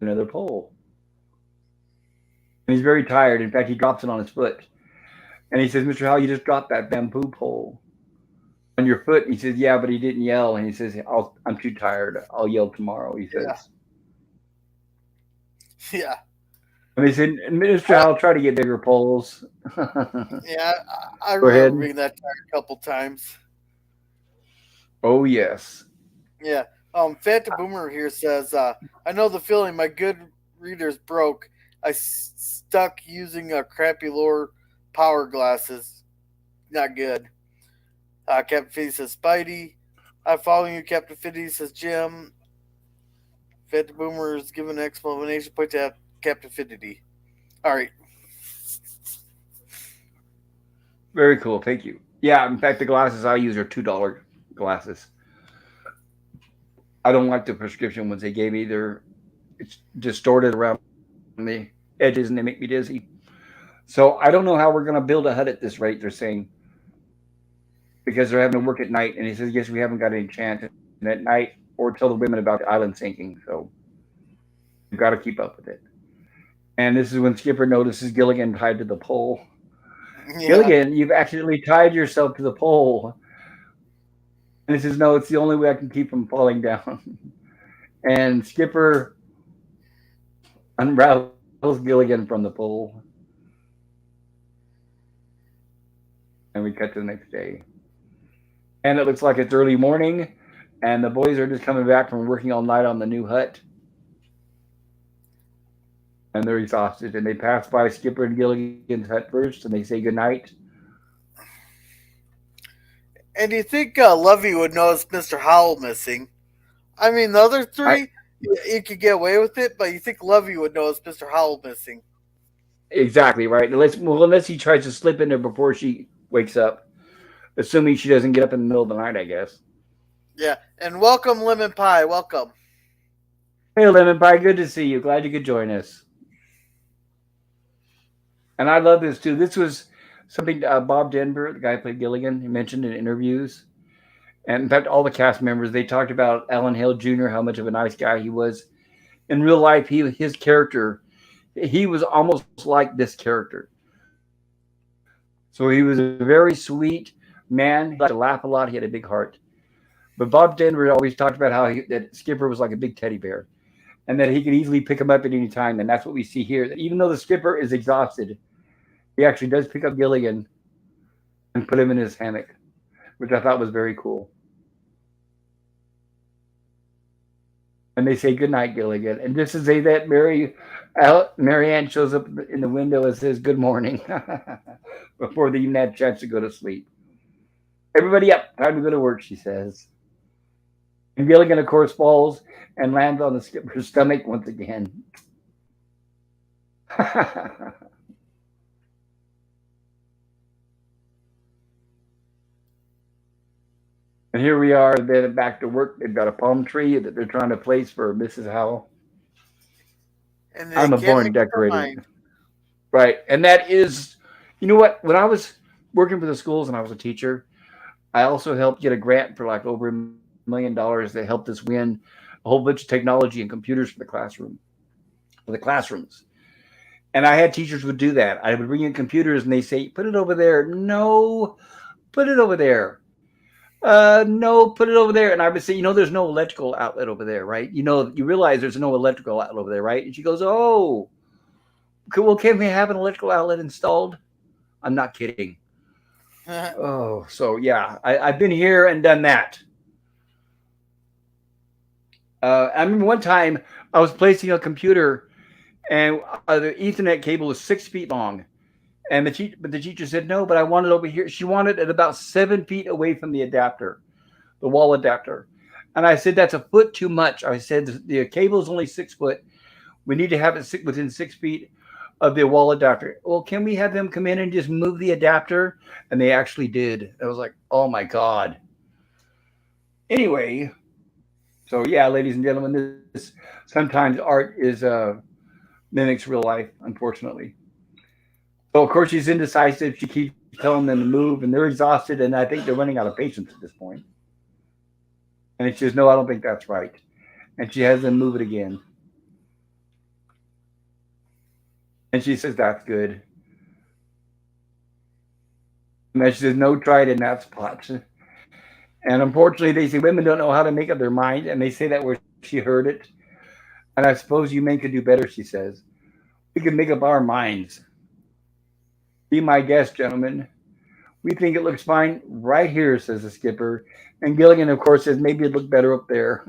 another pole. And he's very tired. In fact, he drops it on his foot. And he says, Mr. Howell, you just dropped that bamboo pole on your foot. And he says, yeah, but he didn't yell. And he says, I'm too tired. I'll yell tomorrow, he says. Yeah. Yeah. And they said, Mr. Howell, try to get bigger poles. Yeah. I Go ahead. remember being that tired a couple times. Oh, yes. Yeah. Phantom Boomer here says, I know the feeling. My good readers broke. Stuck using a crappy lore power glasses. Not good. Captain Fiddy says Spidey. I follow you, Captain Fiddy says Jim. Phantom Boomer is giving an explanation point to Captain Fiddy. All right. Very cool. Thank you. Yeah, in fact, the glasses I use are $2 glasses. I don't like the prescription ones they gave me. It's distorted around the edges and they make me dizzy. So I don't know how we're going to build a hut at this rate, they're saying, because they're having to work at night. And he says, yes, we haven't got any chance. And at night, or tell the women about the island sinking. So we've got to keep up with it. And this is when Skipper notices Gilligan tied to the pole. Yeah. Gilligan, you've accidentally tied yourself to the pole. And he says, no, it's the only way I can keep from falling down. And Skipper unravels Gilligan from the pole. And we cut to the next day. And it looks like it's early morning, and the boys are just coming back from working all night on the new hut. And they're exhausted, and they pass by Skipper and Gilligan's hut first, and they say goodnight. And do you think Lovey would notice Mr. Howell missing? I mean, the other three, you could get away with it, but you think Lovey would notice Mr. Howell missing? Exactly, right. Unless he tries to slip in there before she wakes up, assuming she doesn't get up in the middle of the night, I guess. Yeah, and welcome, Lemon Pie. Welcome. Hey, Lemon Pie, good to see you. Glad you could join us. And I love this too. This was something Bob Denver, the guy who played Gilligan, he mentioned in interviews. And in fact, all the cast members, they talked about Alan Hale Jr., how much of a nice guy he was. In real life, his character, he was almost like this character. So he was a very sweet man. He liked to laugh a lot. He had a big heart. But Bob Denver always talked about how that Skipper was like a big teddy bear, and that he could easily pick him up at any time. And that's what we see here. That even though the Skipper is exhausted, he actually does pick up Gilligan and put him in his hammock, which I thought was very cool. And they say goodnight, Gilligan. And just to say that, Marianne shows up in the window and says good morning before they even had a chance to go to sleep. Everybody up, time to go to work, she says. And Gilligan, of course, falls and lands on the Skipper's stomach once again. And here we are, then back to work. They've got a palm tree that they're trying to place for Mrs. Howell. And I'm a born decorator. Right. And that is, You know what? When I was working for the schools and I was a teacher, I also helped get a grant for like over $1 million that helped us win a whole bunch of technology and computers for the classrooms. And I had teachers would do that. I would bring in computers and they say, "Put it over there." No, put it over there. No, put it over there. And I would say, there's no electrical outlet over there, right? You realize there's no electrical outlet over there, right? And she goes, "Oh, well, can we have an electrical outlet installed?" I'm not kidding. Oh, so yeah, I've been here and done that. I remember one time I was placing a computer, and the Ethernet cable was 6 feet long. And but the teacher said no, but I want it over here. She wanted it about 7 feet away from the adapter, the wall adapter. And I said that's a foot too much. I said the cable is only 6 foot. We need to have it within 6 feet of the wall adapter. Well, can we have them come in and just move the adapter? And they actually did. I was like, oh my god. Anyway, so yeah, ladies and gentlemen, this sometimes art is mimics real life, unfortunately. So of course she's indecisive. She keeps telling them to move, and they're exhausted, and I think they're running out of patience at this point. And she says, "No, I don't think that's right." And she has them move it again, and she says, "That's good." And then she says, "No, try it in that spot." And unfortunately, they say women don't know how to make up their mind, and they say that where she heard it. And I suppose you men could do better, she says. We can make up our minds. Be my guest, gentlemen. We think it looks fine right here, says the skipper. And Gilligan, of course, says maybe it'd look better up there.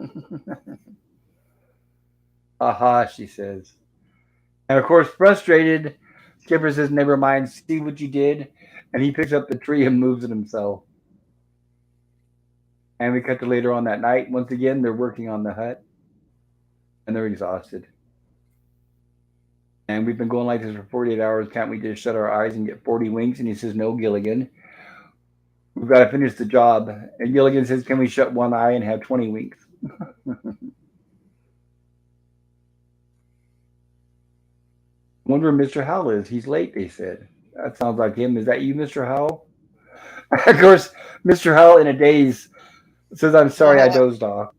Aha, she says. And of course, frustrated, Skipper says, "Never mind, see what you did." And he picks up the tree and moves it himself. And we cut to later on that night. Once again, they're working on the hut and they're exhausted. And we've been going like this for 48 hours. Can't we just shut our eyes and get 40 winks? And he says, "No, Gilligan. We've got to finish the job." And Gilligan says, "Can we shut one eye and have 20 winks?" Wonder where Mr. Howell is. He's late, they said. That sounds like him. Is that you, Mr. Howell? Of course, Mr. Howell in a daze says, "I'm sorry I dozed off.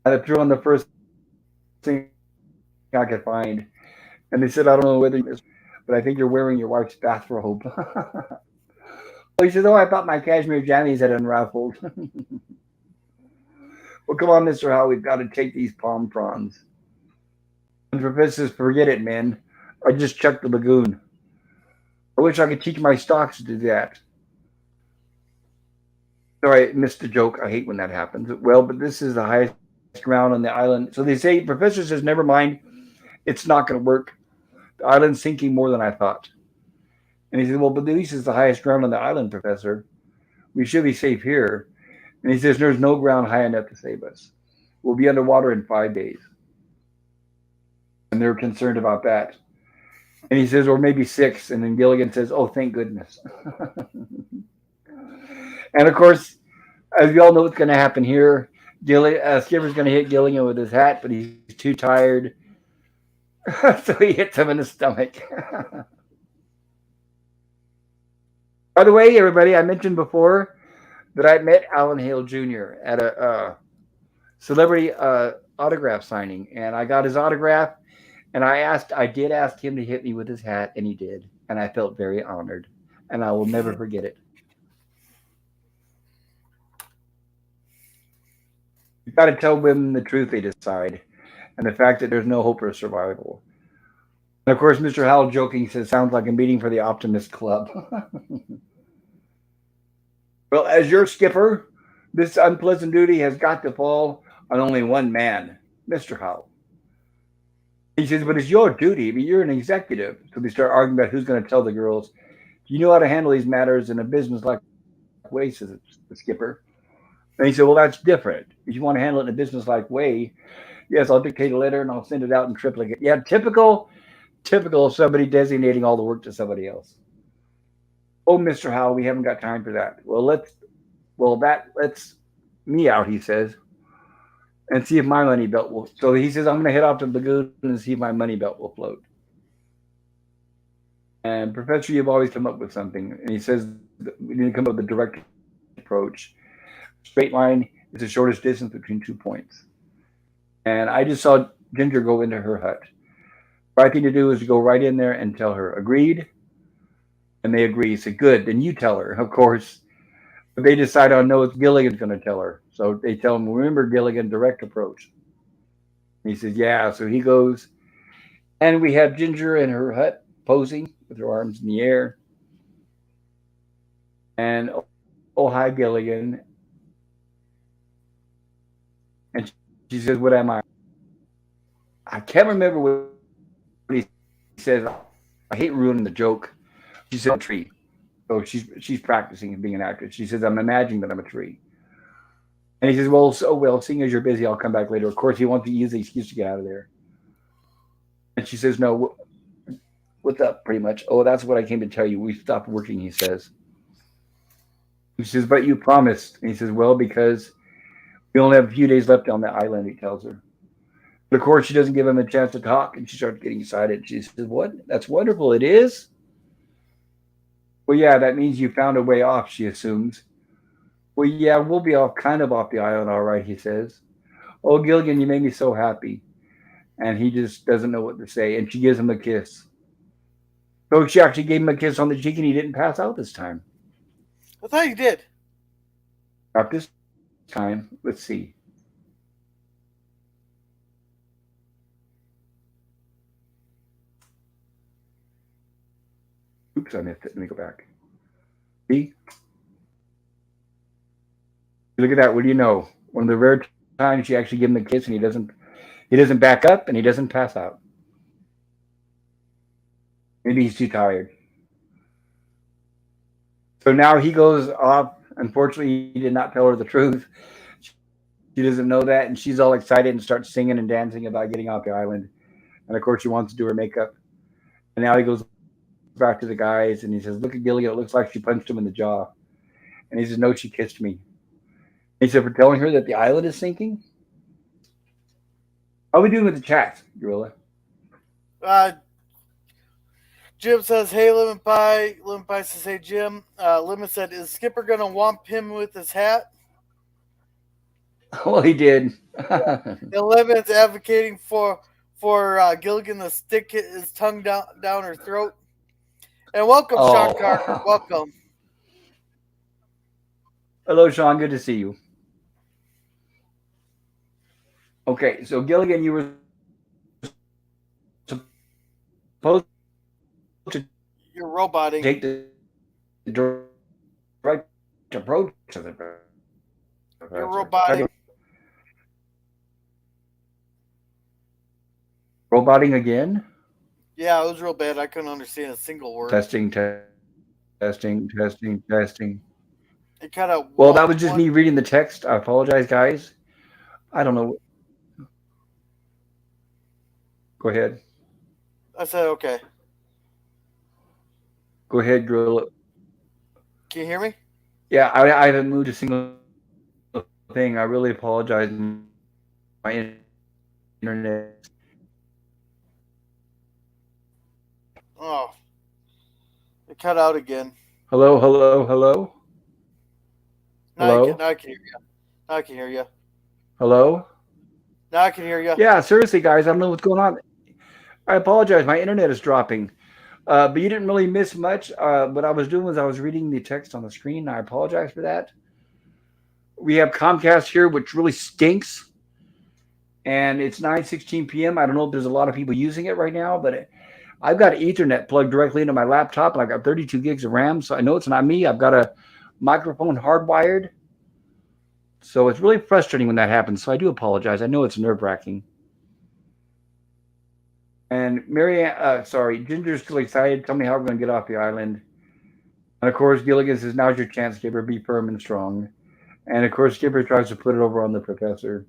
I threw on the first thing I could find." And they said, "I don't know whether you missed, but I think you're wearing your wife's bathrobe." Well, he says, "Oh, I thought my cashmere jammies had unraveled." Well, come on, Mr. Howell. We've got to take these palm fronds. And the professor says, "Forget it, man. I just chucked the lagoon. I wish I could teach my stocks to do that." Sorry, I missed the joke. I hate when that happens. Well, but this is the highest ground on the island. So they say, Professor says, "Never mind. It's not going to work. The island's sinking more than I thought." And he says, "Well, but at least it's the highest ground on the island, Professor. We should be safe here." And he says, "There's no ground high enough to save us. We'll be underwater in 5 days." And they're concerned about that. And he says, "Or maybe 6." And then Gilligan says, "Oh, thank goodness." And of course, as we all know what's going to happen here, Skipper's going to hit Gilligan with his hat, but he's too tired. So he hits him in the stomach. By the way, everybody, I mentioned before that I met Alan Hale Jr. at a celebrity autograph signing, and I got his autograph. And I did ask him to hit me with his hat, and he did, and I felt very honored, and I will never forget it. You've got to tell women the truth, they decide, and the fact that there's no hope for survival. And of course, Mr. Howell joking says, "Sounds like a meeting for the Optimist Club." Well, as your skipper, this unpleasant duty has got to fall on only one man, Mr. Howell. He says, "But it's your duty. I mean, you're an executive." So they start arguing about who's going to tell the girls. "Do you know how to handle these matters in a business-like way?" says the skipper. And he said, "Well, that's different. If you want to handle it in a business-like way, yes, I'll dictate a letter and I'll send it out in triplicate." Yeah, typical of somebody designating all the work to somebody else. "Oh, Mr. Howell, we haven't got time for that." That lets me out, he says, and see if my money belt will. So he says, "I'm going to head off to the lagoon and see if my money belt will float." And Professor, you've always come up with something. And he says we need to come up with a direct approach. Straight line is the shortest distance between 2 points. And I just saw Ginger go into her hut. Right thing to do is to go right in there and tell her, agreed? And they agree. He said, good, then you tell her. Of course, but they decide, oh no, it's Gilligan's going to tell her. So they tell him, remember Gilligan, direct approach. And he says, yeah. So he goes, and we have Ginger in her hut posing with her arms in the air. And oh, hi, Gilligan. And she says, what am I? I can't remember what he says. I hate ruining the joke. She said, I'm a tree. So she's practicing being an actress. She says, I'm imagining that I'm a tree. And he says, well, seeing as you're busy, I'll come back later. Of course, he wants to use the excuse to get out of there. And she says, no, what's up, pretty much? Oh, that's what I came to tell you. We stopped working, he says. He says, but you promised. And he says, well, because we only have a few days left on the island, he tells her. But of course, she doesn't give him a chance to talk, and she starts getting excited. She says, what? That's wonderful. It is? Well, yeah, that means you found a way off, she assumes. Well, yeah, we'll be off, kind of off the island, all right, he says. Oh, Gilligan, you made me so happy. And he just doesn't know what to say, and she gives him a kiss. So she actually gave him a kiss on the cheek, and he didn't pass out this time. I thought you did. Not this time. Let's see. Oops, I missed it. Let me go back. See? Look at that. What do you know? One of the rare times she actually gives him a kiss, and he doesn't back up, and he doesn't pass out. Maybe he's too tired. So now he goes off. Unfortunately, he did not tell her the truth. She doesn't know that, and she's all excited and starts singing and dancing about getting off the island. And of course, she wants to do her makeup. And now he goes back to the guys and he says, look at Gilligan. It looks like she punched him in the jaw. And he says, no, she kissed me. And he said, for telling her that the island is sinking? How are we doing with the chat, Gorilla? Uh, Jim says, "Hey, Lemon Pie." Lemon Pie says, "Hey, Jim." Lemon said, "Is Skipper gonna whomp him with his hat?" Well, he did. And Lemon's advocating for Gilligan to stick his tongue down her throat. And welcome, Sean Carter. Oh. Welcome. Hello, Sean. Good to see you. Okay, so Gilligan, you were supposed to take the You're direct roboting. approach to the professor. Try to You're roboting. roboting again. Yeah, it was real bad. I couldn't understand a single word. Testing. It kind of Well, that was just me reading the text. I apologize, guys. I don't know. Go ahead. I said, okay. Go ahead, Gorilla. Can you hear me? Yeah, I haven't moved a single thing. I really apologize. My internet. Oh, it cut out again. Hello. Hello. Now I can hear you. Now I can hear you. Hello. Now I can hear you. Yeah, seriously, guys, I don't know what's going on. I apologize. My internet is dropping. But you didn't really miss much. What I was doing was I was reading the text on the screen. I apologize for that. We have Comcast here, which really stinks. And it's 9:16 p.m. I don't know if there's a lot of people using it right now, but I've got Ethernet plugged directly into my laptop, and I've got 32 gigs of RAM. So I know it's not me. I've got a microphone hardwired. So it's really frustrating when that happens. So I do apologize. I know it's nerve wracking. And Ginger's still excited. Tell me how we're going to get off the island. And of course, Gilligan says, now's your chance, Skipper. Be firm and strong. And of course, Skipper tries to put it over on the professor.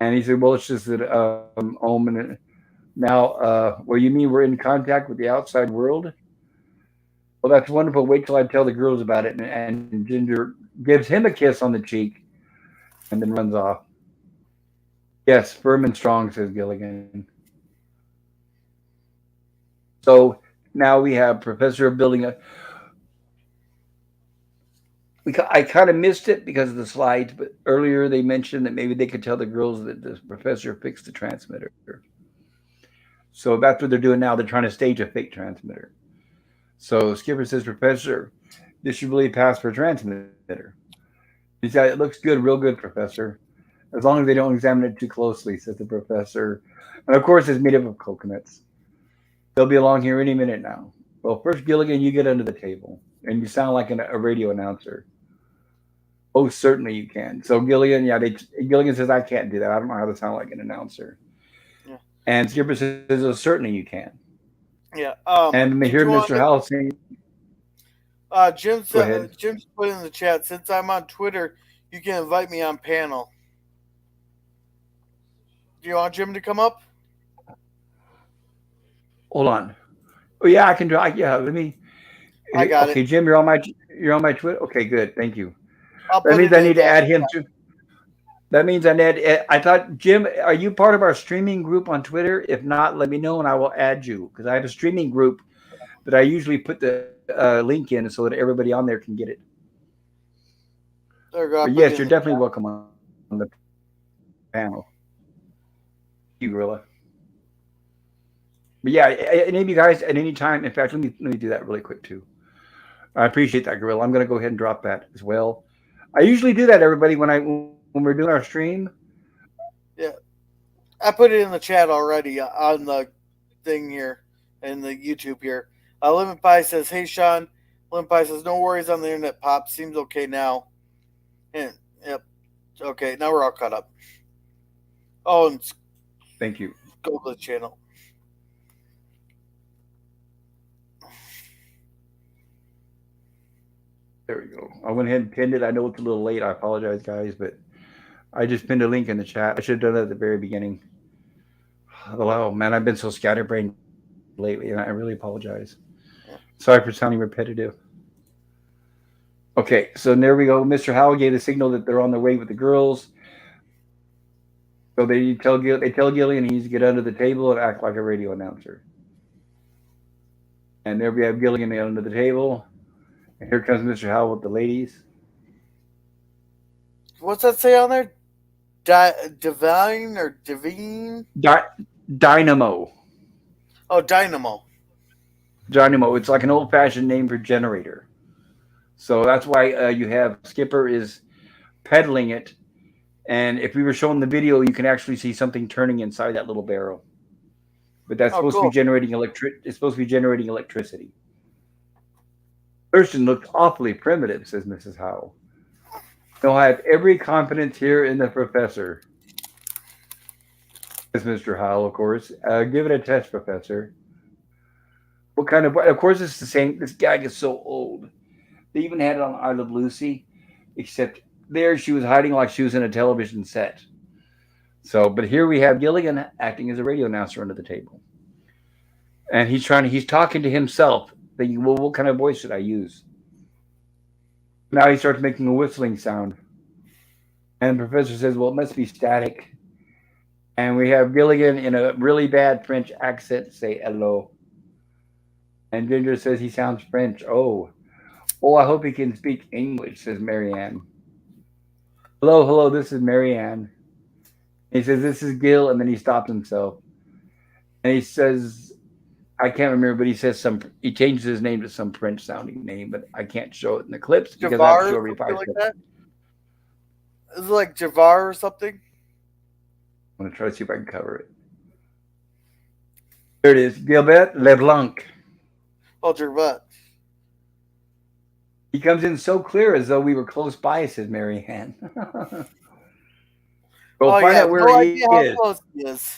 And he said, well, it's just that, and now, well, you mean we're in contact with the outside world? Well, that's wonderful. Wait till I tell the girls about it. And Ginger gives him a kiss on the cheek and then runs off. Yes, firm and strong, says Gilligan. So now we have Professor building a. I kind of missed it because of the slides, but earlier they mentioned that maybe they could tell the girls that the professor fixed the transmitter. So that's what they're doing now. They're trying to stage a fake transmitter. So Skipper says, Professor, this should really pass for a transmitter. He said, it looks good, real good, Professor. As long as they don't examine it too closely, says the professor. And of course, it's made up of coconuts. They'll be along here any minute now. Well, first, Gilligan, you get under the table, and you sound like a radio announcer. Oh, certainly you can. So Gilligan, Gilligan says, I can't do that. I don't know how to sound like an announcer. Yeah. And Skipper says, oh, certainly you can. Yeah. And Did hear you want Mr. to? Howell saying, Jim's go ahead. Jim's put in the chat. Since I'm on Twitter, you can invite me on panel. Do you want Jim to come up? Hold on. Oh yeah, I can do. Yeah, let me. I got Okay, it. Jim, you're on my Twitter. Okay, good. Thank you. I'll That put means it I in need to the. add him to. That means I need. I thought, Jim, are you part of our streaming group on Twitter? If not, let me know and I will add you because I have a streaming group that I usually put the link in so that everybody on there can get it. There we go. But I put yes, it you're in the definitely chat. welcome on the panel. You Gorilla. But yeah, any of you guys at any time. In fact, let me do that really quick too. I appreciate that, Gorilla. I'm going to go ahead and drop that as well. I usually do that, everybody, when we're doing our stream. Yeah, I put it in the chat already on the thing here in the YouTube here. Lemon Pie says, "Hey Sean." Lemon Pie says, "No worries on the internet, Pop. Seems okay now." And yep, okay. Now we're all caught up. Oh, and Thank you. go to the channel. There we go. I went ahead and pinned it. I know it's a little late. I apologize, guys, but I just pinned a link in the chat. I should have done that at the very beginning. Oh man, I've been so scatterbrained lately, and I really apologize. Yeah. Sorry for sounding repetitive. Okay, so there we go. Mr. Howell gave the signal that they're on their way with the girls. So they tell Gillian he needs to get under the table and act like a radio announcer. And there we have Gilligan under the table. And here comes Mr. Howell with the ladies. What's that say on there? Divine or Divine? Dynamo. Oh, Dynamo. Dynamo. It's like an old-fashioned name for generator. So that's why you have Skipper is pedaling it, and if we were showing the video, you can actually see something turning inside that little barrel. But that's Oh, supposed to be cool. generating It's supposed to be generating electricity. Thurston looked awfully primitive, says Mrs. Howell. No, I have every confidence here in the professor, says Mr. Howell, of course. Give it a test, Professor. What kind of? Of course, it's the same. This gag is so old. They even had it on I Love Lucy, except there she was hiding like she was in a television set. So, but here we have Gilligan acting as a radio announcer under the table, and he's talking to himself, thinking, well, what kind of voice should I use? Now he starts making a whistling sound, and the professor says, well, it must be static. And we have Gilligan in a really bad French accent say hello. And Ginger says he sounds French. Oh, I hope he can speak English, says Marianne. Hello, hello, this is Marianne. He says, this is Gil, and then he stops himself. And he says, I can't remember, but he changes his name to some French sounding name, but I can't show it in the clips because I have to show Javar, every something 5 like seconds. that. Is it like Javar or something? I'm going to try to see if I can cover it. There it is, Gilbert Leblanc. Oh, Javat. He comes in so clear as though we were close by, says Marianne. We'll find out where no he idea how is. close he is.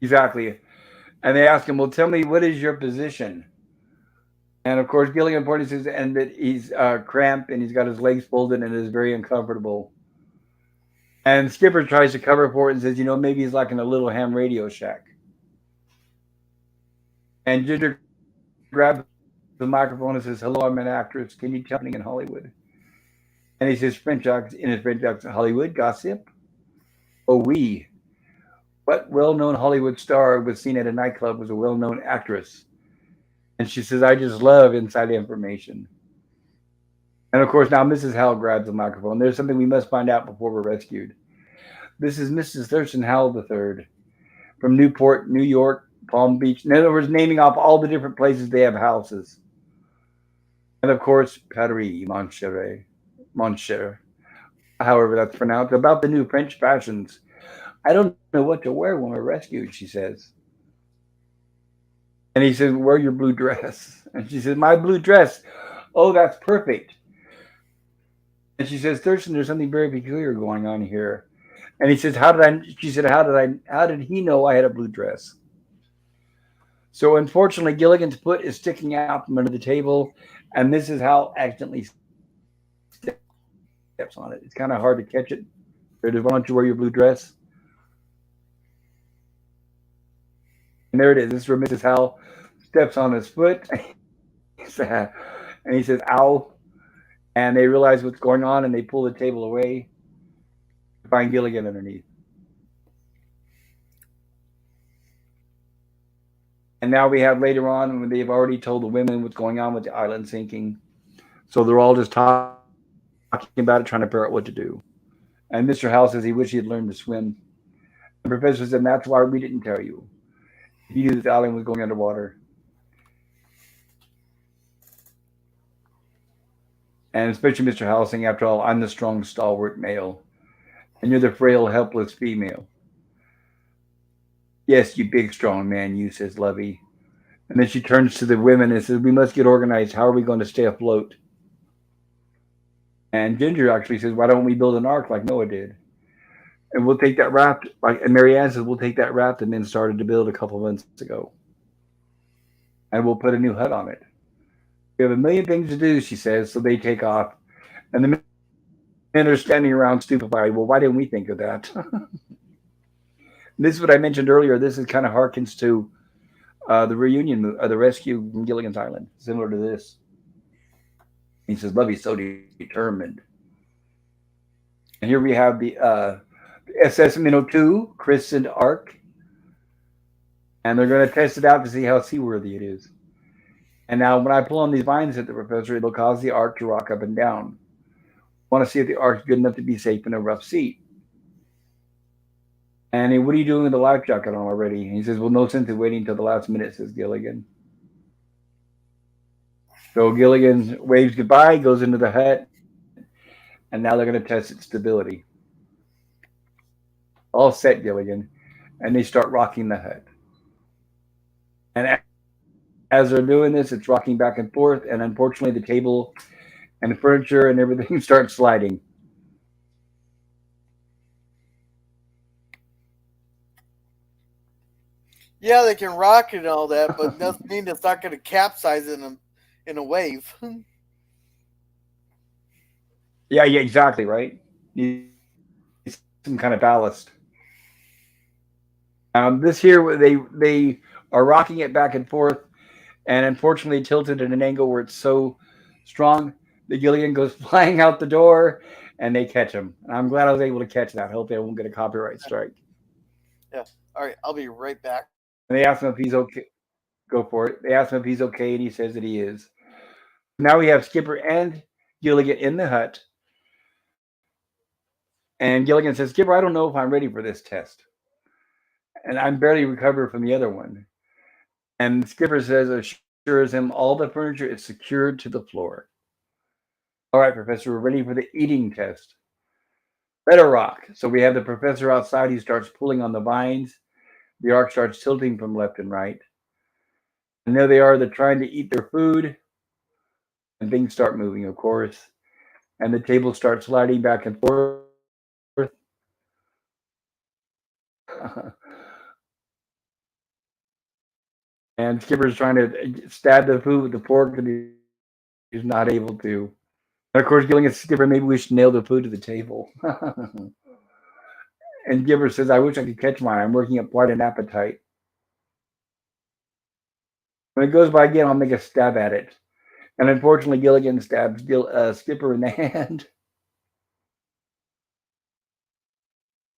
Exactly. And they ask him, well, tell me, what is your position? And of course, Gilligan points says, and that he's cramped and he's got his legs folded and is very uncomfortable. And Skipper tries to cover for it and says, maybe he's like in a little ham radio shack. And Ginger grabs the microphone and says, hello, I'm an actress. Can you tell me in Hollywood? And he says, in his French accent, Hollywood gossip? Oh, oui. What well-known Hollywood star was seen at a nightclub was a well-known actress? And she says, I just love inside information. And of course, now Mrs. Howell grabs the microphone. There's something we must find out before we're rescued. This is Mrs. Thurston Howell III from Newport, New York, Palm Beach. In other words, naming off all the different places they have houses. And of course, Paris, Mon Cher, however that's pronounced, about the new French fashions. I don't know what to wear when we're rescued, she says. And he says, wear your blue dress. And she says, my blue dress. Oh, that's perfect. And she says, Thurston, there's something very peculiar going on here. And he says, how did I, she said, how did he know I had a blue dress? So unfortunately, Gilligan's foot is sticking out from under the table, and this is how accidentally steps on it. It's kind of hard to catch it. Why don't you wear your blue dress? And there it is. This is where Mrs. Howell steps on his foot. And he says, ow. And they realize what's going on and they pull the table away to find Gilligan underneath. And now we have later on when they've already told the women what's going on with the island sinking. So they're all just talking about it, trying to figure out what to do. And Mr. Howell says he wished he had learned to swim. The professor said, and that's why we didn't tell you. He knew that the island was going underwater. And especially Mr. Howell saying, after all, I'm the strong, stalwart male, and you're the frail, helpless female. Yes, you big, strong man, you, says Lovey. And then she turns to the women and says, we must get organized. How are we going to stay afloat? And Ginger actually says, why don't we build an ark like Noah did? And we'll take that raft, like, and Mary Ann says, we'll take that raft the men started to build a couple of months ago. And we'll put a new hut on it. We have a million things to do, she says, so they take off. And the men are standing around stupefied. Well, why didn't we think of that? This is what I mentioned earlier. This is kind of harkens to the reunion, the rescue from Gilligan's Island, similar to this. He says, Lovey's so determined. And here we have the SS Minnow 2, christened Ark. And they're going to test it out to see how seaworthy it is. And now when I pull on these vines at the professor, it'll cause the Ark to rock up and down. I want to see if the Ark's good enough to be safe in a rough sea. And what are you doing with the life jacket on already? And he says, well, no sense in waiting until the last minute, says Gilligan. So Gilligan waves goodbye, goes into the hut, and now they're going to test its stability. All set, Gilligan. And they start rocking the hut. And as they're doing this, it's rocking back and forth, and unfortunately, the table and the furniture and everything starts sliding. Yeah, they can rock and all that, but doesn't mean it's not going to capsize in a wave. Yeah, exactly, right? Needs some kind of ballast. This here, they are rocking it back and forth, and unfortunately tilted at an angle where it's so strong, the Gilligan goes flying out the door, and they catch him. And I'm glad I was able to catch that. Hope they won't get a copyright strike. Yeah. All right, I'll be right back. And they ask him if he's okay. Go for it. They ask him if he's okay, and he says that he is. Now we have Skipper and Gilligan in the hut, and Gilligan says, Skipper, I don't know if I'm ready for this test. And I'm barely recovered from the other one. And Skipper says, assures him all the furniture is secured to the floor. All right, Professor, we're ready for the eating test. Better rock. So we have the professor outside. He starts pulling on the vines. The ark starts tilting from left and right. And there they are. They're trying to eat their food. And things start moving, of course. And the table starts sliding back and forth. And Skipper's trying to stab the food with the fork, and he's not able to. And of course, Gilligan says, Skipper, maybe we should nail the food to the table. And Skipper says, I wish I could catch mine. I'm working up quite an appetite. When it goes by again, I'll make a stab at it. And unfortunately, Gilligan stabs Skipper in the hand.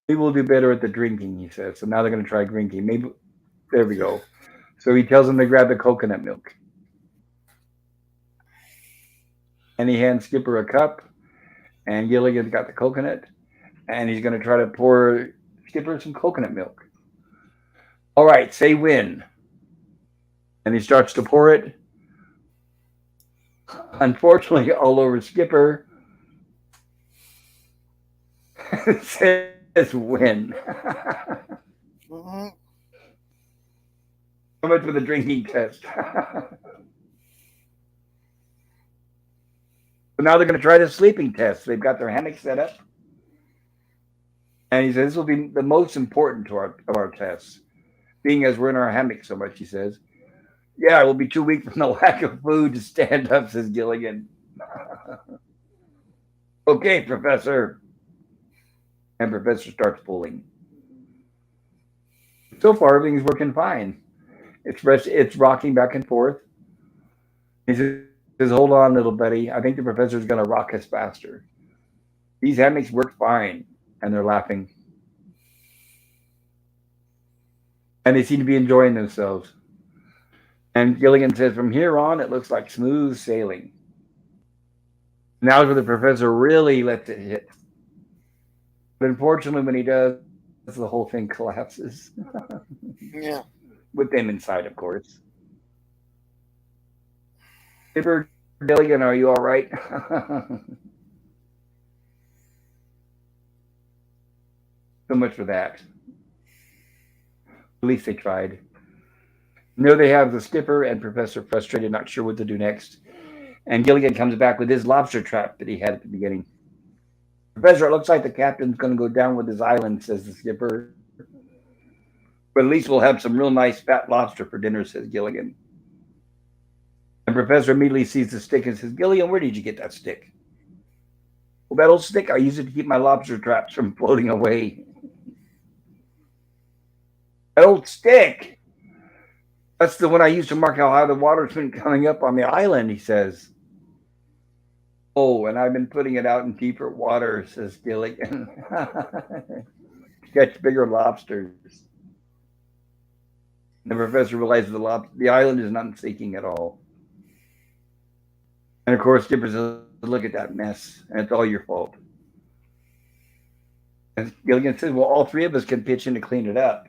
We will do better at the drinking, he says. So now they're going to try drinking. Maybe, there we go. So he tells them to grab the coconut milk. and he hands Skipper a cup, and Gilligan's got the coconut, and he's going to try to pour Skipper some coconut milk. All right, say when. And he starts to pour it. Unfortunately, all over Skipper. It says when. Mm-hmm. So much for the drinking test. So now they're going to try the sleeping test. They've got their hammock set up. And he says this will be the most important of our tests, being as we're in our hammock so much, he says. Yeah, we'll be too weak from the lack of food to stand up, says Gilligan. Okay, Professor. And Professor starts pulling. So far, everything's working fine. It's rocking back and forth. He says, hold on, little buddy. I think the professor's going to rock us faster. These hammocks work fine. And they're laughing. And they seem to be enjoying themselves. And Gilligan says, from here on, it looks like smooth sailing. Now's where the professor really lets it hit. But unfortunately, when he does, the whole thing collapses. Yeah. With them inside, of course. Skipper, Gilligan, are you all right? So much for that. At least they tried. There they have the skipper and Professor frustrated, not sure what to do next. And Gilligan comes back with his lobster trap that he had at the beginning. Professor, it looks like the captain's going to go down with his island, says the skipper. But at least we'll have some real nice fat lobster for dinner, says Gilligan. And Professor immediately sees the stick and says, Gilligan, where did you get that stick? Well, that old stick, I use it to keep my lobster traps from floating away. That old stick! That's the one I used to mark how high the water's been coming up on the island, he says. Oh, and I've been putting it out in deeper water, says Gilligan. Catch bigger lobsters. The professor realizes the island is not sinking at all. And of course, Skipper says, look at that mess, and it's all your fault. And Gilligan says, well, all three of us can pitch in to clean it up.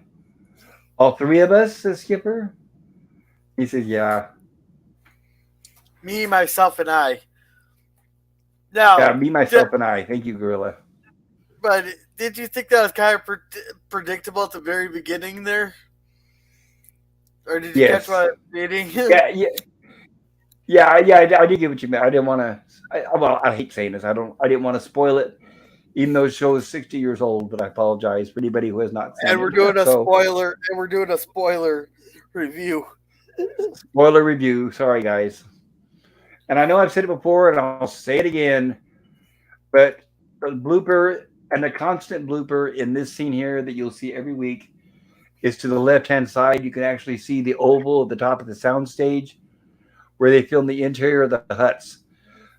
All three of us, says Skipper. He says, yeah. Me, myself, and I. Now, Yeah, me, myself, and I. Thank you, Gorilla. But did you think that was kind of predictable at the very beginning there? Or did you catch what I was reading? Yeah, I did get what you meant. I didn't want to. Well, I hate saying this. I didn't want to spoil it, even though the show is 60 years old. But I apologize for anybody who has not seen it. And we're doing a spoiler. And we're doing a spoiler review. Spoiler review. Sorry, guys. And I know I've said it before, and I'll say it again. But the blooper and the constant blooper in this scene here that you'll see every week is to the left-hand side. You can actually see the oval at the top of the soundstage where they film the interior of the huts.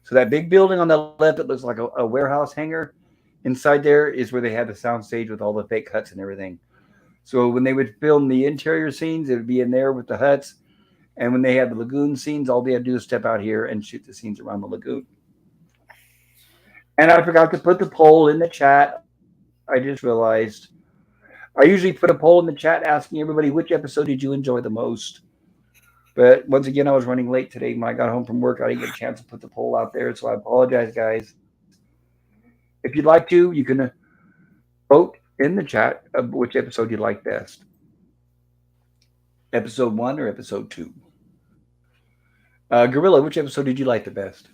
So that big building on the left that looks like a warehouse hangar, inside there is where they had the soundstage with all the fake huts and everything. So when they would film the interior scenes, it would be in there with the huts. And when they had the lagoon scenes, all they had to do is step out here and shoot the scenes around the lagoon. And I forgot to put the poll in the chat. I just realized. I usually put a poll in the chat asking everybody which episode did you enjoy the most. But once again, I was running late today. When I got home from work, I didn't get a chance to put the poll out there. So I apologize, guys. If you'd like to, you can vote in the chat of which episode you like best. Episode 1 or episode 2? Gorilla, which episode did you like the best?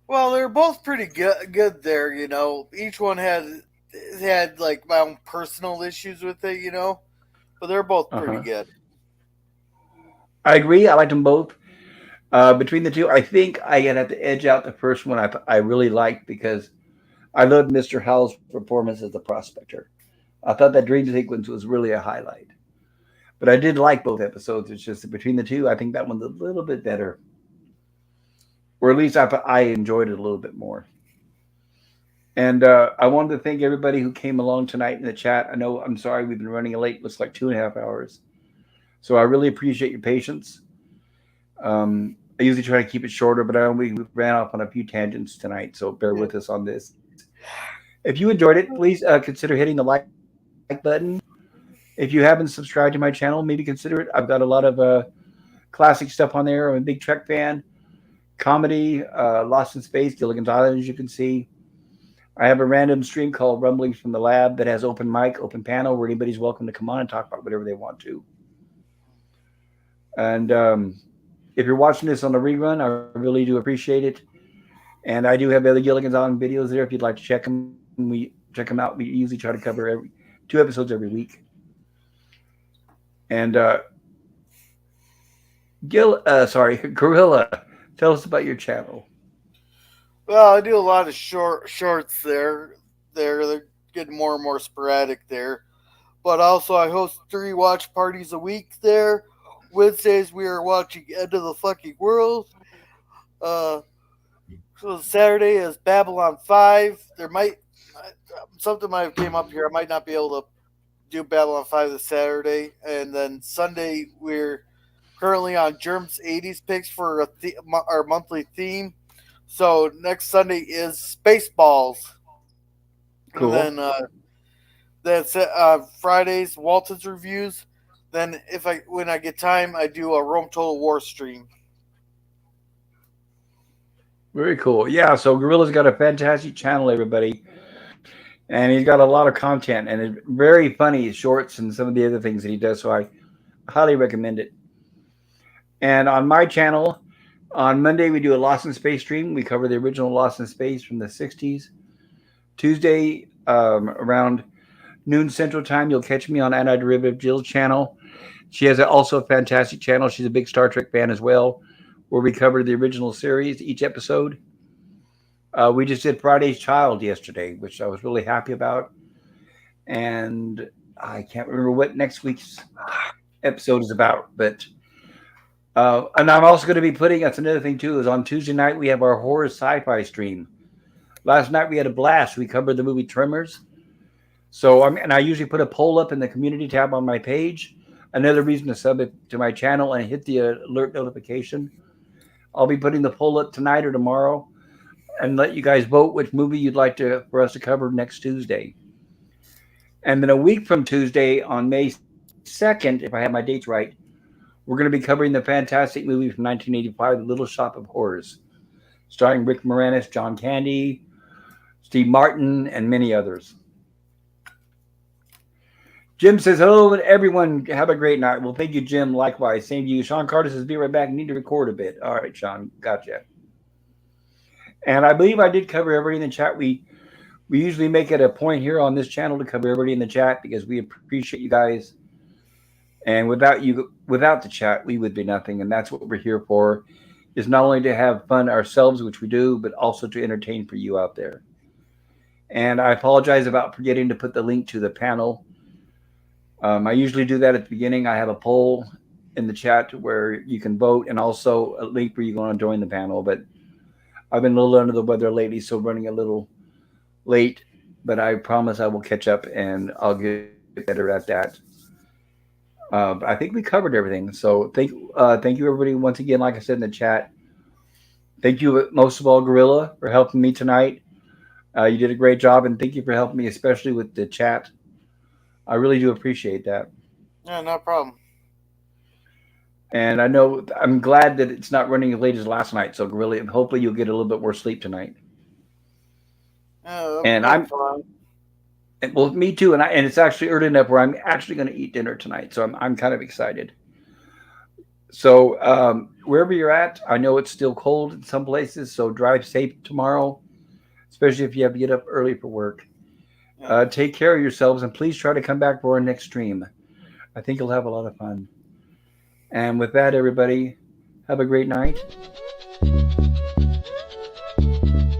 Well, they're both pretty good there, you know. Each one had like my own personal issues with it, you know. But they're both pretty good. I agree. I liked them both. Between the two, I think I have to edge out the first one I really liked because I loved Mr. Howell's performance as the prospector. I thought that dream sequence was really a highlight. But I did like both episodes. It's just that between the two, I think that one's a little bit better. Or at least I enjoyed it a little bit more. And I wanted to thank everybody who came along tonight in the chat. I'm sorry we've been running late. Looks like 2.5 hours. So I really appreciate your patience. I usually try to keep it shorter, but we ran off on a few tangents tonight, so bear Yeah. with us on this. If you enjoyed it, please consider hitting the like button. If you haven't subscribed to my channel, maybe consider it. I've got a lot of classic stuff on there. I'm a big Trek fan. Comedy, Lost in Space, Gilligan's Island, as you can see. I have a random stream called Rumblings from the Lab that has open mic, open panel, where anybody's welcome to come on and talk about whatever they want to. And if you're watching this on the rerun, I really do appreciate it. And I do have other Gilligan's Island videos there if you'd like to check them. We check them out. We usually try to cover every 2 episodes every week. And Gorilla, tell us about your channel. Well, I do a lot of shorts there. They're getting more and more sporadic there. But also, I host 3 watch parties a week there. Wednesdays we are watching End of the Fucking World. Uh, so Saturday is Babylon 5. There might something might have came up here. I might not be able to do Babylon 5 this Saturday, and then Sunday we're currently on Germ's 80s picks for our monthly theme. So next Sunday is Spaceballs, and Cool. then that's Fridays Walton's reviews. Then if I when I get time, I do a Rome Total War stream. Very cool. Yeah, so Gorilla's got a fantastic channel, everybody. And he's got a lot of content and it's very funny shorts and some of the other things that he does. So I highly recommend it. And on my channel, on Monday, we do a Lost in Space stream. We cover the original Lost in Space from the 60s. Tuesday, around noon Central Time, you'll catch me on Antiderivative Jill's channel. She has also a fantastic channel. She's a big Star Trek fan as well, where we cover the original series, each episode. We just did Friday's Child yesterday, which I was really happy about. And I can't remember what next week's episode is about, but and I'm also going to be putting, that's another thing too, is on Tuesday night we have our horror sci-fi stream. Last night we had a blast. We covered the movie Tremors. So and I usually put a poll up in the community tab on my page. Another reason to sub it to my channel and hit the alert notification. I'll be putting the poll up tonight or tomorrow and let you guys vote which movie you'd like for us to cover next Tuesday. And then a week from Tuesday on May 2nd, if I have my dates right, we're going to be covering the fantastic movie from 1985, The Little Shop of Horrors, starring Rick Moranis, John Candy, Steve Martin, and many others. Jim says, hello, everyone. Have a great night. Well, thank you, Jim. Likewise. Same to you. Sean Carter says, be right back. Need to record a bit. All right, Sean. Gotcha. And I believe I did cover everybody in the chat. We usually make it a point here on this channel to cover everybody in the chat because we appreciate you guys. And without the chat, we would be nothing. And that's what we're here for, is not only to have fun ourselves, which we do, but also to entertain for you out there. And I apologize about forgetting to put the link to the panel. I usually do that at the beginning. I have a poll in the chat where you can vote and also a link where you want to join the panel. But I've been a little under the weather lately, so running a little late. But I promise I will catch up and I'll get better at that. I think we covered everything. So thank you everybody once again. Like I said in the chat, thank you most of all, Gorilla, for helping me tonight. You did a great job, and thank you for helping me, especially with the chat. I really do appreciate that. Yeah, no problem. And I know I'm glad that it's not running as late as last night. So Gorilla, hopefully you'll get a little bit more sleep tonight. And I'm fine. well, me too. And it's actually early enough where I'm actually going to eat dinner tonight. So I'm kind of excited. So wherever you're at, I know it's still cold in some places. So drive safe tomorrow, especially if you have to get up early for work. Take care of yourselves and please try to come back for our next stream. I think you'll have a lot of fun. And with that, everybody, have a great night.